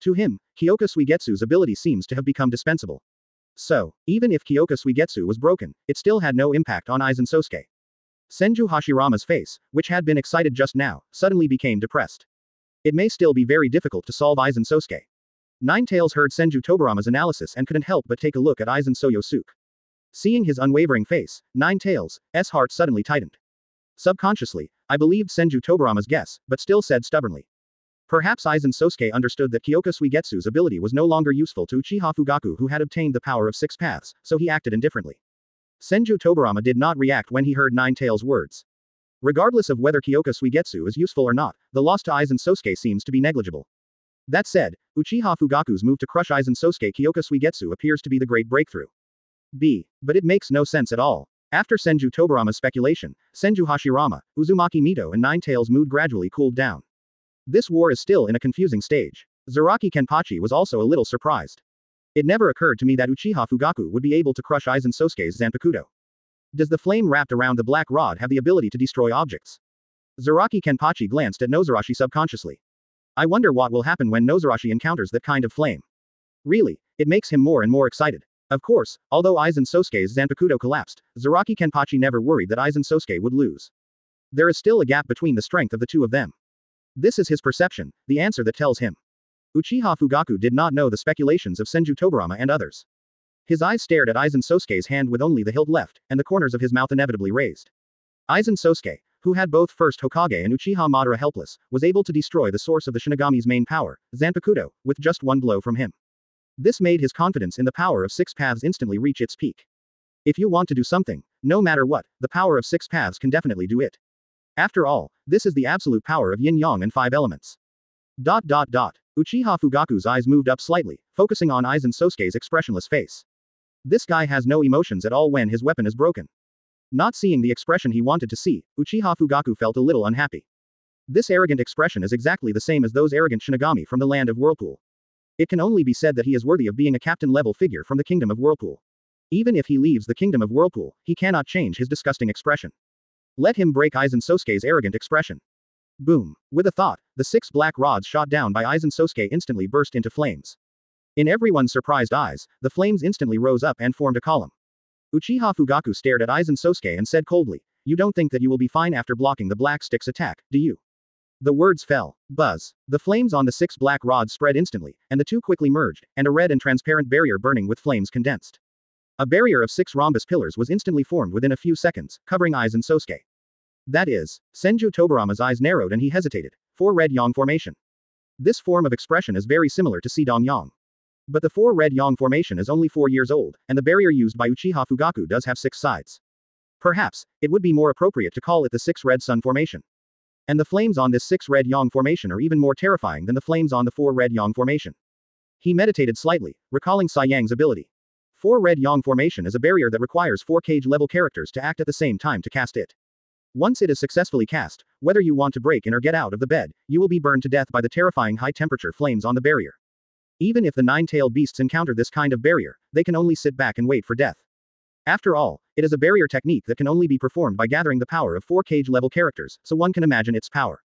To him, Kyoka Suigetsu's ability seems to have become dispensable. So, even if Kyoka Suigetsu was broken, it still had no impact on Aizen Sosuke. Senju Hashirama's face, which had been excited just now, suddenly became depressed. It may still be very difficult to solve Aizen Sosuke. Ninetales heard Senju Tobarama's analysis and couldn't help but take a look at Aizen Soyosuke. Seeing his unwavering face, Ninetales' heart suddenly tightened. Subconsciously, I believed Senju Tobarama's guess, but still said stubbornly. Perhaps Aizen Sosuke understood that Kyoka Suigetsu's ability was no longer useful to Uchiha Fugaku, who had obtained the power of 6 paths, so he acted indifferently. Senju Tobarama did not react when he heard Ninetales' words. Regardless of whether Kyoka Suigetsu is useful or not, the loss to Aizen Sosuke seems to be negligible. That said, Uchiha Fugaku's move to crush Aizen Sosuke Kyoka Suigetsu appears to be the great breakthrough. But it makes no sense at all. After Senju Tobarama's speculation, Senju Hashirama, Uzumaki Mito and Ninetales' mood gradually cooled down. This war is still in a confusing stage. Zaraki Kenpachi was also a little surprised. It never occurred to me that Uchiha Fugaku would be able to crush Aizen Sosuke's Zanpakuto. Does the flame wrapped around the black rod have the ability to destroy objects? Zaraki Kenpachi glanced at Nozarashi subconsciously. I wonder what will happen when Nozarashi encounters that kind of flame. Really, it makes him more and more excited. Of course, although Aizen Sosuke's Zanpakuto collapsed, Zaraki Kenpachi never worried that Aizen Sosuke would lose. There is still a gap between the strength of the two of them. This is his perception, the answer that tells him. Uchiha Fugaku did not know the speculations of Senju Tobarama and others. His eyes stared at Aizen Sosuke's hand with only the hilt left, and the corners of his mouth inevitably raised. Aizen Sosuke, who had both first Hokage and Uchiha Madara helpless, was able to destroy the source of the Shinigami's main power, Zanpakuto, with just one blow from him. This made his confidence in the power of 6 paths instantly reach its peak. If you want to do something, no matter what, the power of 6 paths can definitely do it. After all, this is the absolute power of yin-yang and 5 elements. Uchiha Fugaku's eyes moved up slightly, focusing on Aizen Sosuke's expressionless face. This guy has no emotions at all when his weapon is broken. Not seeing the expression he wanted to see, Uchiha Fugaku felt a little unhappy. This arrogant expression is exactly the same as those arrogant Shinigami from the land of Whirlpool. It can only be said that he is worthy of being a captain-level figure from the Kingdom of Whirlpool. Even if he leaves the Kingdom of Whirlpool, he cannot change his disgusting expression. Let him break Aizen Sosuke's arrogant expression. Boom. With a thought, the 6 black rods shot down by Aizen Sosuke instantly burst into flames. In everyone's surprised eyes, the flames instantly rose up and formed a column. Uchiha Fugaku stared at Aizen Sosuke and said coldly, "You don't think that you will be fine after blocking the black stick's attack, do you?" The words fell. Buzz. The flames on the 6 black rods spread instantly, and the two quickly merged, and a red and transparent barrier burning with flames condensed. A barrier of 6 rhombus pillars was instantly formed within a few seconds, covering Aizen Sosuke. That is, Senju Tobarama's eyes narrowed and he hesitated. 4 red yang formation. This form of expression is very similar to Sidong Yang. But the 4 red yang formation is only 4 years old, and the barrier used by Uchiha Fugaku does have 6 sides. Perhaps, it would be more appropriate to call it the 6 red sun formation. And the flames on this 6 red yang formation are even more terrifying than the flames on the 4 red yang formation. He meditated slightly, recalling Seiyang's ability. 4 red yang formation is a barrier that requires 4 cage-level characters to act at the same time to cast it. Once it is successfully cast, whether you want to break in or get out of the bed, you will be burned to death by the terrifying high-temperature flames on the barrier. Even if the 9-tailed beasts encounter this kind of barrier, they can only sit back and wait for death. After all, it is a barrier technique that can only be performed by gathering the power of 4 cage-level characters, so one can imagine its power.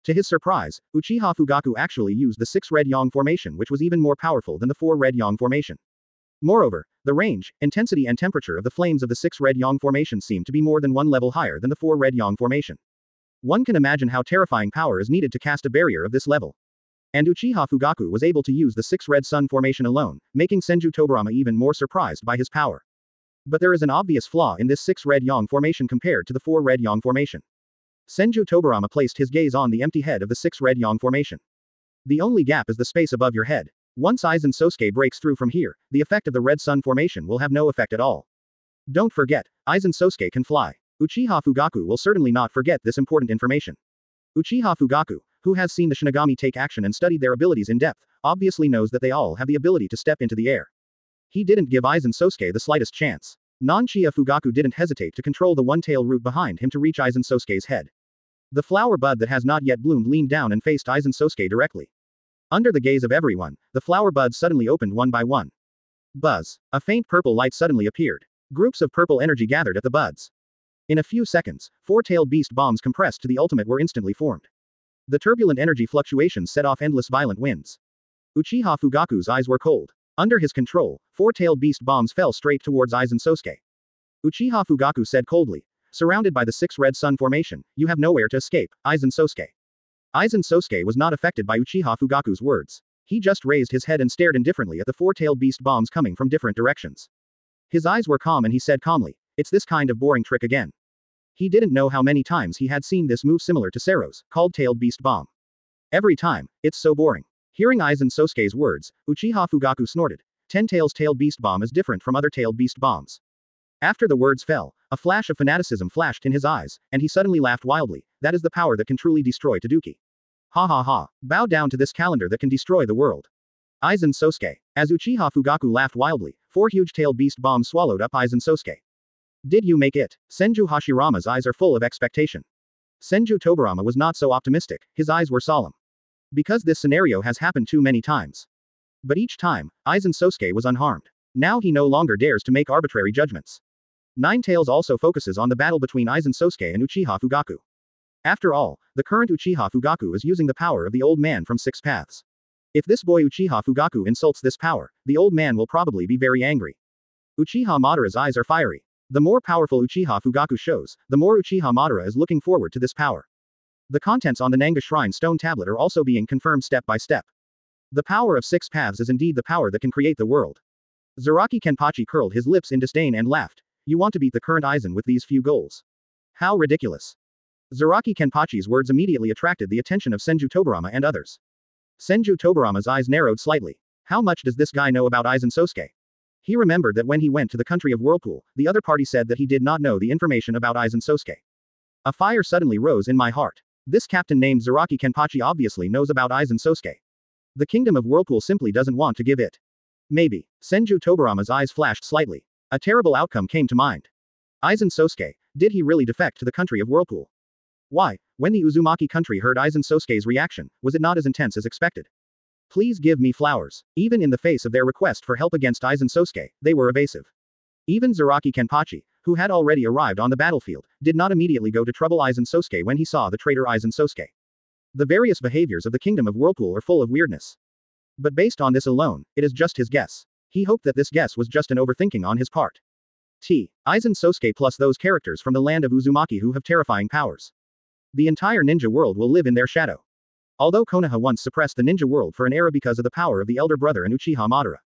To his surprise, Uchiha Fugaku actually used the 6 red yang formation, which was even more powerful than the 4 red yang formation. Moreover, the range, intensity and temperature of the flames of the 6 red yang formation seemed to be more than 1 level higher than the 4 red yang formation. One can imagine how terrifying power is needed to cast a barrier of this level. And Uchiha Fugaku was able to use the 6 red sun formation alone, making Senju Tobarama even more surprised by his power. But there is an obvious flaw in this 6 red yang formation compared to the 4 red yang formation. Senju Tobirama placed his gaze on the empty head of the 6 red yang formation. The only gap is the space above your head. Once Aizen Sosuke breaks through from here, the effect of the red sun formation will have no effect at all. Don't forget, Aizen Sosuke can fly. Uchiha Fugaku will certainly not forget this important information. Uchiha Fugaku, who has seen the Shinigami take action and studied their abilities in depth, obviously knows that they all have the ability to step into the air. He didn't give Aizen Sosuke the slightest chance. Non-Chia Fugaku didn't hesitate to control the one-tail root behind him to reach Aizen Sosuke's head. The flower bud that has not yet bloomed leaned down and faced Aizen Sosuke directly. Under the gaze of everyone, the flower buds suddenly opened one by one. Buzz. A faint purple light suddenly appeared. Groups of purple energy gathered at the buds. In a few seconds, 4-tailed beast bombs compressed to the ultimate were instantly formed. The turbulent energy fluctuations set off endless violent winds. Uchiha Fugaku's eyes were cold. Under his control, 4-tailed beast bombs fell straight towards Aizen Sosuke. Uchiha Fugaku said coldly, surrounded by the 6 red sun formation, you have nowhere to escape, Aizen Sosuke. Aizen Sosuke was not affected by Uchiha Fugaku's words. He just raised his head and stared indifferently at the 4-tailed beast bombs coming from different directions. His eyes were calm and he said calmly, it's this kind of boring trick again. He didn't know how many times he had seen this move similar to Sero's, called tailed beast bomb. Every time, it's so boring. Hearing Aizen Sosuke's words, Uchiha Fugaku snorted. 10 tails tailed beast bomb is different from other tailed beast bombs. After the words fell, a flash of fanaticism flashed in his eyes, and he suddenly laughed wildly. That is the power that can truly destroy Taduki. Ha ha ha. Bow down to this calendar that can destroy the world. Aizen Sosuke. As Uchiha Fugaku laughed wildly, 4 huge-tailed beast bombs swallowed up Aizen Sosuke. Did you make it? Senju Hashirama's eyes are full of expectation. Senju Tobirama was not so optimistic, his eyes were solemn. Because this scenario has happened too many times. But each time, Aizen Sosuke was unharmed. Now he no longer dares to make arbitrary judgments. Nine Tails also focuses on the battle between Aizen Sosuke and Uchiha Fugaku. After all, the current Uchiha Fugaku is using the power of the old man from 6 paths. If this boy Uchiha Fugaku insults this power, the old man will probably be very angry. Uchiha Madara's eyes are fiery. The more powerful Uchiha Fugaku shows, the more Uchiha Madara is looking forward to this power. The contents on the Nanga Shrine stone tablet are also being confirmed step by step. The power of 6 paths is indeed the power that can create the world. Zaraki Kenpachi curled his lips in disdain and laughed. You want to beat the current Aizen with these few goals? How ridiculous. Zaraki Kenpachi's words immediately attracted the attention of Senju Tobirama and others. Senju Tobirama's eyes narrowed slightly. How much does this guy know about Aizen Sosuke? He remembered that when he went to the country of Whirlpool, the other party said that he did not know the information about Aizen Sosuke. A fire suddenly rose in my heart. This captain named Zaraki Kenpachi obviously knows about Aizen Sosuke. The Kingdom of Whirlpool simply doesn't want to give it. Maybe. Senju Tobirama's eyes flashed slightly. A terrible outcome came to mind. Aizen Sosuke, did he really defect to the country of Whirlpool? Why, when the Uzumaki country heard Aizen Sosuke's reaction, was it not as intense as expected? Please give me flowers. Even in the face of their request for help against Aizen Sosuke, they were evasive. Even Zaraki Kenpachi, who had already arrived on the battlefield, did not immediately go to trouble Aizen Sosuke when he saw the traitor Aizen Sosuke. The various behaviors of the Kingdom of Whirlpool are full of weirdness. But based on this alone, it is just his guess. He hoped that this guess was just an overthinking on his part. Aizen Sosuke plus those characters from the land of Uzumaki who have terrifying powers. The entire ninja world will live in their shadow. Although Konoha once suppressed the ninja world for an era because of the power of the elder brother and Uchiha Madara.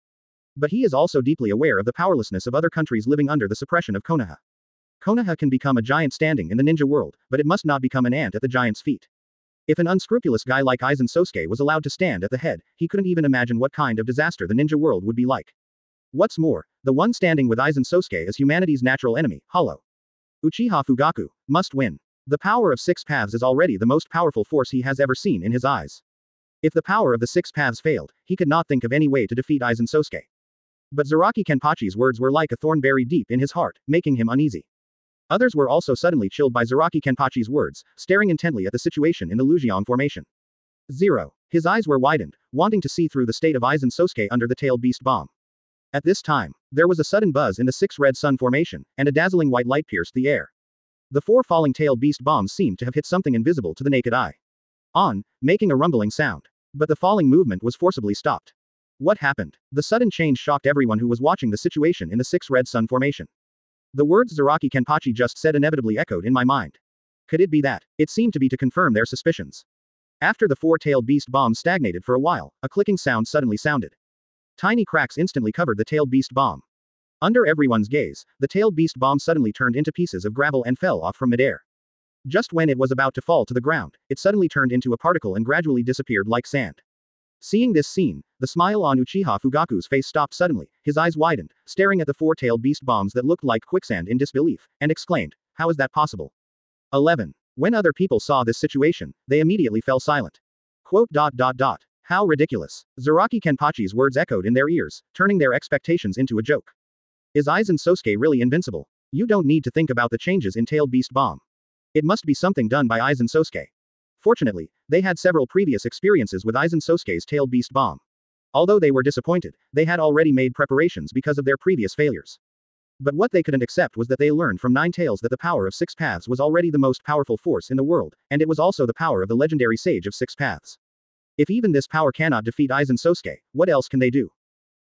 But he is also deeply aware of the powerlessness of other countries living under the suppression of Konoha. Konoha can become a giant standing in the ninja world, but it must not become an ant at the giant's feet. If an unscrupulous guy like Aizen Sosuke was allowed to stand at the head, he couldn't even imagine what kind of disaster the ninja world would be like. What's more, the one standing with Aizen Sosuke is humanity's natural enemy, Hollow. Uchiha Fugaku must win. The power of 6 paths is already the most powerful force he has ever seen in his eyes. If the power of the 6 paths failed, he could not think of any way to defeat Aizen Sosuke. But Zaraki Kenpachi's words were like a thorn buried deep in his heart, making him uneasy. Others were also suddenly chilled by Zaraki Kenpachi's words, staring intently at the situation in the Lujiang formation. 0. His eyes were widened, wanting to see through the state of Aizen Sosuke under the tailed beast bomb. At this time, there was a sudden buzz in the 6 red sun formation, and a dazzling white light pierced the air. The 4 falling tailed beast bombs seemed to have hit something invisible to the naked eye. Making a rumbling sound. But the falling movement was forcibly stopped. What happened? The sudden change shocked everyone who was watching the situation in the 6 red sun formation. The words Zaraki Kenpachi just said inevitably echoed in my mind. Could it be that? It seemed to be to confirm their suspicions. After the 4-tailed beast bomb stagnated for a while, a clicking sound suddenly sounded. Tiny cracks instantly covered the tailed beast bomb. Under everyone's gaze, the tailed beast bomb suddenly turned into pieces of gravel and fell off from midair. Just when it was about to fall to the ground, it suddenly turned into a particle and gradually disappeared like sand. Seeing this scene, the smile on Uchiha Fugaku's face stopped suddenly, his eyes widened, staring at the four-tailed beast bombs that looked like quicksand in disbelief, and exclaimed, "How is that possible?" 11. When other people saw this situation, they immediately fell silent. Quote. How ridiculous. Zaraki Kenpachi's words echoed in their ears, turning their expectations into a joke. Is Aizen Sosuke really invincible? You don't need to think about the changes in tailed beast bomb. It must be something done by Aizen Sosuke. Fortunately, they had several previous experiences with Aizen Sosuke's tailed beast bomb. Although they were disappointed, they had already made preparations because of their previous failures. But what they couldn't accept was that they learned from Nine Tails that the power of Six Paths was already the most powerful force in the world, and it was also the power of the legendary Sage of Six Paths. If even this power cannot defeat Aizen Sosuke, what else can they do?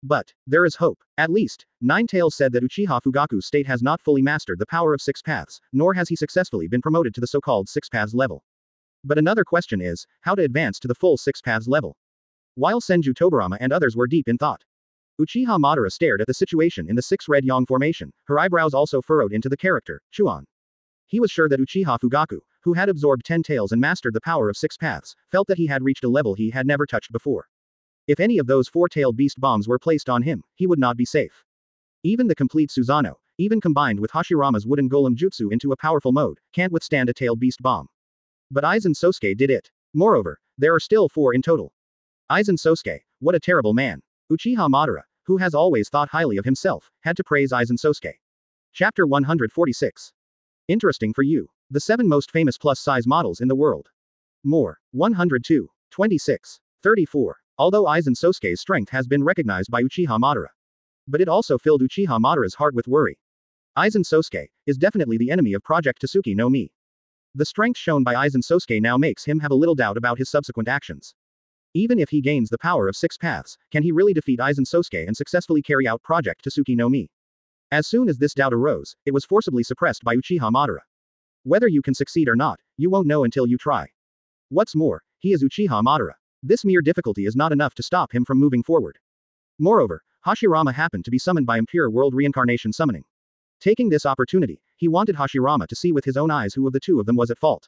But there is hope. At least, Nine Tails said that Uchiha Fugaku's state has not fully mastered the power of Six Paths, nor has he successfully been promoted to the so-called Six Paths level. But another question is, how to advance to the full Six Paths level? While Senju Tobarama and others were deep in thought, Uchiha Madara stared at the situation in the Six Red Yang formation, her eyebrows also furrowed into the character, Chuan. He was sure that Uchiha Fugaku, who had absorbed 10 tails and mastered the power of Six Paths, felt that he had reached a level he had never touched before. If any of those four-tailed beast bombs were placed on him, he would not be safe. Even the complete Susanoo, even combined with Hashirama's wooden golem jutsu into a powerful mode, can't withstand a tailed beast bomb. But Aizen Sosuke did it. Moreover, there are still 4 in total. Aizen Sosuke, what a terrible man. Uchiha Madara, who has always thought highly of himself, had to praise Aizen Sosuke. Chapter 146. Interesting for you. The 7 most famous plus-size models in the world. More. 102. 26. 34. Although Aizen Sosuke's strength has been recognized by Uchiha Madara. But it also filled Uchiha Madara's heart with worry. Aizen Sosuke is definitely the enemy of Project Tasuki no Mi. The strength shown by Aizen Sosuke now makes him have a little doubt about his subsequent actions. Even if he gains the power of Six Paths, can he really defeat Aizen Sosuke and successfully carry out Project Tasuki no Mi? As soon as this doubt arose, it was forcibly suppressed by Uchiha Madara. Whether you can succeed or not, you won't know until you try. What's more, he is Uchiha Madara. This mere difficulty is not enough to stop him from moving forward. Moreover, Hashirama happened to be summoned by Impure World Reincarnation Summoning. Taking this opportunity, he wanted Hashirama to see with his own eyes who of the two of them was at fault.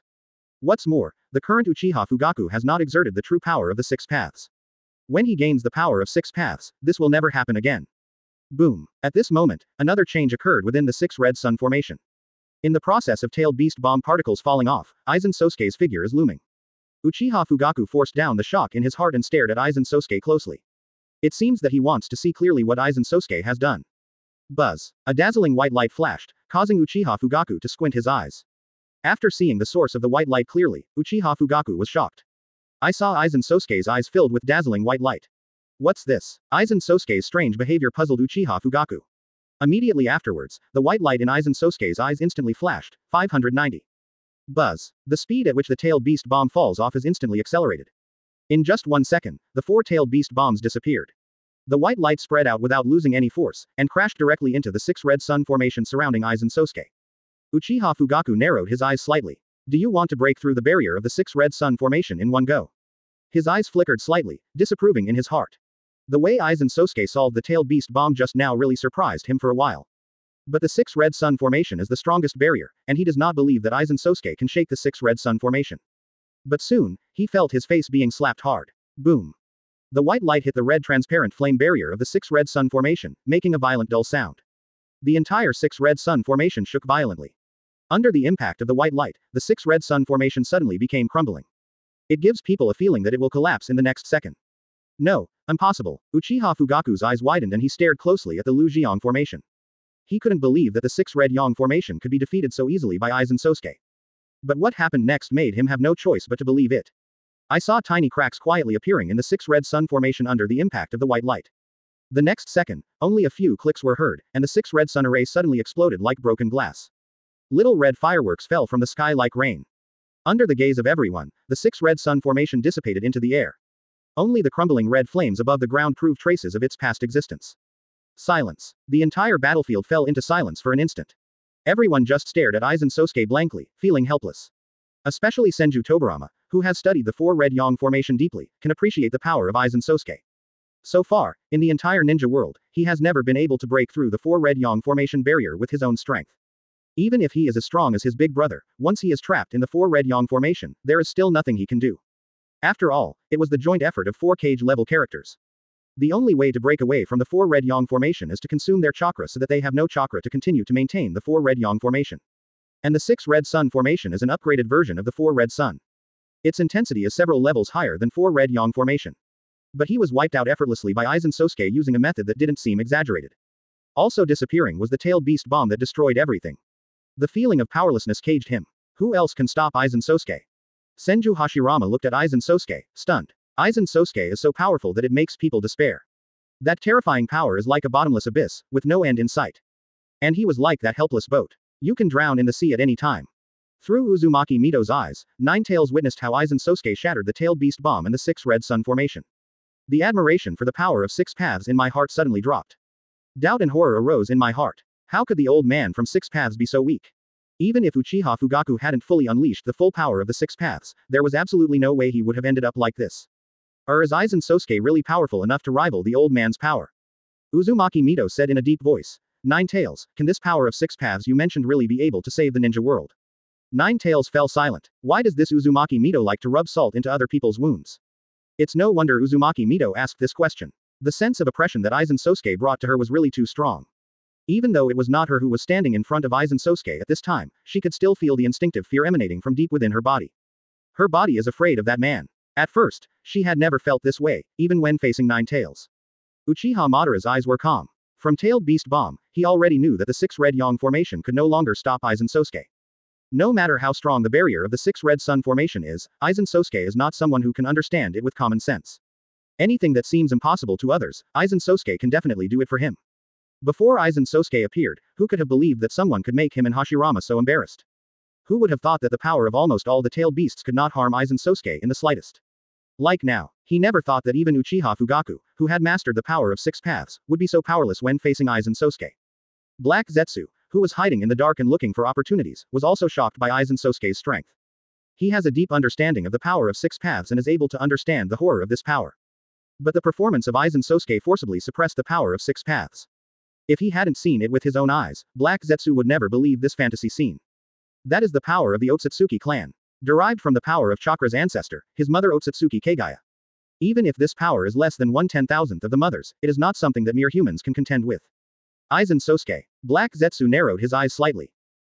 What's more, the current Uchiha Fugaku has not exerted the true power of the Six Paths. When he gains the power of Six Paths, this will never happen again. Boom. At this moment, another change occurred within the Six Red Sun formation. In the process of tailed beast bomb particles falling off, Aizen Sosuke's figure is looming. Uchiha Fugaku forced down the shock in his heart and stared at Aizen Sosuke closely. It seems that he wants to see clearly what Aizen Sosuke has done. Buzz. A dazzling white light flashed, causing Uchiha Fugaku to squint his eyes. After seeing the source of the white light clearly, Uchiha Fugaku was shocked. I saw Aizen Sosuke's eyes filled with dazzling white light. What's this? Aizen Sosuke's strange behavior puzzled Uchiha Fugaku. Immediately afterwards, the white light in Aizen Sosuke's eyes instantly flashed. 590. Buzz. The speed at which the tailed beast bomb falls off is instantly accelerated. In just 1 second, the 4 tailed beast bombs disappeared. The white light spread out without losing any force, and crashed directly into the 6 red sun formation surrounding Aizen Sosuke. Uchiha Fugaku narrowed his eyes slightly. Do you want to break through the barrier of the 6 red sun formation in one go? His eyes flickered slightly, disapproving in his heart. The way Aizen Sosuke solved the tailed beast bomb just now really surprised him for a while. But the 6 red sun formation is the strongest barrier, and he does not believe that Aizen Sosuke can shake the 6 red sun formation. But soon, he felt his face being slapped hard. Boom. The white light hit the red transparent flame barrier of the 6 red sun formation, making a violent dull sound. The entire 6 red sun formation shook violently. Under the impact of the white light, the 6 red sun formation suddenly became crumbling. It gives people a feeling that it will collapse in the next second. No, impossible. Uchiha Fugaku's eyes widened and he stared closely at the Lu Jiang formation. He couldn't believe that the 6 red yang formation could be defeated so easily by Aizen Sosuke. But what happened next made him have no choice but to believe it. I saw tiny cracks quietly appearing in the 6 red sun formation under the impact of the white light. The next second, only a few clicks were heard, and the 6 red sun array suddenly exploded like broken glass. Little red fireworks fell from the sky like rain. Under the gaze of everyone, the 6 red sun formation dissipated into the air. Only the crumbling red flames above the ground proved traces of its past existence. Silence. The entire battlefield fell into silence for an instant. Everyone just stared at Aizen Sosuke blankly, feeling helpless. Especially Senju Tobarama, who has studied the 4 red yang formation deeply, can appreciate the power of Aizen Sosuke. So far, in the entire ninja world, he has never been able to break through the 4 red yang formation barrier with his own strength. Even if he is as strong as his big brother, once he is trapped in the 4 red yang formation, there is still nothing he can do. After all, it was the joint effort of 4 cage-level characters. The only way to break away from the 4 red yang formation is to consume their chakra so that they have no chakra to continue to maintain the 4 red yang formation. And the 6 red sun formation is an upgraded version of the 4 red sun. Its intensity is several levels higher than 4 red yang formation. But he was wiped out effortlessly by Aizen Sosuke using a method that didn't seem exaggerated. Also disappearing was the tailed beast bomb that destroyed everything. The feeling of powerlessness caged him. Who else can stop Aizen Sosuke? Senju Hashirama looked at Aizen Sosuke, stunned. Aizen Sosuke is so powerful that it makes people despair. That terrifying power is like a bottomless abyss, with no end in sight. And he was like that helpless boat. You can drown in the sea at any time. Through Uzumaki Mito's eyes, Ninetales witnessed how Aizen Sosuke shattered the tailed beast bomb and the 6 red sun formation. The admiration for the power of 6 paths in my heart suddenly dropped. Doubt and horror arose in my heart. How could the old man from 6 paths be so weak? Even if Uchiha Fugaku hadn't fully unleashed the full power of the 6 paths, there was absolutely no way he would have ended up like this. Or is Aizen Sosuke really powerful enough to rival the old man's power? Uzumaki Mito said in a deep voice. Ninetales, can this power of 6 paths you mentioned really be able to save the ninja world? Ninetales fell silent. Why does this Uzumaki Mito like to rub salt into other people's wounds? It's no wonder Uzumaki Mito asked this question. The sense of oppression that Aizen Sosuke brought to her was really too strong. Even though it was not her who was standing in front of Aizen Sosuke at this time, she could still feel the instinctive fear emanating from deep within her body. Her body is afraid of that man. At first, she had never felt this way, even when facing Ninetales. Uchiha Madara's eyes were calm. From Tailed Beast Bomb, he already knew that the 6 red yang formation could no longer stop Aizen Sosuke. No matter how strong the barrier of the 6 red sun formation is, Aizen Sosuke is not someone who can understand it with common sense. Anything that seems impossible to others, Aizen Sosuke can definitely do it for him. Before Aizen Sosuke appeared, who could have believed that someone could make him and Hashirama so embarrassed? Who would have thought that the power of almost all the tailed beasts could not harm Aizen Sosuke in the slightest? Like now, he never thought that even Uchiha Fugaku, who had mastered the power of 6 paths, would be so powerless when facing Aizen Sosuke. Black Zetsu, who was hiding in the dark and looking for opportunities, was also shocked by Aizen Sosuke's strength. He has a deep understanding of the power of 6 paths and is able to understand the horror of this power. But the performance of Aizen Sosuke forcibly suppressed the power of 6 paths. If he hadn't seen it with his own eyes, Black Zetsu would never believe this fantasy scene. That is the power of the Otsutsuki clan. Derived from the power of Chakra's ancestor, his mother Otsutsuki Kagaya. Even if this power is less than 1/10,000th of the mother's, it is not something that mere humans can contend with. Aizen Sosuke. Black Zetsu narrowed his eyes slightly.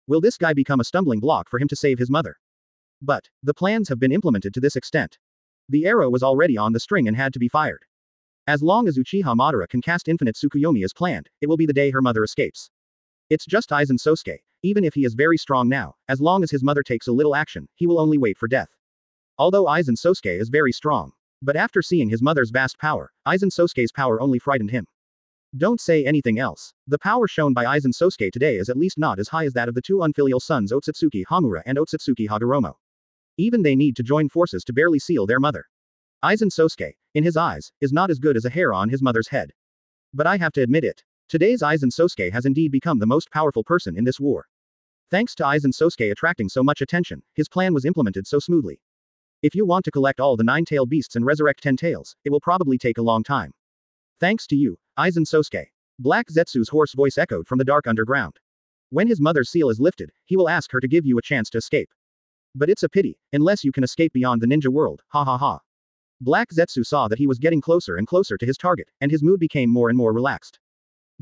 Will this guy become a stumbling block for him to save his mother? But, the plans have been implemented to this extent. The arrow was already on the string and had to be fired. As long as Uchiha Madara can cast infinite Tsukuyomi as planned, it will be the day her mother escapes. It's just Aizen Sosuke. Even if he is very strong now, as long as his mother takes a little action, he will only wait for death. Although Aizen Sosuke is very strong. But after seeing his mother's vast power, Aizen Sosuke's power only frightened him. Don't say anything else. The power shown by Aizen Sosuke today is at least not as high as that of the 2 unfilial sons Otsutsuki Hamura and Otsutsuki Hagoromo. Even they need to join forces to barely seal their mother. Aizen Sosuke, in his eyes, is not as good as a hair on his mother's head. But I have to admit it. Today's Aizen Sosuke has indeed become the most powerful person in this war. Thanks to Aizen Sosuke attracting so much attention, his plan was implemented so smoothly. If you want to collect all the 9-tailed beasts and resurrect 10 tails, it will probably take a long time. Thanks to you, Aizen Sosuke. Black Zetsu's hoarse voice echoed from the dark underground. When his mother's seal is lifted, he will ask her to give you a chance to escape. But it's a pity, unless you can escape beyond the ninja world, ha ha ha. Black Zetsu saw that he was getting closer and closer to his target, and his mood became more and more relaxed.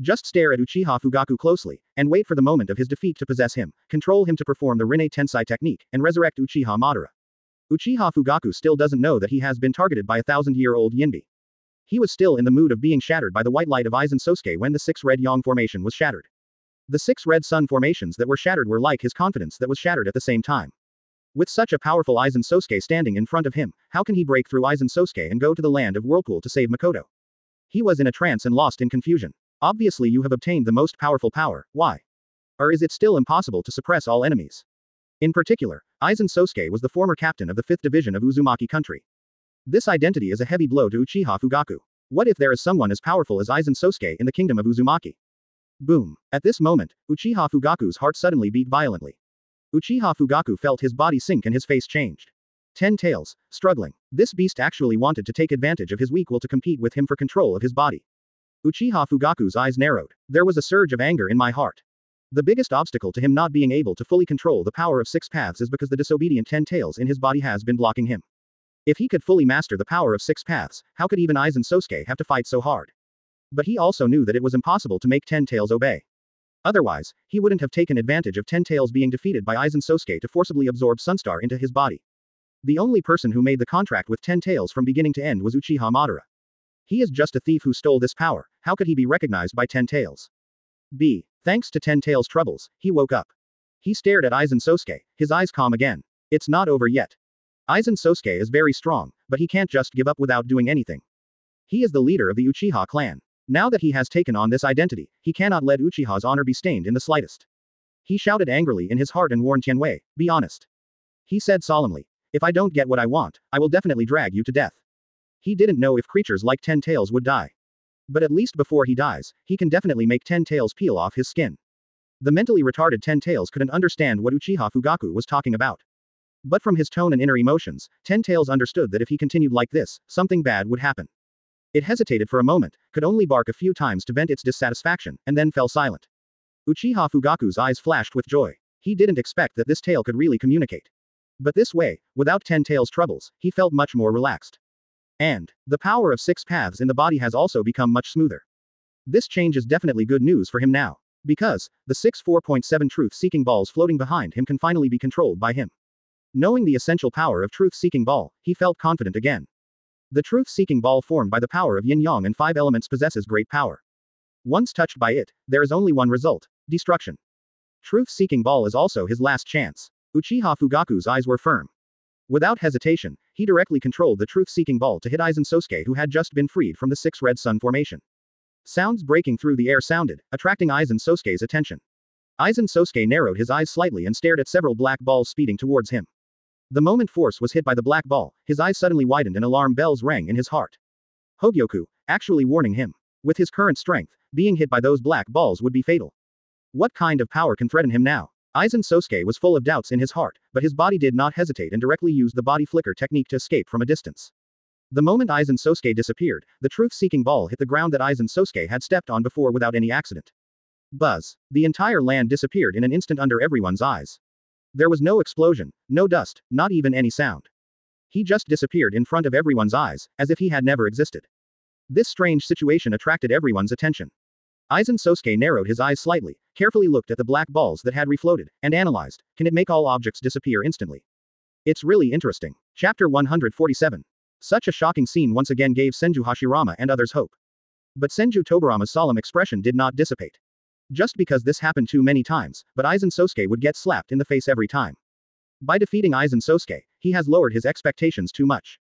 Just stare at Uchiha Fugaku closely, and wait for the moment of his defeat to possess him, control him to perform the Rinne Tensai technique, and resurrect Uchiha Madara. Uchiha Fugaku still doesn't know that he has been targeted by a 1,000-year-old Yinbi. He was still in the mood of being shattered by the white light of Aizen Sosuke when the 6 red yang formation was shattered. The 6 red sun formations that were shattered were like his confidence that was shattered at the same time. With such a powerful Aizen Sosuke standing in front of him, how can he break through Aizen Sosuke and go to the land of Whirlpool to save Makoto? He was in a trance and lost in confusion. Obviously you have obtained the most powerful power, why? Or is it still impossible to suppress all enemies? In particular, Aizen Sosuke was the former captain of the 5th division of Uzumaki country. This identity is a heavy blow to Uchiha Fugaku. What if there is someone as powerful as Aizen Sosuke in the kingdom of Uzumaki? Boom. At this moment, Uchiha Fugaku's heart suddenly beat violently. Uchiha Fugaku felt his body sink and his face changed. 10 tails, struggling. This beast actually wanted to take advantage of his weak will to compete with him for control of his body. Uchiha Fugaku's eyes narrowed. There was a surge of anger in my heart. The biggest obstacle to him not being able to fully control the power of 6 paths is because the disobedient 10 tails in his body has been blocking him. If he could fully master the power of 6 paths, how could even Aizen Sosuke have to fight so hard? But he also knew that it was impossible to make 10 tails obey. Otherwise, he wouldn't have taken advantage of 10 tails being defeated by Aizen Sosuke to forcibly absorb Sunstar into his body. The only person who made the contract with 10 tails from beginning to end was Uchiha Madara. He is just a thief who stole this power, how could he be recognized by 10 tails? Thanks to 10 tails' troubles, he woke up. He stared at Aizen Sosuke, his eyes calm again. It's not over yet. Aizen Sosuke is very strong, but he can't just give up without doing anything. He is the leader of the Uchiha clan. Now that he has taken on this identity, he cannot let Uchiha's honor be stained in the slightest. He shouted angrily in his heart and warned Tianwei, be honest. He said solemnly, if I don't get what I want, I will definitely drag you to death. He didn't know if creatures like 10 tails would die. But at least before he dies, he can definitely make 10 tails peel off his skin. The mentally retarded 10 tails couldn't understand what Uchiha Fugaku was talking about. But from his tone and inner emotions, 10 tails understood that if he continued like this, something bad would happen. It hesitated for a moment, could only bark a few times to vent its dissatisfaction, and then fell silent. Uchiha Fugaku's eyes flashed with joy. He didn't expect that this tail could really communicate. But this way, without 10 tails' troubles, he felt much more relaxed. And the power of 6 paths in the body has also become much smoother. This change is definitely good news for him now. Because, the 6 4.7 truth-seeking balls floating behind him can finally be controlled by him. Knowing the essential power of truth-seeking ball, he felt confident again. The truth-seeking ball formed by the power of yin-yang and 5 elements possesses great power. Once touched by it, there is only one result: destruction. Truth-seeking ball is also his last chance. Uchiha Fugaku's eyes were firm. Without hesitation, he directly controlled the truth-seeking ball to hit Aizen Sosuke, who had just been freed from the 6 red sun formation. Sounds breaking through the air sounded, attracting Aizen Sosuke's attention. Aizen Sosuke narrowed his eyes slightly and stared at several black balls speeding towards him. The moment force was hit by the black ball, his eyes suddenly widened and alarm bells rang in his heart. Hogyoku, actually warning him. With his current strength, being hit by those black balls would be fatal. What kind of power can threaten him now? Aizen Sosuke was full of doubts in his heart, but his body did not hesitate and directly used the body flicker technique to escape from a distance. The moment Aizen Sosuke disappeared, the truth-seeking ball hit the ground that Aizen Sosuke had stepped on before without any accident. Buzz. The entire land disappeared in an instant under everyone's eyes. There was no explosion, no dust, not even any sound. He just disappeared in front of everyone's eyes, as if he had never existed. This strange situation attracted everyone's attention. Aizen Sosuke narrowed his eyes slightly, carefully looked at the black balls that had refloated, and analyzed, can it make all objects disappear instantly? It's really interesting. Chapter 147. Such a shocking scene once again gave Senju Hashirama and others hope. But Senju Tobarama's solemn expression did not dissipate. Just because this happened too many times, but Aizen Sosuke would get slapped in the face every time. By defeating Aizen Sosuke, he has lowered his expectations too much.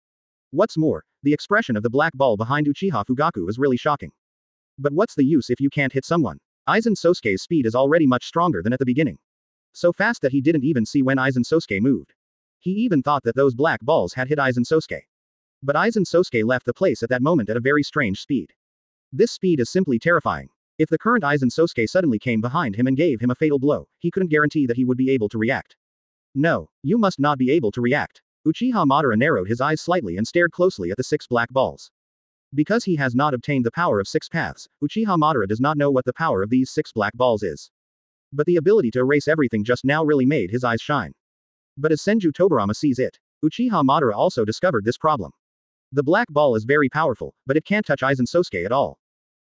What's more, the expression of the black ball behind Uchiha Fugaku is really shocking. But what's the use if you can't hit someone? Aizen Sosuke's speed is already much stronger than at the beginning. So fast that he didn't even see when Aizen Sosuke moved. He even thought that those black balls had hit Aizen Sosuke. But Aizen Sosuke left the place at that moment at a very strange speed. This speed is simply terrifying. If the current Aizen Sosuke suddenly came behind him and gave him a fatal blow, he couldn't guarantee that he would be able to react. No, you must not be able to react. Uchiha Madara narrowed his eyes slightly and stared closely at the 6 black balls. Because he has not obtained the power of 6 paths, Uchiha Madara does not know what the power of these 6 black balls is. But the ability to erase everything just now really made his eyes shine. But as Senju Tobarama sees it, Uchiha Madara also discovered this problem. The black ball is very powerful, but it can't touch Aizen Sosuke at all.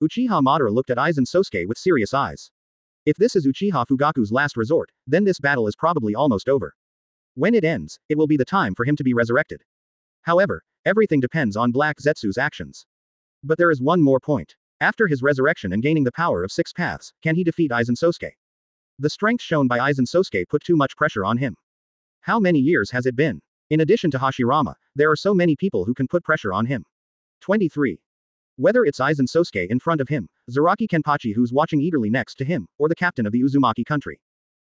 Uchiha Madara looked at Aizen Sosuke with serious eyes. If this is Uchiha Fugaku's last resort, then this battle is probably almost over. When it ends, it will be the time for him to be resurrected. However, everything depends on Black Zetsu's actions. But there is one more point. After his resurrection and gaining the power of 6 paths, can he defeat Aizen Sosuke? The strength shown by Aizen Sosuke put too much pressure on him. How many years has it been? In addition to Hashirama, there are so many people who can put pressure on him. 23. Whether it's Aizen Sosuke in front of him, Zaraki Kenpachi who's watching eagerly next to him, or the captain of the Uzumaki country.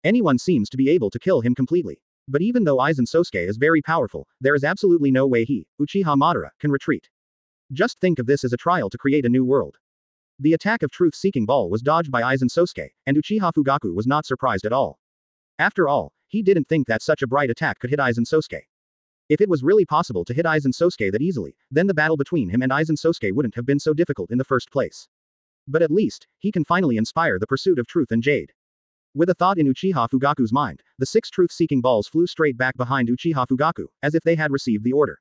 Anyone seems to be able to kill him completely. But even though Aizen Sosuke is very powerful, there is absolutely no way he, Uchiha Madara, can retreat. Just think of this as a trial to create a new world. The attack of truth-seeking ball was dodged by Aizen Sosuke, and Uchiha Fugaku was not surprised at all. After all, he didn't think that such a bright attack could hit Aizen Sosuke. If it was really possible to hit Aizen Sosuke that easily, then the battle between him and Aizen Sosuke wouldn't have been so difficult in the first place. But at least, he can finally inspire the pursuit of truth and jade. With a thought in Uchiha Fugaku's mind, the 6 truth-seeking balls flew straight back behind Uchiha Fugaku, as if they had received the order.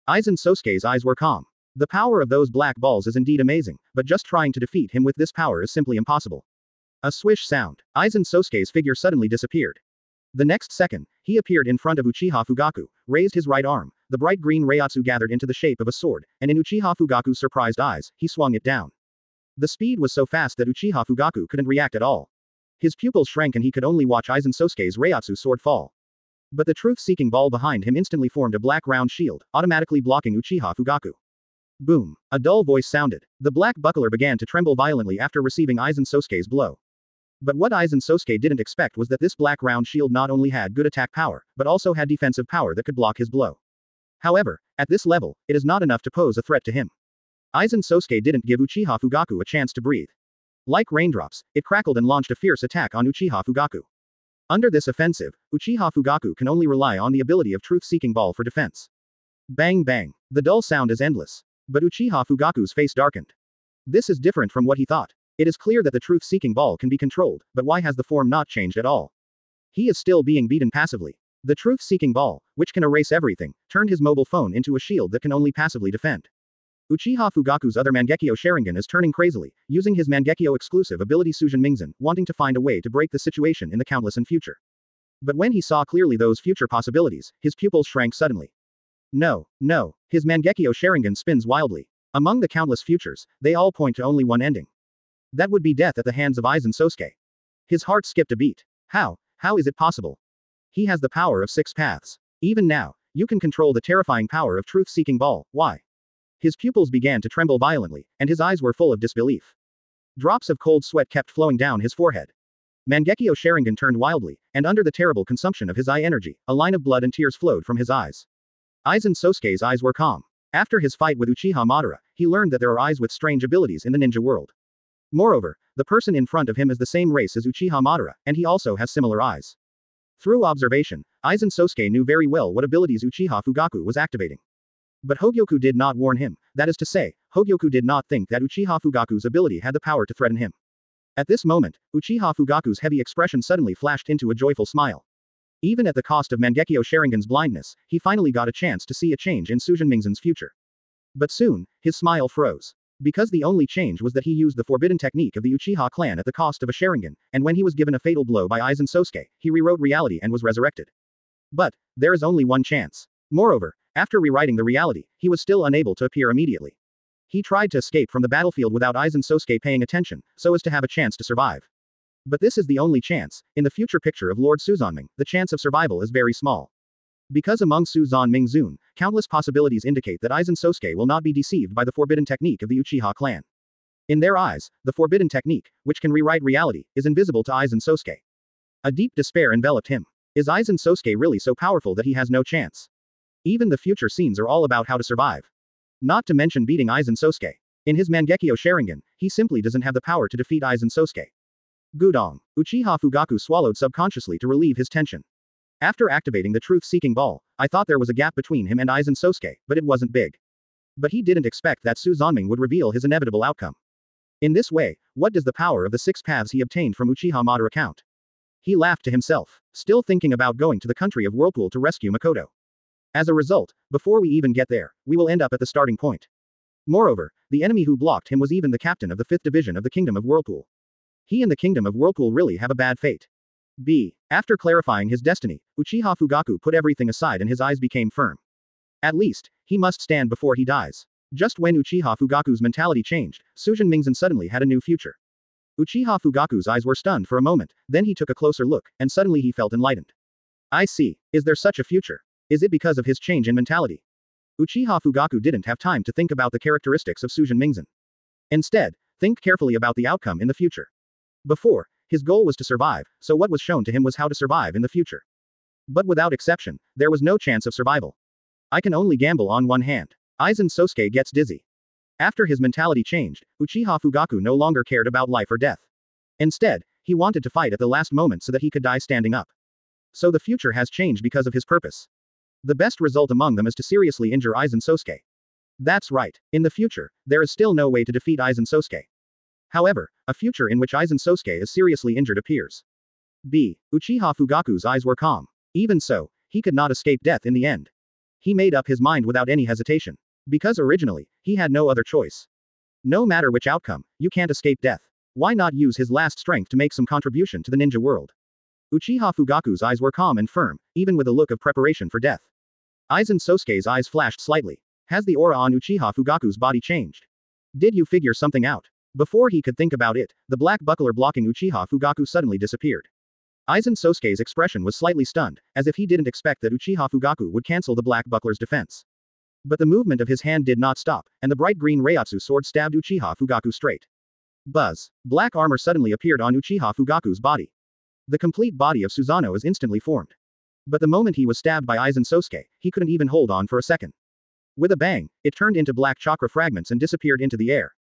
Aizen Sosuke's eyes were calm. The power of those black balls is indeed amazing, but just trying to defeat him with this power is simply impossible. A swish sound. Aizen Sosuke's figure suddenly disappeared. The next second, he appeared in front of Uchiha Fugaku, raised his right arm, the bright green Reiatsu gathered into the shape of a sword, and in Uchiha Fugaku's surprised eyes, he swung it down. The speed was so fast that Uchiha Fugaku couldn't react at all. His pupils shrank and he could only watch Aizen Sosuke's Reiatsu sword fall. But the truth-seeking ball behind him instantly formed a black round shield, automatically blocking Uchiha Fugaku. Boom. A dull voice sounded. The black buckler began to tremble violently after receiving Aizen Sosuke's blow. But what Aizen Sosuke didn't expect was that this black round shield not only had good attack power, but also had defensive power that could block his blow. However, at this level, it is not enough to pose a threat to him. Aizen Sosuke didn't give Uchiha Fugaku a chance to breathe. Like raindrops, it crackled and launched a fierce attack on Uchiha Fugaku. Under this offensive, Uchiha Fugaku can only rely on the ability of truth-seeking ball for defense. Bang bang. The dull sound is endless. But Uchiha Fugaku's face darkened. This is different from what he thought. It is clear that the truth-seeking ball can be controlled, but why has the form not changed at all? He is still being beaten passively. The truth-seeking ball, which can erase everything, turned his mobile phone into a shield that can only passively defend. Uchiha Fugaku's other Mangekyo Sharingan is turning crazily, using his Mangekyo exclusive ability Sujin Mingzan, wanting to find a way to break the situation in the countless and future. But when he saw clearly those future possibilities, his pupils shrank suddenly. No. His Mangekyo Sharingan spins wildly. Among the countless futures, they all point to only one ending. That would be death at the hands of Aizen Sosuke. His heart skipped a beat. How is it possible? He has the power of 6 paths. Even now, you can control the terrifying power of truth-seeking ball, why? His pupils began to tremble violently, and his eyes were full of disbelief. Drops of cold sweat kept flowing down his forehead. Mangekyo Sharingan turned wildly, and under the terrible consumption of his eye energy, a line of blood and tears flowed from his eyes. Aizen Sosuke's eyes were calm. After his fight with Uchiha Madara, he learned that there are eyes with strange abilities in the ninja world. Moreover, the person in front of him is the same race as Uchiha Madara, and he also has similar eyes. Through observation, Aizen Sosuke knew very well what abilities Uchiha Fugaku was activating. But Hogyoku did not warn him, that is to say, Hogyoku did not think that Uchiha Fugaku's ability had the power to threaten him. At this moment, Uchiha Fugaku's heavy expression suddenly flashed into a joyful smile. Even at the cost of Mangekyo Sharingan's blindness, he finally got a chance to see a change in Sujin Mingzan's future. But soon, his smile froze. Because the only change was that he used the forbidden technique of the Uchiha clan at the cost of a Sharingan, and when he was given a fatal blow by Aizen Sosuke, he rewrote reality and was resurrected. But, there is only one chance. Moreover, after rewriting the reality, he was still unable to appear immediately. He tried to escape from the battlefield without Aizen Sosuke paying attention, so as to have a chance to survive. But this is the only chance. In the future picture of Lord Suzanming, the chance of survival is very small. Because among Suzanming Zun, countless possibilities indicate that Aizen Sosuke will not be deceived by the forbidden technique of the Uchiha clan. In their eyes, the forbidden technique, which can rewrite reality, is invisible to Aizen Sosuke. A deep despair enveloped him. Is Aizen Sosuke really so powerful that he has no chance? Even the future scenes are all about how to survive. Not to mention beating Aizen Sosuke. In his Mangekyo Sharingan, he simply doesn't have the power to defeat Aizen Sosuke. Gudong. Uchiha Fugaku swallowed subconsciously to relieve his tension. After activating the truth-seeking ball, I thought there was a gap between him and Aizen Sosuke, but it wasn't big. But he didn't expect that Suzanming would reveal his inevitable outcome. In this way, what does the power of the 6 paths he obtained from Uchiha Madara count? He laughed to himself, still thinking about going to the country of Whirlpool to rescue Makoto. As a result, before we even get there, we will end up at the starting point. Moreover, the enemy who blocked him was even the captain of the 5th division of the Kingdom of Whirlpool. He and the Kingdom of Whirlpool really have a bad fate. After clarifying his destiny, Uchiha Fugaku put everything aside and his eyes became firm. At least, he must stand before he dies. Just when Uchiha Fugaku's mentality changed, Sujin Mingzan suddenly had a new future. Uchiha Fugaku's eyes were stunned for a moment, then he took a closer look, and suddenly he felt enlightened. I see. Is there such a future? Is it because of his change in mentality? Uchiha Fugaku didn't have time to think about the characteristics of Sujin Mingzan. Instead, think carefully about the outcome in the future. Before, his goal was to survive, so what was shown to him was how to survive in the future. But without exception, there was no chance of survival. I can only gamble on one hand. Aizen Sosuke gets dizzy. After his mentality changed, Uchiha Fugaku no longer cared about life or death. Instead, he wanted to fight at the last moment so that he could die standing up. So the future has changed because of his purpose. The best result among them is to seriously injure Aizen Sosuke. That's right. In the future, there is still no way to defeat Aizen Sosuke. However, a future in which Aizen Sosuke is seriously injured appears. B. Uchiha Fugaku's eyes were calm. Even so, he could not escape death in the end. He made up his mind without any hesitation. Because originally, he had no other choice. No matter which outcome, you can't escape death. Why not use his last strength to make some contribution to the ninja world? Uchiha Fugaku's eyes were calm and firm, even with a look of preparation for death. Aizen Sosuke's eyes flashed slightly. Has the aura on Uchiha Fugaku's body changed? Did you figure something out? Before he could think about it, the black buckler blocking Uchiha Fugaku suddenly disappeared. Aizen Sosuke's expression was slightly stunned, as if he didn't expect that Uchiha Fugaku would cancel the black buckler's defense. But the movement of his hand did not stop, and the bright green Reiatsu sword stabbed Uchiha Fugaku straight. Buzz. Black armor suddenly appeared on Uchiha Fugaku's body. The complete body of Susanoo is instantly formed. But the moment he was stabbed by Aizen Sosuke, he couldn't even hold on for a second. With a bang, it turned into black chakra fragments and disappeared into the air.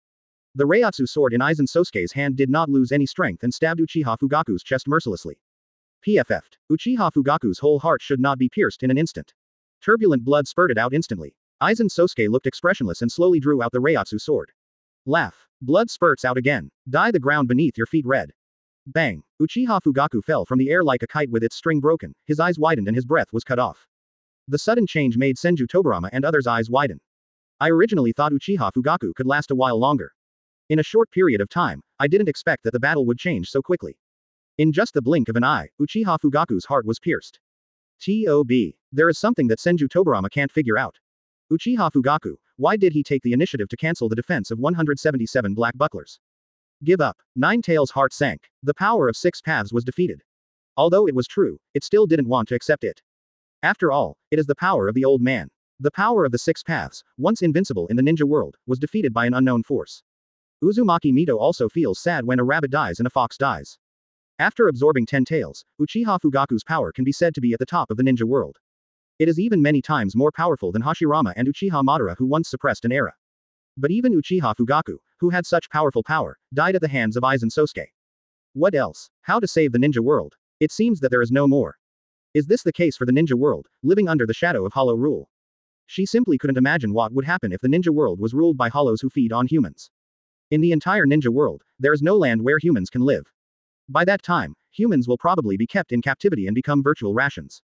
The Reiatsu sword in Aizen Sosuke's hand did not lose any strength and stabbed Uchiha Fugaku's chest mercilessly. PFF'd. Uchiha Fugaku's whole heart should not be pierced in an instant. Turbulent blood spurted out instantly. Aizen Sosuke looked expressionless and slowly drew out the Reiatsu sword. Laugh. Blood spurts out again. Dye the ground beneath your feet red. Bang. Uchiha Fugaku fell from the air like a kite with its string broken, his eyes widened and his breath was cut off. The sudden change made Senju Tobirama and others' eyes widen. I originally thought Uchiha Fugaku could last a while longer. In a short period of time, I didn't expect that the battle would change so quickly. In just the blink of an eye, Uchiha Fugaku's heart was pierced. T.O.B. There is something that Senju Tobirama can't figure out. Uchiha Fugaku, why did he take the initiative to cancel the defense of 177 black bucklers? Give up. Nine-Tails' heart sank. The power of six paths was defeated. Although it was true, it still didn't want to accept it. After all, it is the power of the old man. The power of the six paths, once invincible in the ninja world, was defeated by an unknown force. Uzumaki Mito also feels sad when a rabbit dies and a fox dies. After absorbing 10 tails, Uchiha Fugaku's power can be said to be at the top of the ninja world. It is even many times more powerful than Hashirama and Uchiha Madara, who once suppressed an era. But even Uchiha Fugaku, who had such powerful power, died at the hands of Aizen Sosuke. What else? How to save the ninja world? It seems that there is no more. Is this the case for the ninja world, living under the shadow of Hollow rule? She simply couldn't imagine what would happen if the ninja world was ruled by Hollows who feed on humans. In the entire ninja world, there is no land where humans can live. By that time, humans will probably be kept in captivity and become virtual rations.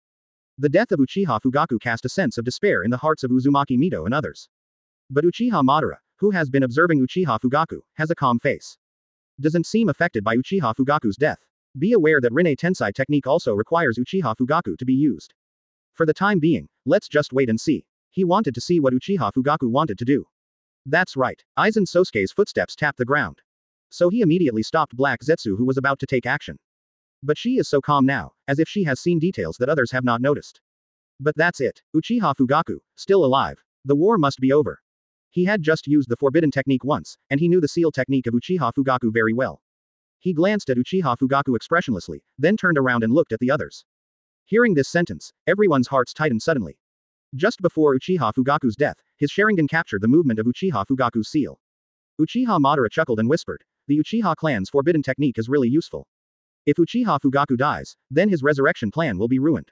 The death of Uchiha Fugaku cast a sense of despair in the hearts of Uzumaki Mito and others. But Uchiha Madara, who has been observing Uchiha Fugaku, has a calm face. Doesn't seem affected by Uchiha Fugaku's death. Be aware that Rinne Tensai technique also requires Uchiha Fugaku to be used. For the time being, let's just wait and see. He wanted to see what Uchiha Fugaku wanted to do. That's right. Aizen Sosuke's footsteps tapped the ground. So he immediately stopped Black Zetsu, who was about to take action. But she is so calm now, as if she has seen details that others have not noticed. But that's it. Uchiha Fugaku, still alive. The war must be over. He had just used the forbidden technique once, and he knew the seal technique of Uchiha Fugaku very well. He glanced at Uchiha Fugaku expressionlessly, then turned around and looked at the others. Hearing this sentence, everyone's hearts tightened suddenly. Just before Uchiha Fugaku's death, his Sharingan captured the movement of Uchiha Fugaku's seal. Uchiha Madara chuckled and whispered, "The Uchiha clan's forbidden technique is really useful. If Uchiha Fugaku dies, then his resurrection plan will be ruined.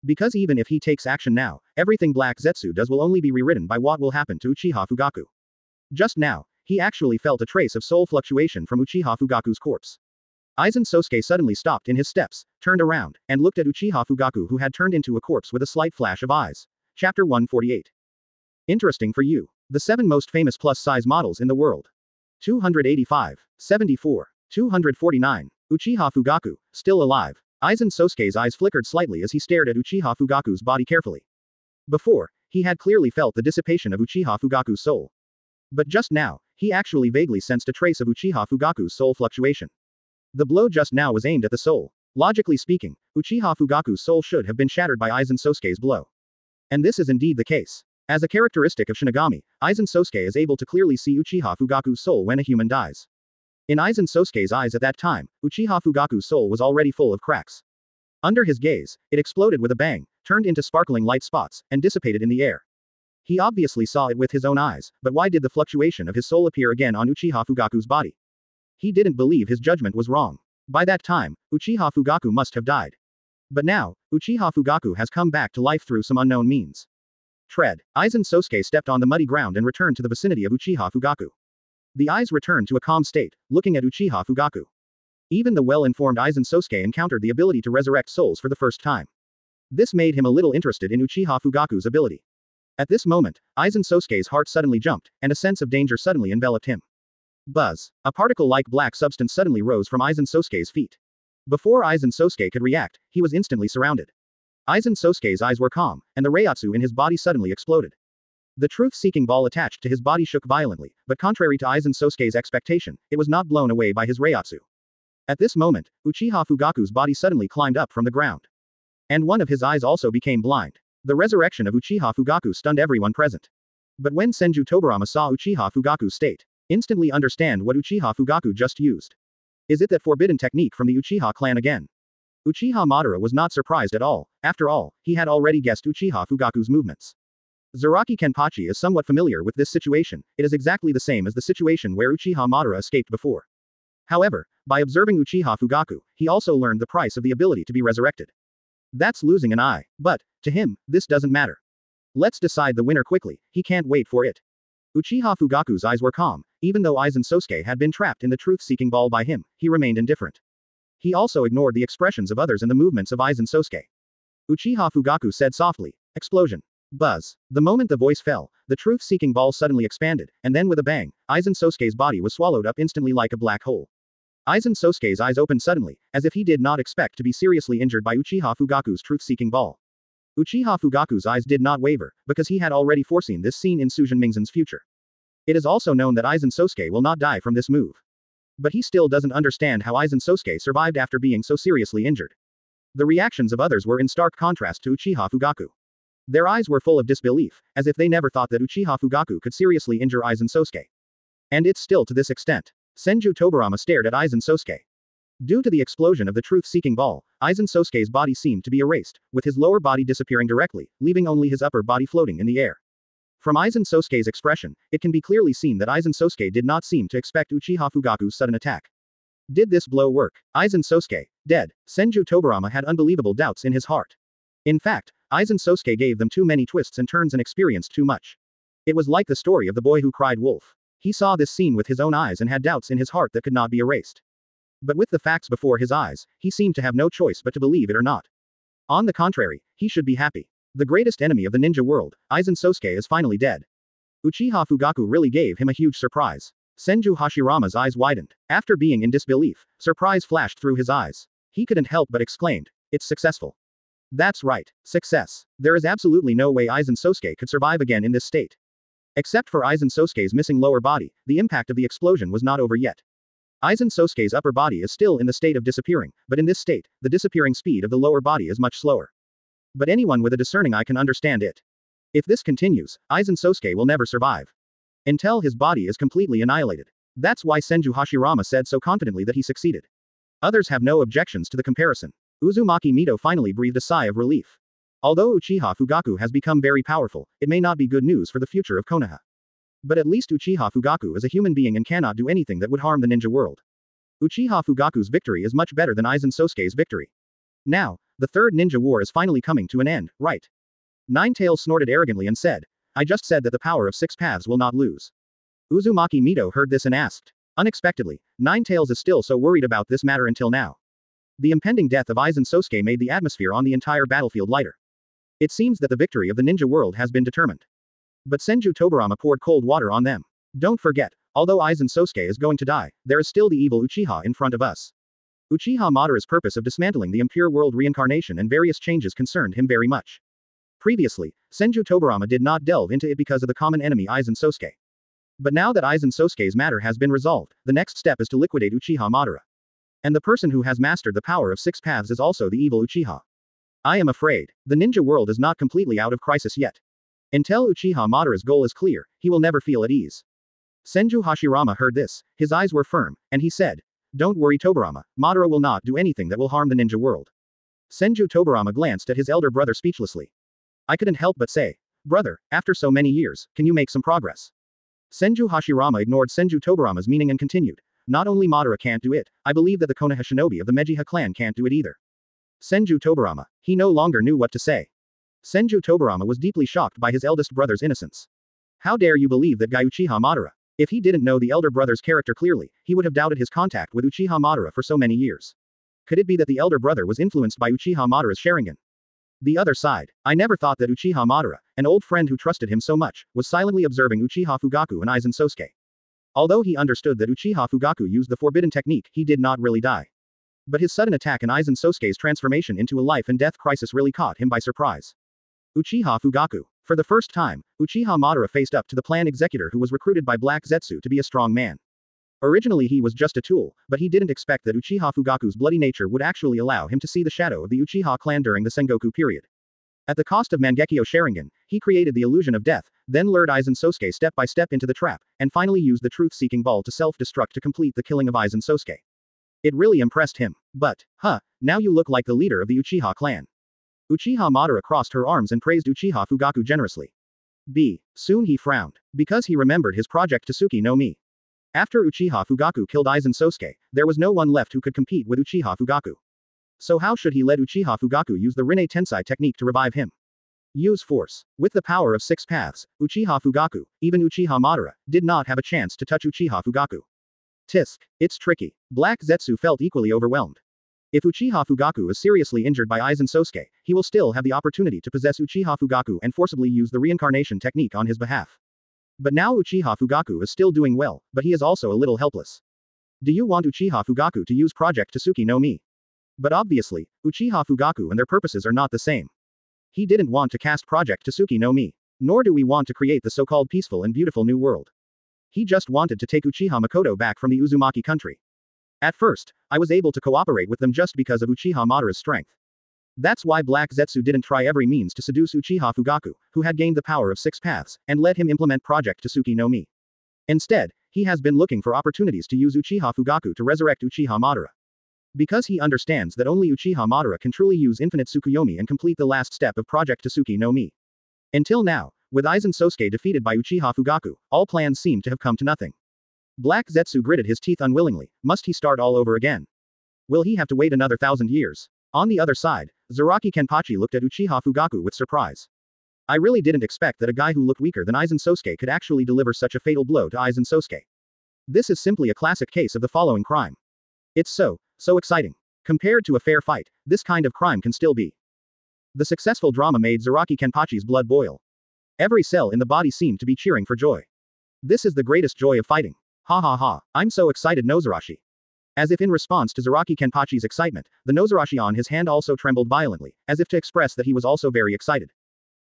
Because even if he takes action now, everything Black Zetsu does will only be rewritten by what will happen to Uchiha Fugaku." Just now, he actually felt a trace of soul fluctuation from Uchiha Fugaku's corpse. Aizen Sosuke suddenly stopped in his steps, turned around, and looked at Uchiha Fugaku, who had turned into a corpse with a slight flash of eyes. Chapter 148. Interesting for you. The 7 most famous plus-size models in the world. 285. 74. 249. Uchiha Fugaku, still alive. Aizen Sosuke's eyes flickered slightly as he stared at Uchiha Fugaku's body carefully. Before, he had clearly felt the dissipation of Uchiha Fugaku's soul. But just now, he actually vaguely sensed a trace of Uchiha Fugaku's soul fluctuation. The blow just now was aimed at the soul. Logically speaking, Uchiha Fugaku's soul should have been shattered by Aizen Sosuke's blow. And this is indeed the case. As a characteristic of Shinigami, Aizen Sosuke is able to clearly see Uchiha Fugaku's soul when a human dies. In Aizen Sosuke's eyes at that time, Uchiha Fugaku's soul was already full of cracks. Under his gaze, it exploded with a bang, turned into sparkling light spots, and dissipated in the air. He obviously saw it with his own eyes, but why did the fluctuation of his soul appear again on Uchiha Fugaku's body? He didn't believe his judgment was wrong. By that time, Uchiha Fugaku must have died. But now, Uchiha Fugaku has come back to life through some unknown means. Tread. Aizen Sosuke stepped on the muddy ground and returned to the vicinity of Uchiha Fugaku. The eyes returned to a calm state, looking at Uchiha Fugaku. Even the well-informed Aizen Sosuke encountered the ability to resurrect souls for the first time. This made him a little interested in Uchiha Fugaku's ability. At this moment, Aizen Sosuke's heart suddenly jumped, and a sense of danger suddenly enveloped him. Buzz. A particle-like black substance suddenly rose from Aizen Sosuke's feet. Before Aizen Sosuke could react, he was instantly surrounded. Aizen Sosuke's eyes were calm, and the Reiatsu in his body suddenly exploded. The truth-seeking ball attached to his body shook violently, but contrary to Aizen Sosuke's expectation, it was not blown away by his Reiatsu. At this moment, Uchiha Fugaku's body suddenly climbed up from the ground. And one of his eyes also became blind. The resurrection of Uchiha Fugaku stunned everyone present. But when Senju Tobarama saw Uchiha Fugaku's state, instantly understand what Uchiha Fugaku just used. Is it that forbidden technique from the Uchiha clan again? Uchiha Madara was not surprised at all. After all, he had already guessed Uchiha Fugaku's movements. Zaraki Kenpachi is somewhat familiar with this situation. It is exactly the same as the situation where Uchiha Madara escaped before. However, by observing Uchiha Fugaku, he also learned the price of the ability to be resurrected. That's losing an eye. But, to him, this doesn't matter. Let's decide the winner quickly, he can't wait for it. Uchiha Fugaku's eyes were calm. Even though Aizen Sosuke had been trapped in the truth-seeking ball by him, he remained indifferent. He also ignored the expressions of others and the movements of Aizen Sosuke. Uchiha Fugaku said softly, "Explosion." Buzz. The moment the voice fell, the truth-seeking ball suddenly expanded, and then with a bang, Aizen Sosuke's body was swallowed up instantly like a black hole. Aizen Sosuke's eyes opened suddenly, as if he did not expect to be seriously injured by Uchiha Fugaku's truth-seeking ball. Uchiha Fugaku's eyes did not waver, because he had already foreseen this scene in Sujin Mingzen's future. It is also known that Aizen Sosuke will not die from this move. But he still doesn't understand how Aizen Sosuke survived after being so seriously injured. The reactions of others were in stark contrast to Uchiha Fugaku. Their eyes were full of disbelief, as if they never thought that Uchiha Fugaku could seriously injure Aizen Sosuke. And it's still to this extent. Senju Tobarama stared at Aizen Sosuke. Due to the explosion of the truth-seeking ball, Aizen Sosuke's body seemed to be erased, with his lower body disappearing directly, leaving only his upper body floating in the air. From Aizen Sosuke's expression, it can be clearly seen that Aizen Sosuke did not seem to expect Uchiha Fugaku's sudden attack. Did this blow work? Aizen Sosuke, dead. Senju Tobarama had unbelievable doubts in his heart. In fact, Aizen Sosuke gave them too many twists and turns and experienced too much. It was like the story of the boy who cried wolf. He saw this scene with his own eyes and had doubts in his heart that could not be erased. But with the facts before his eyes, he seemed to have no choice but to believe it or not. On the contrary, he should be happy. The greatest enemy of the ninja world, Aizen Sosuke, is finally dead. Uchiha Fugaku really gave him a huge surprise. Senju Hashirama's eyes widened. After being in disbelief, surprise flashed through his eyes. He couldn't help but exclaimed, "It's successful." That's right, success. There is absolutely no way Aizen Sosuke could survive again in this state. Except for Aizen Sosuke's missing lower body, the impact of the explosion was not over yet. Aizen Sosuke's upper body is still in the state of disappearing, but in this state, the disappearing speed of the lower body is much slower. But anyone with a discerning eye can understand it. If this continues, Aizen Sosuke will never survive. Until his body is completely annihilated. That's why Senju Hashirama said so confidently that he succeeded. Others have no objections to the comparison. Uzumaki Mito finally breathed a sigh of relief. Although Uchiha Fugaku has become very powerful, it may not be good news for the future of Konoha. But at least Uchiha Fugaku is a human being and cannot do anything that would harm the ninja world. Uchiha Fugaku's victory is much better than Aizen Sosuke's victory. Now, the third ninja war is finally coming to an end, right? Ninetales snorted arrogantly and said, "I just said that the power of six paths will not lose." Uzumaki Mito heard this and asked. Unexpectedly, Ninetales is still so worried about this matter until now. The impending death of Aizen Sosuke made the atmosphere on the entire battlefield lighter. It seems that the victory of the ninja world has been determined. But Senju Tobarama poured cold water on them. Don't forget, although Aizen Sosuke is going to die, there is still the evil Uchiha in front of us. Uchiha Madara's purpose of dismantling the impure world reincarnation and various changes concerned him very much. Previously, Senju Tobarama did not delve into it because of the common enemy Aizen Sosuke. But now that Aizen Sosuke's matter has been resolved, the next step is to liquidate Uchiha Madara. And the person who has mastered the power of six paths is also the evil Uchiha. I am afraid, the ninja world is not completely out of crisis yet. Until Uchiha Madara's goal is clear, he will never feel at ease. Senju Hashirama heard this, his eyes were firm, and he said, "Don't worry Tobarama, Madara will not do anything that will harm the ninja world." Senju Tobarama glanced at his elder brother speechlessly. I couldn't help but say, "Brother, after so many years, can you make some progress?" Senju Hashirama ignored Senju Tobarama's meaning and continued, "Not only Madara can't do it, I believe that the Konoha shinobi of the Mejiha clan can't do it either." Senju Tobarama. He no longer knew what to say. Senju Tobarama was deeply shocked by his eldest brother's innocence. How dare you believe that guy Uchiha Madara? If he didn't know the elder brother's character clearly, he would have doubted his contact with Uchiha Madara for so many years. Could it be that the elder brother was influenced by Uchiha Madara's Sharingan? The other side. I never thought that Uchiha Madara, an old friend who trusted him so much, was silently observing Uchiha Fugaku and Aizen Sosuke. Although he understood that Uchiha Fugaku used the forbidden technique, he did not really die. But his sudden attack and Aizen Sosuke's transformation into a life and death crisis really caught him by surprise. Uchiha Fugaku. For the first time, Uchiha Madara faced up to the clan executor who was recruited by Black Zetsu to be a strong man. Originally he was just a tool, but he didn't expect that Uchiha Fugaku's bloody nature would actually allow him to see the shadow of the Uchiha clan during the Sengoku period. At the cost of Mangekyo Sharingan, he created the illusion of death, then lured Aizen Sosuke step by step into the trap, and finally used the truth-seeking ball to self-destruct to complete the killing of Aizen Sosuke. It really impressed him. But, now you look like the leader of the Uchiha clan. Uchiha Madara crossed her arms and praised Uchiha Fugaku generously. Soon he frowned. Because he remembered his project Tsuki no Mi. After Uchiha Fugaku killed Aizen Sosuke, there was no one left who could compete with Uchiha Fugaku. So how should he let Uchiha Fugaku use the Rinne Tensai technique to revive him? Use force. With the power of 6 paths, Uchiha Fugaku, even Uchiha Madara, did not have a chance to touch Uchiha Fugaku. Tisk. It's tricky. Black Zetsu felt equally overwhelmed. If Uchiha Fugaku is seriously injured by Aizen Sosuke, he will still have the opportunity to possess Uchiha Fugaku and forcibly use the reincarnation technique on his behalf. But now Uchiha Fugaku is still doing well, but he is also a little helpless. Do you want Uchiha Fugaku to use Project Tsuki no Mi? But obviously, Uchiha Fugaku and their purposes are not the same. He didn't want to cast Project Tsuki no Mi. Nor do we want to create the so-called peaceful and beautiful new world. He just wanted to take Uchiha Makoto back from the Uzumaki country. At first, I was able to cooperate with them just because of Uchiha Madara's strength. That's why Black Zetsu didn't try every means to seduce Uchiha Fugaku, who had gained the power of 6 paths, and let him implement Project Tsuki no Mi. Instead, he has been looking for opportunities to use Uchiha Fugaku to resurrect Uchiha Madara. Because he understands that only Uchiha Madara can truly use infinite Tsukuyomi and complete the last step of Project Tsuki no Mi. Until now, with Aizen Sosuke defeated by Uchiha Fugaku, all plans seem to have come to nothing. Black Zetsu gritted his teeth unwillingly. Must he start all over again? Will he have to wait another 1,000 years? On the other side, Zaraki Kenpachi looked at Uchiha Fugaku with surprise. I really didn't expect that a guy who looked weaker than Aizen Sosuke could actually deliver such a fatal blow to Aizen Sosuke. This is simply a classic case of the following crime. It's so exciting. Compared to a fair fight, this kind of crime can still be. The successful drama made Zaraki Kenpachi's blood boil. Every cell in the body seemed to be cheering for joy. This is the greatest joy of fighting. Ha ha ha, I'm so excited Nozarashi. As if in response to Zaraki Kenpachi's excitement, the Nozarashi on his hand also trembled violently, as if to express that he was also very excited.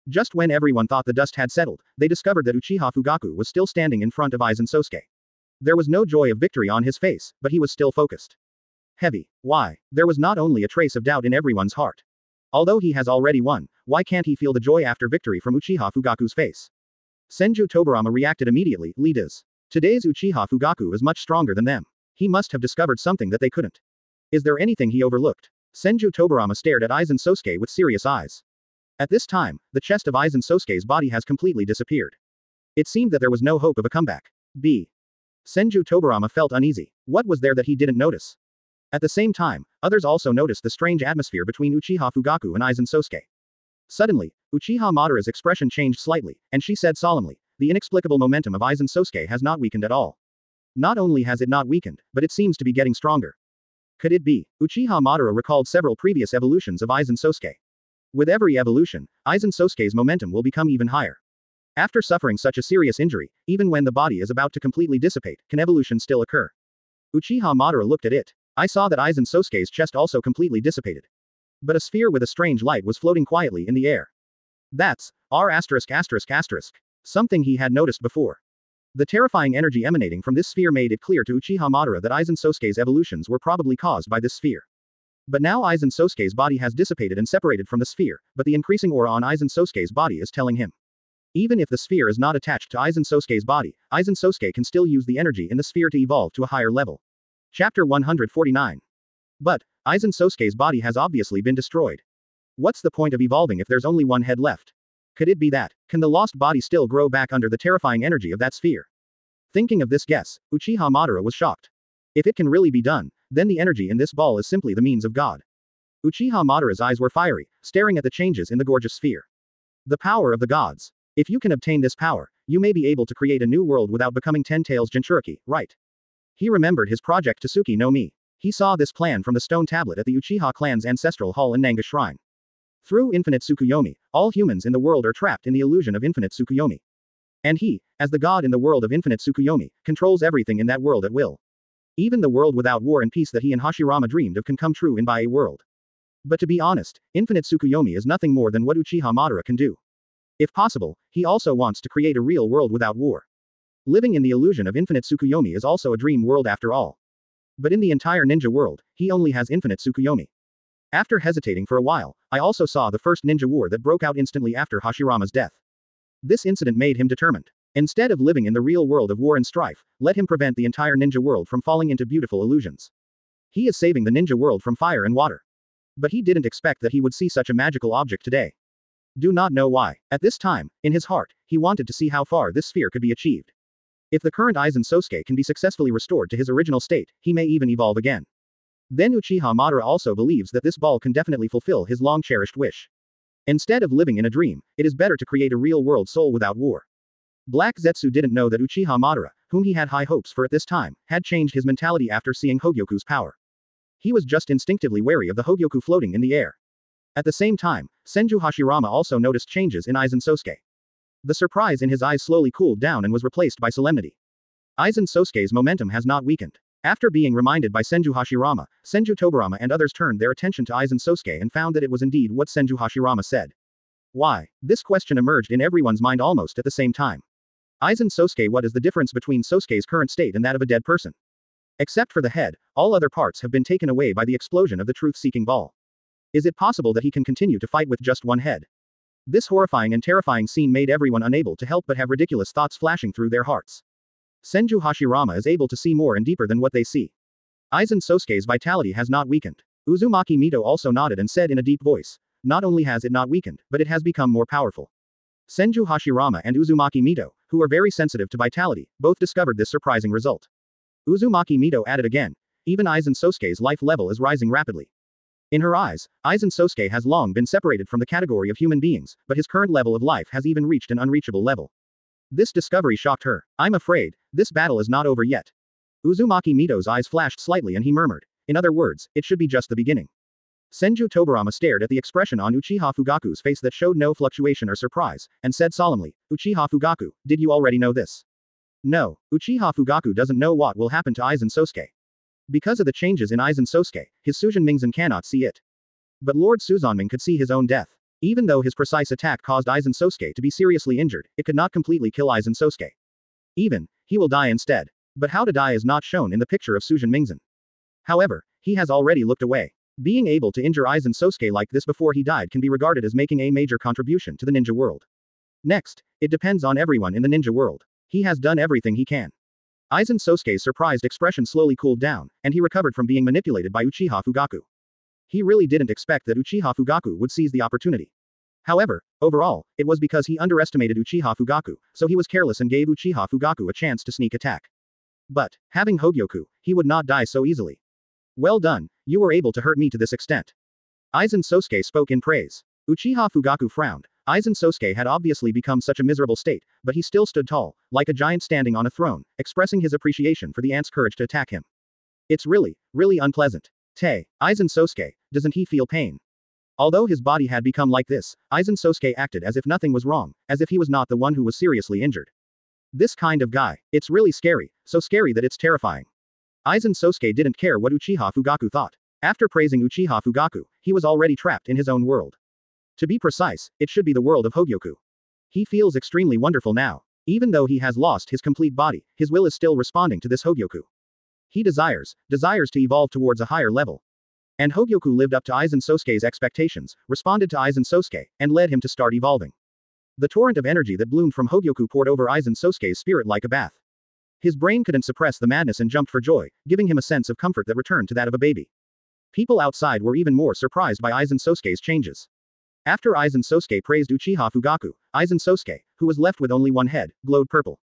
Just when everyone thought the dust had settled, they discovered that Uchiha Fugaku was still standing in front of Aizen Sosuke. There was no joy of victory on his face, but he was still focused. Heavy. Why? There was not only a trace of doubt in everyone's heart. Although he has already won, why can't he feel the joy after victory from Uchiha Fugaku's face? Senju Tobarama reacted immediately. Leaders. Today's Uchiha Fugaku is much stronger than them. He must have discovered something that they couldn't. Is there anything he overlooked? Senju Tobarama stared at Aizen Sosuke with serious eyes. At this time, the chest of Aizen Sosuke's body has completely disappeared. It seemed that there was no hope of a comeback. Senju Tobarama felt uneasy. What was there that he didn't notice? At the same time, others also noticed the strange atmosphere between Uchiha Fugaku and Aizen Sosuke. Suddenly, Uchiha Madara's expression changed slightly, and she said solemnly, the inexplicable momentum of Aizen Sosuke has not weakened at all. Not only has it not weakened, but it seems to be getting stronger. Could it be? Uchiha Madara recalled several previous evolutions of Aizen Sosuke. With every evolution, Aizen Sosuke's momentum will become even higher. After suffering such a serious injury, even when the body is about to completely dissipate, can evolution still occur? Uchiha Madara looked at it. I saw that Aizen Sosuke's chest also completely dissipated. But a sphere with a strange light was floating quietly in the air. That's something he had noticed before. The terrifying energy emanating from this sphere made it clear to Uchiha Madara that Aizen Sosuke's evolutions were probably caused by this sphere. But now Aizen Sosuke's body has dissipated and separated from the sphere, but the increasing aura on Aizen Sosuke's body is telling him. Even if the sphere is not attached to Aizen Sosuke's body, Aizen Sosuke can still use the energy in the sphere to evolve to a higher level. Chapter 149. But, Aizen Sosuke's body has obviously been destroyed. What's the point of evolving if there's only one head left? Could it be that? Can the lost body still grow back under the terrifying energy of that sphere? Thinking of this guess, Uchiha Madara was shocked. If it can really be done, then the energy in this ball is simply the means of God. Uchiha Madara's eyes were fiery, staring at the changes in the gorgeous sphere. The power of the gods. If you can obtain this power, you may be able to create a new world without becoming 10 Tails Jinchuriki, right? He remembered his project Tsuki no Mi. He saw this plan from the stone tablet at the Uchiha clan's ancestral hall in Nanga Shrine. Through infinite Tsukuyomi, all humans in the world are trapped in the illusion of infinite Tsukuyomi. And he, as the god in the world of infinite Tsukuyomi, controls everything in that world at will. Even the world without war and peace that he and Hashirama dreamed of can come true in a world. But to be honest, infinite Tsukuyomi is nothing more than what Uchiha Madara can do. If possible, he also wants to create a real world without war. Living in the illusion of infinite Tsukuyomi is also a dream world after all. But in the entire ninja world, he only has infinite Tsukuyomi. After hesitating for a while, I also saw the first ninja war that broke out instantly after Hashirama's death. This incident made him determined. Instead of living in the real world of war and strife, let him prevent the entire ninja world from falling into beautiful illusions. He is saving the ninja world from fire and water. But he didn't expect that he would see such a magical object today. Do not know why. At this time, in his heart, he wanted to see how far this sphere could be achieved. If the current Aizen Sosuke can be successfully restored to his original state, he may even evolve again. Then Uchiha Madara also believes that this ball can definitely fulfill his long-cherished wish. Instead of living in a dream, it is better to create a real-world soul without war. Black Zetsu didn't know that Uchiha Madara, whom he had high hopes for at this time, had changed his mentality after seeing Hogyoku's power. He was just instinctively wary of the Hogyoku floating in the air. At the same time, Senju Hashirama also noticed changes in Aizen Sosuke. The surprise in his eyes slowly cooled down and was replaced by solemnity. Aizen Sosuke's momentum has not weakened. After being reminded by Senju Hashirama, Senju Tobirama and others turned their attention to Aizen Sosuke and found that it was indeed what Senju Hashirama said. Why? This question emerged in everyone's mind almost at the same time. Aizen Sosuke, what is the difference between Sosuke's current state and that of a dead person? Except for the head, all other parts have been taken away by the explosion of the truth-seeking ball. Is it possible that he can continue to fight with just one head? This horrifying and terrifying scene made everyone unable to help but have ridiculous thoughts flashing through their hearts. Senju Hashirama is able to see more and deeper than what they see. Aizen Sosuke's vitality has not weakened. Uzumaki Mito also nodded and said in a deep voice, not only has it not weakened, but it has become more powerful. Senju Hashirama and Uzumaki Mito, who are very sensitive to vitality, both discovered this surprising result. Uzumaki Mito added again, even Aizen Sosuke's life level is rising rapidly. In her eyes, Aizen Sosuke has long been separated from the category of human beings, but his current level of life has even reached an unreachable level. This discovery shocked her. I'm afraid, this battle is not over yet. Uzumaki Mito's eyes flashed slightly and he murmured, in other words, it should be just the beginning. Senju Tobirama stared at the expression on Uchiha Fugaku's face that showed no fluctuation or surprise, and said solemnly, Uchiha Fugaku, did you already know this? No, Uchiha Fugaku doesn't know what will happen to Aizen Sosuke. Because of the changes in Aizen Sosuke, his Suzan Mingzan cannot see it. But Lord Suzanming could see his own death. Even though his precise attack caused Aizen Sosuke to be seriously injured, it could not completely kill Aizen Sosuke. Even, he will die instead. But how to die is not shown in the picture of Suzan Mingzan. However, he has already looked away. Being able to injure Aizen Sosuke like this before he died can be regarded as making a major contribution to the ninja world. Next, it depends on everyone in the ninja world. He has done everything he can. Aizen Sosuke's surprised expression slowly cooled down, and he recovered from being manipulated by Uchiha Fugaku. He really didn't expect that Uchiha Fugaku would seize the opportunity. However, overall, it was because he underestimated Uchiha Fugaku, so he was careless and gave Uchiha Fugaku a chance to sneak attack. But, having Hogyoku, he would not die so easily. Well done, you were able to hurt me to this extent. Aizen Sosuke spoke in praise. Uchiha Fugaku frowned. Aizen Sosuke had obviously become such a miserable state, but he still stood tall, like a giant standing on a throne, expressing his appreciation for the ant's courage to attack him. It's really unpleasant. Aizen Sosuke, doesn't he feel pain? Although his body had become like this, Aizen Sosuke acted as if nothing was wrong, as if he was not the one who was seriously injured. This kind of guy, it's really scary, so scary that it's terrifying. Aizen Sosuke didn't care what Uchiha Fugaku thought. After praising Uchiha Fugaku, he was already trapped in his own world. To be precise, it should be the world of Hogyoku. He feels extremely wonderful now. Even though he has lost his complete body, his will is still responding to this Hogyoku. He desires to evolve towards a higher level. And Hogyoku lived up to Aizen Sosuke's expectations, responded to Aizen Sosuke, and led him to start evolving. The torrent of energy that bloomed from Hogyoku poured over Aizen Sosuke's spirit like a bath. His brain couldn't suppress the madness and jumped for joy, giving him a sense of comfort that returned to that of a baby. People outside were even more surprised by Aizen Sosuke's changes. After Aizen Sosuke praised Uchiha Fugaku, Aizen Sosuke, who was left with only one head, glowed purple.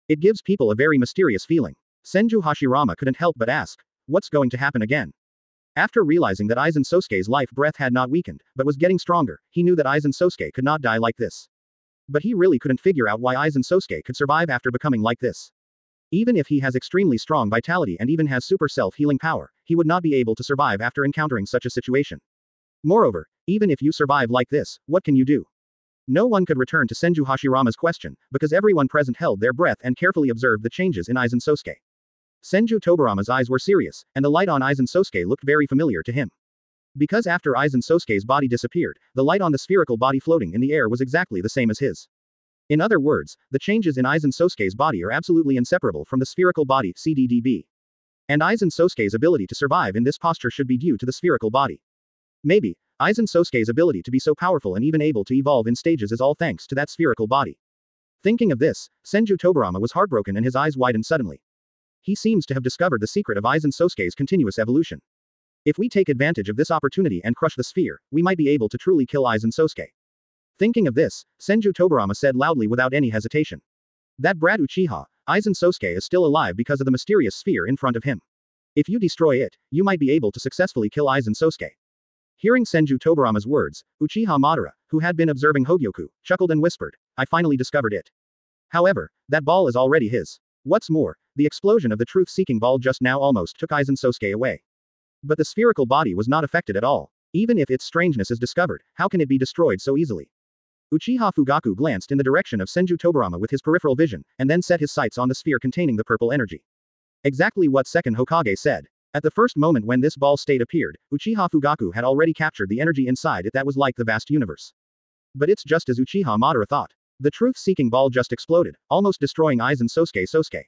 It gives people a very mysterious feeling. Senju Hashirama couldn't help but ask, what's going to happen again? After realizing that Aizen Sosuke's life breath had not weakened, but was getting stronger, he knew that Aizen Sosuke could not die like this. But he really couldn't figure out why Aizen Sosuke could survive after becoming like this. Even if he has extremely strong vitality and even has super self-healing power, he would not be able to survive after encountering such a situation. Moreover, even if you survive like this, what can you do? No one could return to Senju Hashirama's question, because everyone present held their breath and carefully observed the changes in Aizen Sosuke. Senju Tobarama's eyes were serious, and the light on Aizen Sosuke looked very familiar to him. Because after Aizen Sosuke's body disappeared, the light on the spherical body floating in the air was exactly the same as his. In other words, the changes in Aizen Sosuke's body are absolutely inseparable from the spherical body CDDB. And Aizen Sosuke's ability to survive in this posture should be due to the spherical body. Maybe, Aizen Sosuke's ability to be so powerful and even able to evolve in stages is all thanks to that spherical body. Thinking of this, Senju Tobarama was heartbroken and his eyes widened suddenly. He seems to have discovered the secret of Aizen Sosuke's continuous evolution. If we take advantage of this opportunity and crush the sphere, we might be able to truly kill Aizen Sosuke. Thinking of this, Senju Tobarama said loudly without any hesitation. That brat Uchiha, Aizen Sosuke is still alive because of the mysterious sphere in front of him. If you destroy it, you might be able to successfully kill Aizen Sosuke. Hearing Senju Tobarama's words, Uchiha Madara, who had been observing Hogyoku, chuckled and whispered, I finally discovered it. However, that ball is already his. What's more, the explosion of the truth-seeking ball just now almost took Aizen Sosuke away. But the spherical body was not affected at all. Even if its strangeness is discovered, how can it be destroyed so easily? Uchiha Fugaku glanced in the direction of Senju Tobarama with his peripheral vision, and then set his sights on the sphere containing the purple energy. Exactly what second Hokage said. At the first moment when this ball state appeared, Uchiha Fugaku had already captured the energy inside it that was like the vast universe. But it's just as Uchiha Madara thought. The truth-seeking ball just exploded, almost destroying Aizen Sosuke.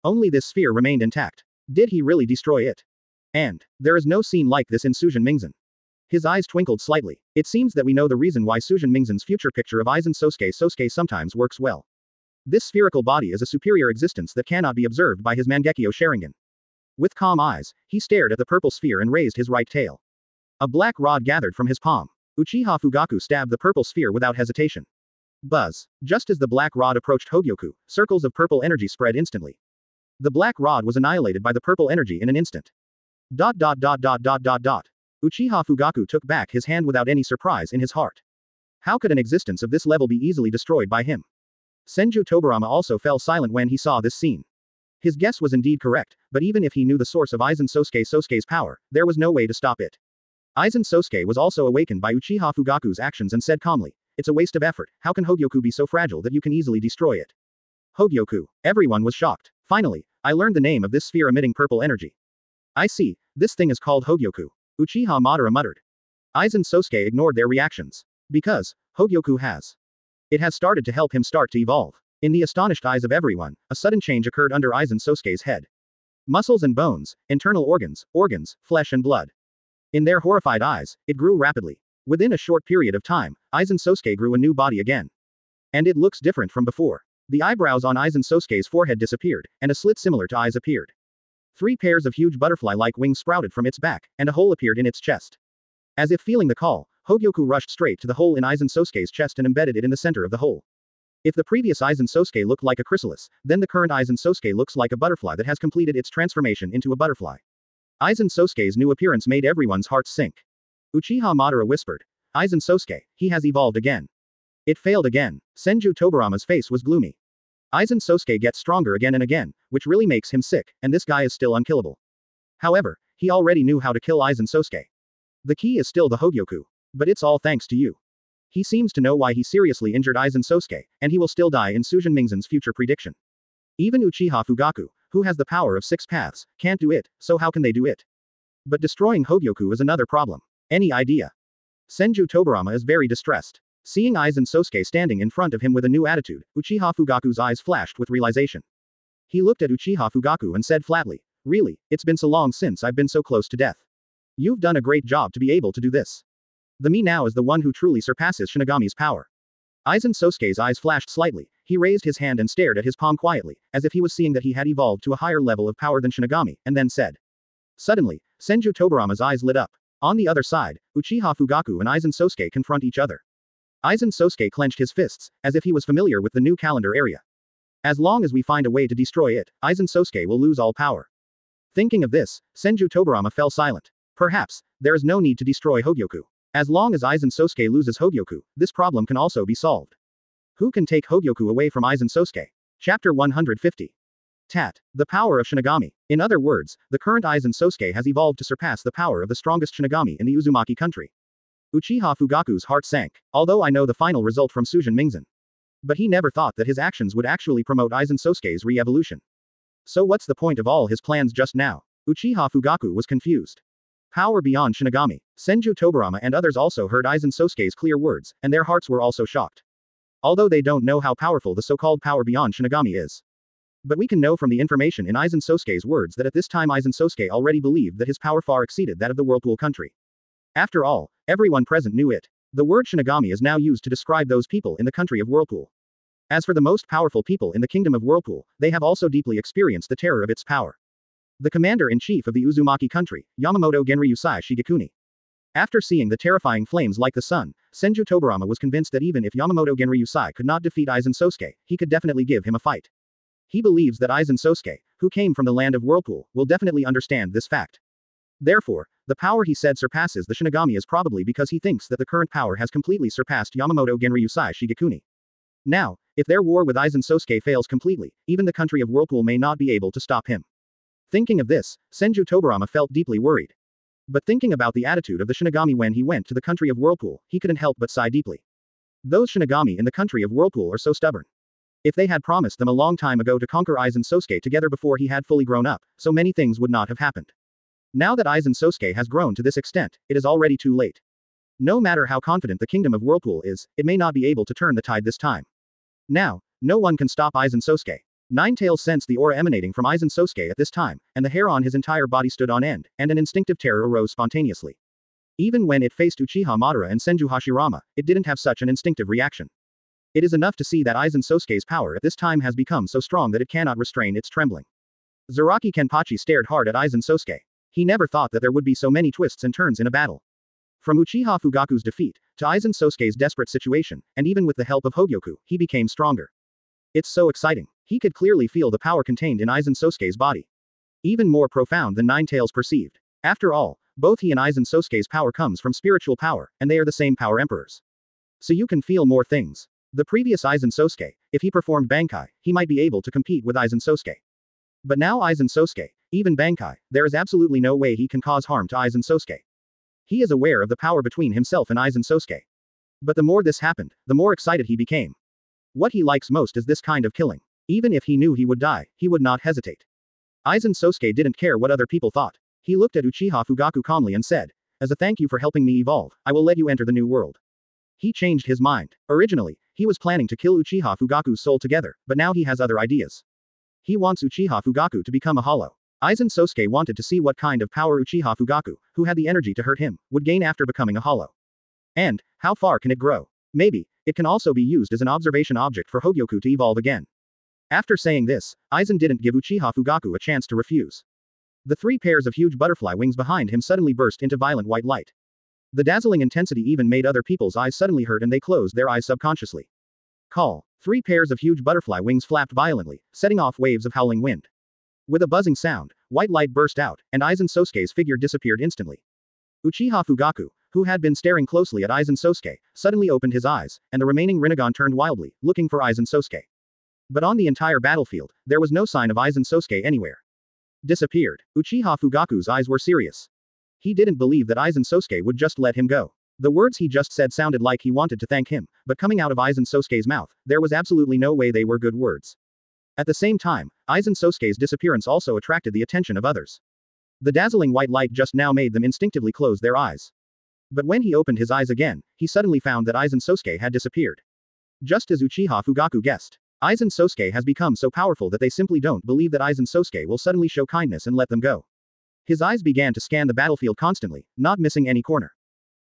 Only this sphere remained intact. Did he really destroy it? And there is no scene like this in Sujin Mingzan. His eyes twinkled slightly. It seems that we know the reason why Sujin Mingzan's future picture of Aizen Sosuke sometimes works well. This spherical body is a superior existence that cannot be observed by his Mangekyo Sharingan. With calm eyes, he stared at the purple sphere and raised his right tail. A black rod gathered from his palm. Uchiha Fugaku stabbed the purple sphere without hesitation. Buzz. Just as the black rod approached Hogyoku, circles of purple energy spread instantly. The black rod was annihilated by the purple energy in an instant. Uchiha Fugaku took back his hand without any surprise in his heart. How could an existence of this level be easily destroyed by him? Senju Tobarama also fell silent when he saw this scene. His guess was indeed correct, but even if he knew the source of Aizen Sosuke's power, there was no way to stop it. Aizen Sosuke was also awakened by Uchiha Fugaku's actions and said calmly, it's a waste of effort, how can Hogyoku be so fragile that you can easily destroy it? Hogyoku. Everyone was shocked. Finally, I learned the name of this sphere emitting purple energy. I see, this thing is called Hogyoku. Uchiha Madara muttered. Aizen Sosuke ignored their reactions. Because, Hogyoku has. It has started to help him start to evolve. In the astonished eyes of everyone, a sudden change occurred under Aizen Sosuke's head. Muscles and bones, internal organs, flesh and blood. In their horrified eyes, it grew rapidly. Within a short period of time, Aizen Sosuke grew a new body again. And it looks different from before. The eyebrows on Aizen Sosuke's forehead disappeared, and a slit similar to eyes appeared. 3 pairs of huge butterfly-like wings sprouted from its back, and a hole appeared in its chest. As if feeling the call, Hogyoku rushed straight to the hole in Aizen Sosuke's chest and embedded it in the center of the hole. If the previous Aizen Sosuke looked like a chrysalis, then the current Aizen Sosuke looks like a butterfly that has completed its transformation into a butterfly. Aizen Sosuke's new appearance made everyone's hearts sink. Uchiha Madara whispered. Aizen Sosuke, he has evolved again. It failed again. Senju Tobarama's face was gloomy. Aizen Sosuke gets stronger again and again, which really makes him sick, and this guy is still unkillable. However, he already knew how to kill Aizen Sosuke. The key is still the Hogyoku. But it's all thanks to you. He seems to know why he seriously injured Aizen Sosuke, and he will still die in Sujin Mingzan's future prediction. Even Uchiha Fugaku, who has the power of 6 paths, can't do it, so how can they do it? But destroying Hogyoku is another problem. Any idea? Senju Tobarama is very distressed. Seeing Aizen Sosuke standing in front of him with a new attitude, Uchiha Fugaku's eyes flashed with realization. He looked at Uchiha Fugaku and said flatly, really, it's been so long since I've been so close to death. You've done a great job to be able to do this. The me now is the one who truly surpasses Shinigami's power. Aizen Sosuke's eyes flashed slightly, he raised his hand and stared at his palm quietly, as if he was seeing that he had evolved to a higher level of power than Shinigami, and then said. Suddenly, Senju Tobarama's eyes lit up. On the other side, Uchiha Fugaku and Aizen Sosuke confront each other. Aizen Sosuke clenched his fists, as if he was familiar with the new calendar area. As long as we find a way to destroy it, Aizen Sosuke will lose all power. Thinking of this, Senju Tobarama fell silent. Perhaps, there is no need to destroy Hogyoku. As long as Aizen Sosuke loses Hogyoku, this problem can also be solved. Who can take Hogyoku away from Aizen Sosuke? Chapter 150. Tat. The power of Shinigami. In other words, the current Aizen Sosuke has evolved to surpass the power of the strongest Shinigami in the Uzumaki country. Uchiha Fugaku's heart sank, although I know the final result from Sujin Mingzan. But he never thought that his actions would actually promote Aizen Sosuke's re-evolution. So what's the point of all his plans just now? Uchiha Fugaku was confused. Power beyond Shinigami. Senju Tobirama and others also heard Aizen Sosuke's clear words, and their hearts were also shocked. Although they don't know how powerful the so-called power beyond Shinigami is. But we can know from the information in Aizen Sosuke's words that at this time Aizen Sosuke already believed that his power far exceeded that of the Whirlpool country. After all, everyone present knew it. The word Shinigami is now used to describe those people in the country of Whirlpool. As for the most powerful people in the Kingdom of Whirlpool, they have also deeply experienced the terror of its power. The commander-in-chief of the Uzumaki country, Yamamoto Genryusai Shigekuni. After seeing the terrifying flames like the sun, Senju Tobirama was convinced that even if Yamamoto Genryusai could not defeat Aizen Sosuke, he could definitely give him a fight. He believes that Aizen Sosuke, who came from the land of Whirlpool, will definitely understand this fact. Therefore, the power he said surpasses the Shinigami is probably because he thinks that the current power has completely surpassed Yamamoto Genryusai Shigekuni. Now, if their war with Aizen Sosuke fails completely, even the country of Whirlpool may not be able to stop him. Thinking of this, Senju Tobirama felt deeply worried. But thinking about the attitude of the Shinigami when he went to the country of Whirlpool, he couldn't help but sigh deeply. Those Shinigami in the country of Whirlpool are so stubborn. If they had promised them a long time ago to conquer Aizen Sosuke together before he had fully grown up, so many things would not have happened. Now that Aizen Sosuke has grown to this extent, it is already too late. No matter how confident the Kingdom of Whirlpool is, it may not be able to turn the tide this time. Now, no one can stop Aizen Sosuke. Ninetales sensed the aura emanating from Aizen Sosuke at this time, and the hair on his entire body stood on end, and an instinctive terror arose spontaneously. Even when it faced Uchiha Madara and Senju Hashirama, it didn't have such an instinctive reaction. It is enough to see that Aizen Sosuke's power at this time has become so strong that it cannot restrain its trembling. Zaraki Kenpachi stared hard at Aizen Sosuke. He never thought that there would be so many twists and turns in a battle. From Uchiha Fugaku's defeat, to Aizen Sosuke's desperate situation, and even with the help of Hogyoku, he became stronger. It's so exciting. He could clearly feel the power contained in Aizen Sosuke's body. Even more profound than Ninetales perceived. After all, both he and Aizen Sosuke's power comes from spiritual power, and they are the same power emperors. So you can feel more things. The previous Aizen Sosuke, if he performed Bankai, he might be able to compete with Aizen Sosuke. But now Aizen Sosuke, even Bankai, there is absolutely no way he can cause harm to Aizen Sosuke. He is aware of the power between himself and Aizen Sosuke. But the more this happened, the more excited he became. What he likes most is this kind of killing. Even if he knew he would die, he would not hesitate. Aizen Sosuke didn't care what other people thought. He looked at Uchiha Fugaku calmly and said, "As a thank you for helping me evolve, I will let you enter the new world." He changed his mind. Originally, he was planning to kill Uchiha Fugaku's soul together, but now he has other ideas. He wants Uchiha Fugaku to become a hollow. Aizen Sosuke wanted to see what kind of power Uchiha Fugaku, who had the energy to hurt him, would gain after becoming a hollow. And, how far can it grow? Maybe, it can also be used as an observation object for Hogyoku to evolve again. After saying this, Aizen didn't give Uchiha Fugaku a chance to refuse. The 3 pairs of huge butterfly wings behind him suddenly burst into violent white light. The dazzling intensity even made other people's eyes suddenly hurt and they closed their eyes subconsciously. Call. 3 pairs of huge butterfly wings flapped violently, setting off waves of howling wind. With a buzzing sound, white light burst out, and Aizen Sosuke's figure disappeared instantly. Uchiha Fugaku, who had been staring closely at Aizen Sosuke, suddenly opened his eyes, and the remaining Rinnegan turned wildly, looking for Aizen Sosuke. But on the entire battlefield, there was no sign of Aizen Sosuke anywhere. Disappeared. Uchiha Fugaku's eyes were serious. He didn't believe that Aizen Sosuke would just let him go. The words he just said sounded like he wanted to thank him, but coming out of Aizen Sosuke's mouth, there was absolutely no way they were good words. At the same time, Aizen Sosuke's disappearance also attracted the attention of others. The dazzling white light just now made them instinctively close their eyes. But when he opened his eyes again, he suddenly found that Aizen Sosuke had disappeared. Just as Uchiha Fugaku guessed. Aizen Sosuke has become so powerful that they simply don't believe that Aizen Sosuke will suddenly show kindness and let them go. His eyes began to scan the battlefield constantly, not missing any corner.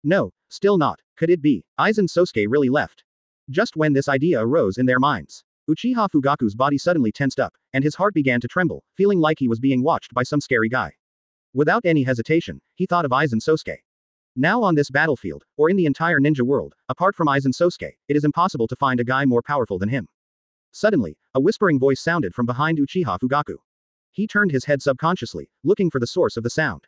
No, still not. Could it be? Aizen Sosuke really left? Just when this idea arose in their minds, Uchiha Fugaku's body suddenly tensed up, and his heart began to tremble, feeling like he was being watched by some scary guy. Without any hesitation, he thought of Aizen Sosuke. Now on this battlefield, or in the entire ninja world, apart from Aizen Sosuke, it is impossible to find a guy more powerful than him. Suddenly, a whispering voice sounded from behind Uchiha Fugaku. He turned his head subconsciously, looking for the source of the sound.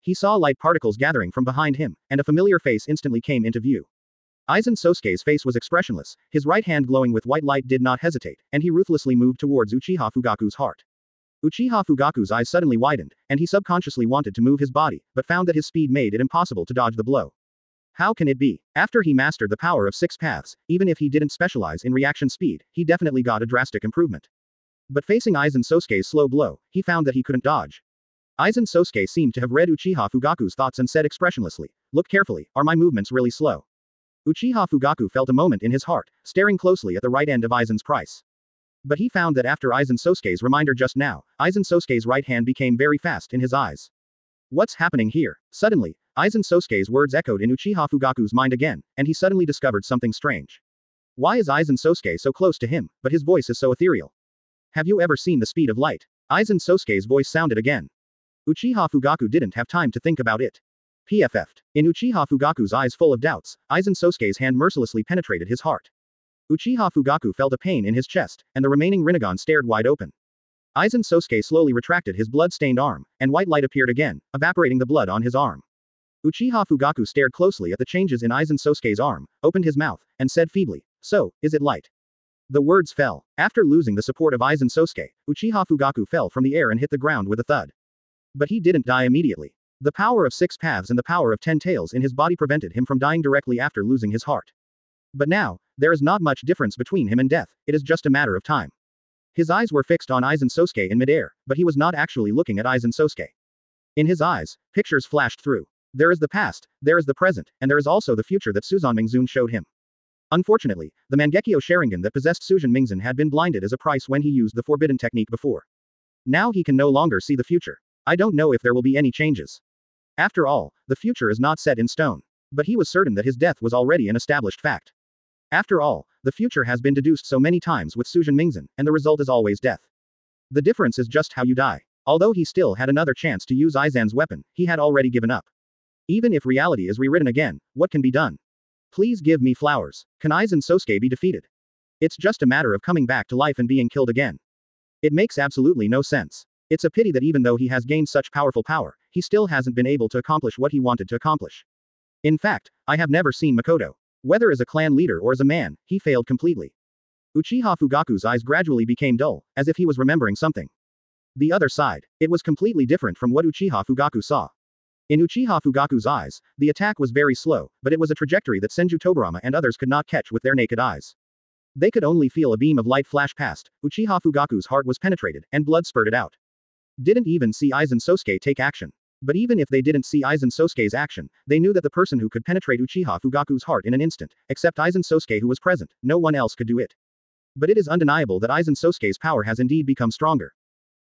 He saw light particles gathering from behind him, and a familiar face instantly came into view. Aizen Sosuke's face was expressionless, his right hand glowing with white light did not hesitate, and he ruthlessly moved towards Uchiha Fugaku's heart. Uchiha Fugaku's eyes suddenly widened, and he subconsciously wanted to move his body, but found that his speed made it impossible to dodge the blow. How can it be? After he mastered the power of 6 paths, even if he didn't specialize in reaction speed, he definitely got a drastic improvement. But facing Aizen Sosuke's slow blow, he found that he couldn't dodge. Aizen Sosuke seemed to have read Uchiha Fugaku's thoughts and said expressionlessly, "Look carefully, are my movements really slow?" Uchiha Fugaku felt a moment in his heart, staring closely at the right end of Aizen's price. But he found that after Aizen Sosuke's reminder just now, Aizen Sosuke's right hand became very fast in his eyes. What's happening here? Suddenly, Aizen Sosuke's words echoed in Uchiha Fugaku's mind again, and he suddenly discovered something strange. Why is Aizen Sosuke so close to him, but his voice is so ethereal? Have you ever seen the speed of light? Aizen Sosuke's voice sounded again. Uchiha Fugaku didn't have time to think about it. PFF'd. In Uchiha Fugaku's eyes full of doubts, Aizen Sosuke's hand mercilessly penetrated his heart. Uchiha Fugaku felt a pain in his chest, and the remaining Rinnegan stared wide open. Aizen Sosuke slowly retracted his blood-stained arm, and white light appeared again, evaporating the blood on his arm. Uchiha Fugaku stared closely at the changes in Aizen Sosuke's arm, opened his mouth, and said feebly, "So, is it light?" The words fell. After losing the support of Aizen Sosuke, Uchiha Fugaku fell from the air and hit the ground with a thud. But he didn't die immediately. The power of 6 paths and the power of 10 tails in his body prevented him from dying directly after losing his heart. But now, there is not much difference between him and death, it is just a matter of time. His eyes were fixed on Aizen Sosuke in midair, but he was not actually looking at Aizen Sosuke. In his eyes, pictures flashed through. There is the past, there is the present, and there is also the future that Suzan Mingzun showed him. Unfortunately, the Mangekyo Sharingan that possessed Suzan Mingzun had been blinded as a price when he used the forbidden technique before. Now he can no longer see the future. I don't know if there will be any changes. After all, the future is not set in stone. But he was certain that his death was already an established fact. After all, the future has been deduced so many times with Suzan Mingzun, and the result is always death. The difference is just how you die. Although he still had another chance to use Aizen's weapon, he had already given up. Even if reality is rewritten again, what can be done? Please give me flowers. Can Aizen Sosuke be defeated? It's just a matter of coming back to life and being killed again. It makes absolutely no sense. It's a pity that even though he has gained such powerful power, he still hasn't been able to accomplish what he wanted to accomplish. In fact, I have never seen Makoto. Whether as a clan leader or as a man, he failed completely. Uchiha Fugaku's eyes gradually became dull, as if he was remembering something. The other side. It was completely different from what Uchiha Fugaku saw. In Uchiha Fugaku's eyes, the attack was very slow, but it was a trajectory that Senju Tobirama and others could not catch with their naked eyes. They could only feel a beam of light flash past. Uchiha Fugaku's heart was penetrated, and blood spurted out. Didn't even see Aizen Sosuke take action. But even if they didn't see Aizen Sosuke's action, they knew that the person who could penetrate Uchiha Fugaku's heart in an instant, except Aizen Sosuke who was present, no one else could do it. But it is undeniable that Aizen Sosuke's power has indeed become stronger.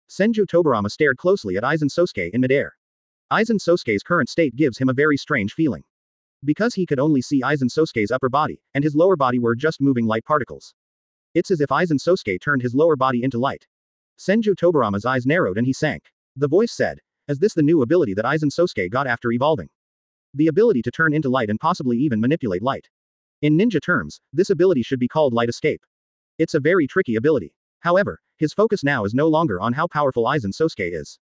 Senju Tobirama stared closely at Aizen Sosuke in midair. Aizen Sosuke's current state gives him a very strange feeling. Because he could only see Aizen Sosuke's upper body, and his lower body were just moving light particles. It's as if Aizen Sosuke turned his lower body into light. Senju Tobirama's eyes narrowed and he sank. The voice said, "Is this the new ability that Aizen Sosuke got after evolving? The ability to turn into light and possibly even manipulate light. In ninja terms, this ability should be called light escape. It's a very tricky ability. However, his focus now is no longer on how powerful Aizen Sosuke is.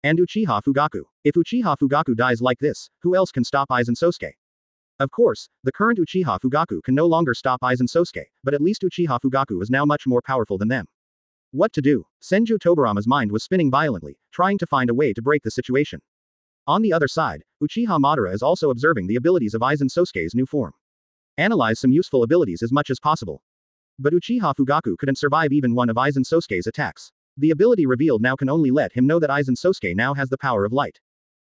And Uchiha Fugaku. If Uchiha Fugaku dies like this, who else can stop Aizen Sosuke? Of course, the current Uchiha Fugaku can no longer stop Aizen Sosuke, but at least Uchiha Fugaku is now much more powerful than them. What to do? Senju Tobirama's mind was spinning violently, trying to find a way to break the situation. On the other side, Uchiha Madara is also observing the abilities of Aizen Sosuke's new form. Analyze some useful abilities as much as possible. But Uchiha Fugaku couldn't survive even one of Aizen Sosuke's attacks. The ability revealed now can only let him know that Aizen Sosuke now has the power of light.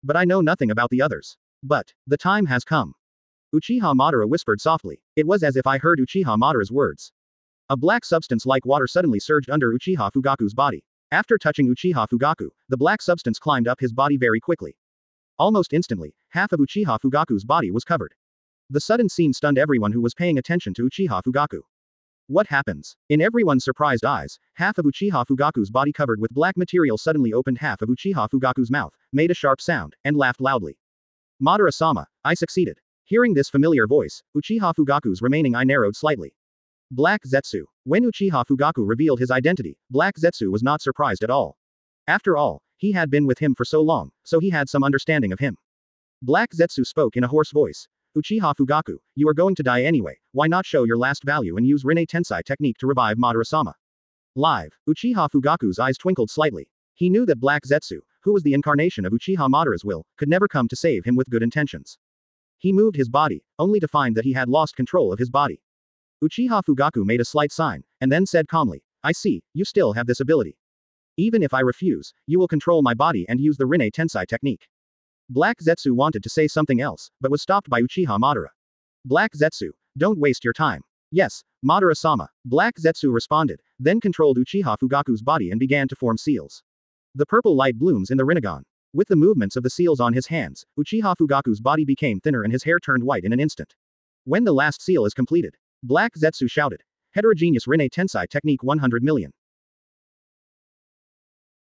But I know nothing about the others. But, the time has come. Uchiha Madara whispered softly. It was as if I heard Uchiha Madara's words. A black substance like water suddenly surged under Uchiha Fugaku's body. After touching Uchiha Fugaku, the black substance climbed up his body very quickly. Almost instantly, half of Uchiha Fugaku's body was covered. The sudden scene stunned everyone who was paying attention to Uchiha Fugaku. What happens? In everyone's surprised eyes, half of Uchiha Fugaku's body covered with black material suddenly opened half of Uchiha Fugaku's mouth, made a sharp sound, and laughed loudly. Madara-sama, I succeeded. Hearing this familiar voice, Uchiha Fugaku's remaining eye narrowed slightly. Black Zetsu. When Uchiha Fugaku revealed his identity, Black Zetsu was not surprised at all. After all, He had been with him for so long, so he had some understanding of him. Black Zetsu spoke in a hoarse voice. Uchiha Fugaku, you are going to die anyway, why not show your last value and use Rinne Tensai technique to revive Madara-sama? Live, Uchiha Fugaku's eyes twinkled slightly. He knew that Black Zetsu, who was the incarnation of Uchiha Madara's will, could never come to save him with good intentions. He moved his body, only to find that he had lost control of his body. Uchiha Fugaku made a slight sign, and then said calmly, I see, you still have this ability. Even if I refuse, you will control my body and use the Rinne Tensai technique. Black Zetsu wanted to say something else, but was stopped by Uchiha Madara. Black Zetsu, don't waste your time. Yes, Madara-sama, Black Zetsu responded, then controlled Uchiha Fugaku's body and began to form seals. The purple light blooms in the Rinnegan. With the movements of the seals on his hands, Uchiha Fugaku's body became thinner and his hair turned white in an instant. When the last seal is completed, Black Zetsu shouted, Heterogeneous Rinne Tensai Technique 100 million.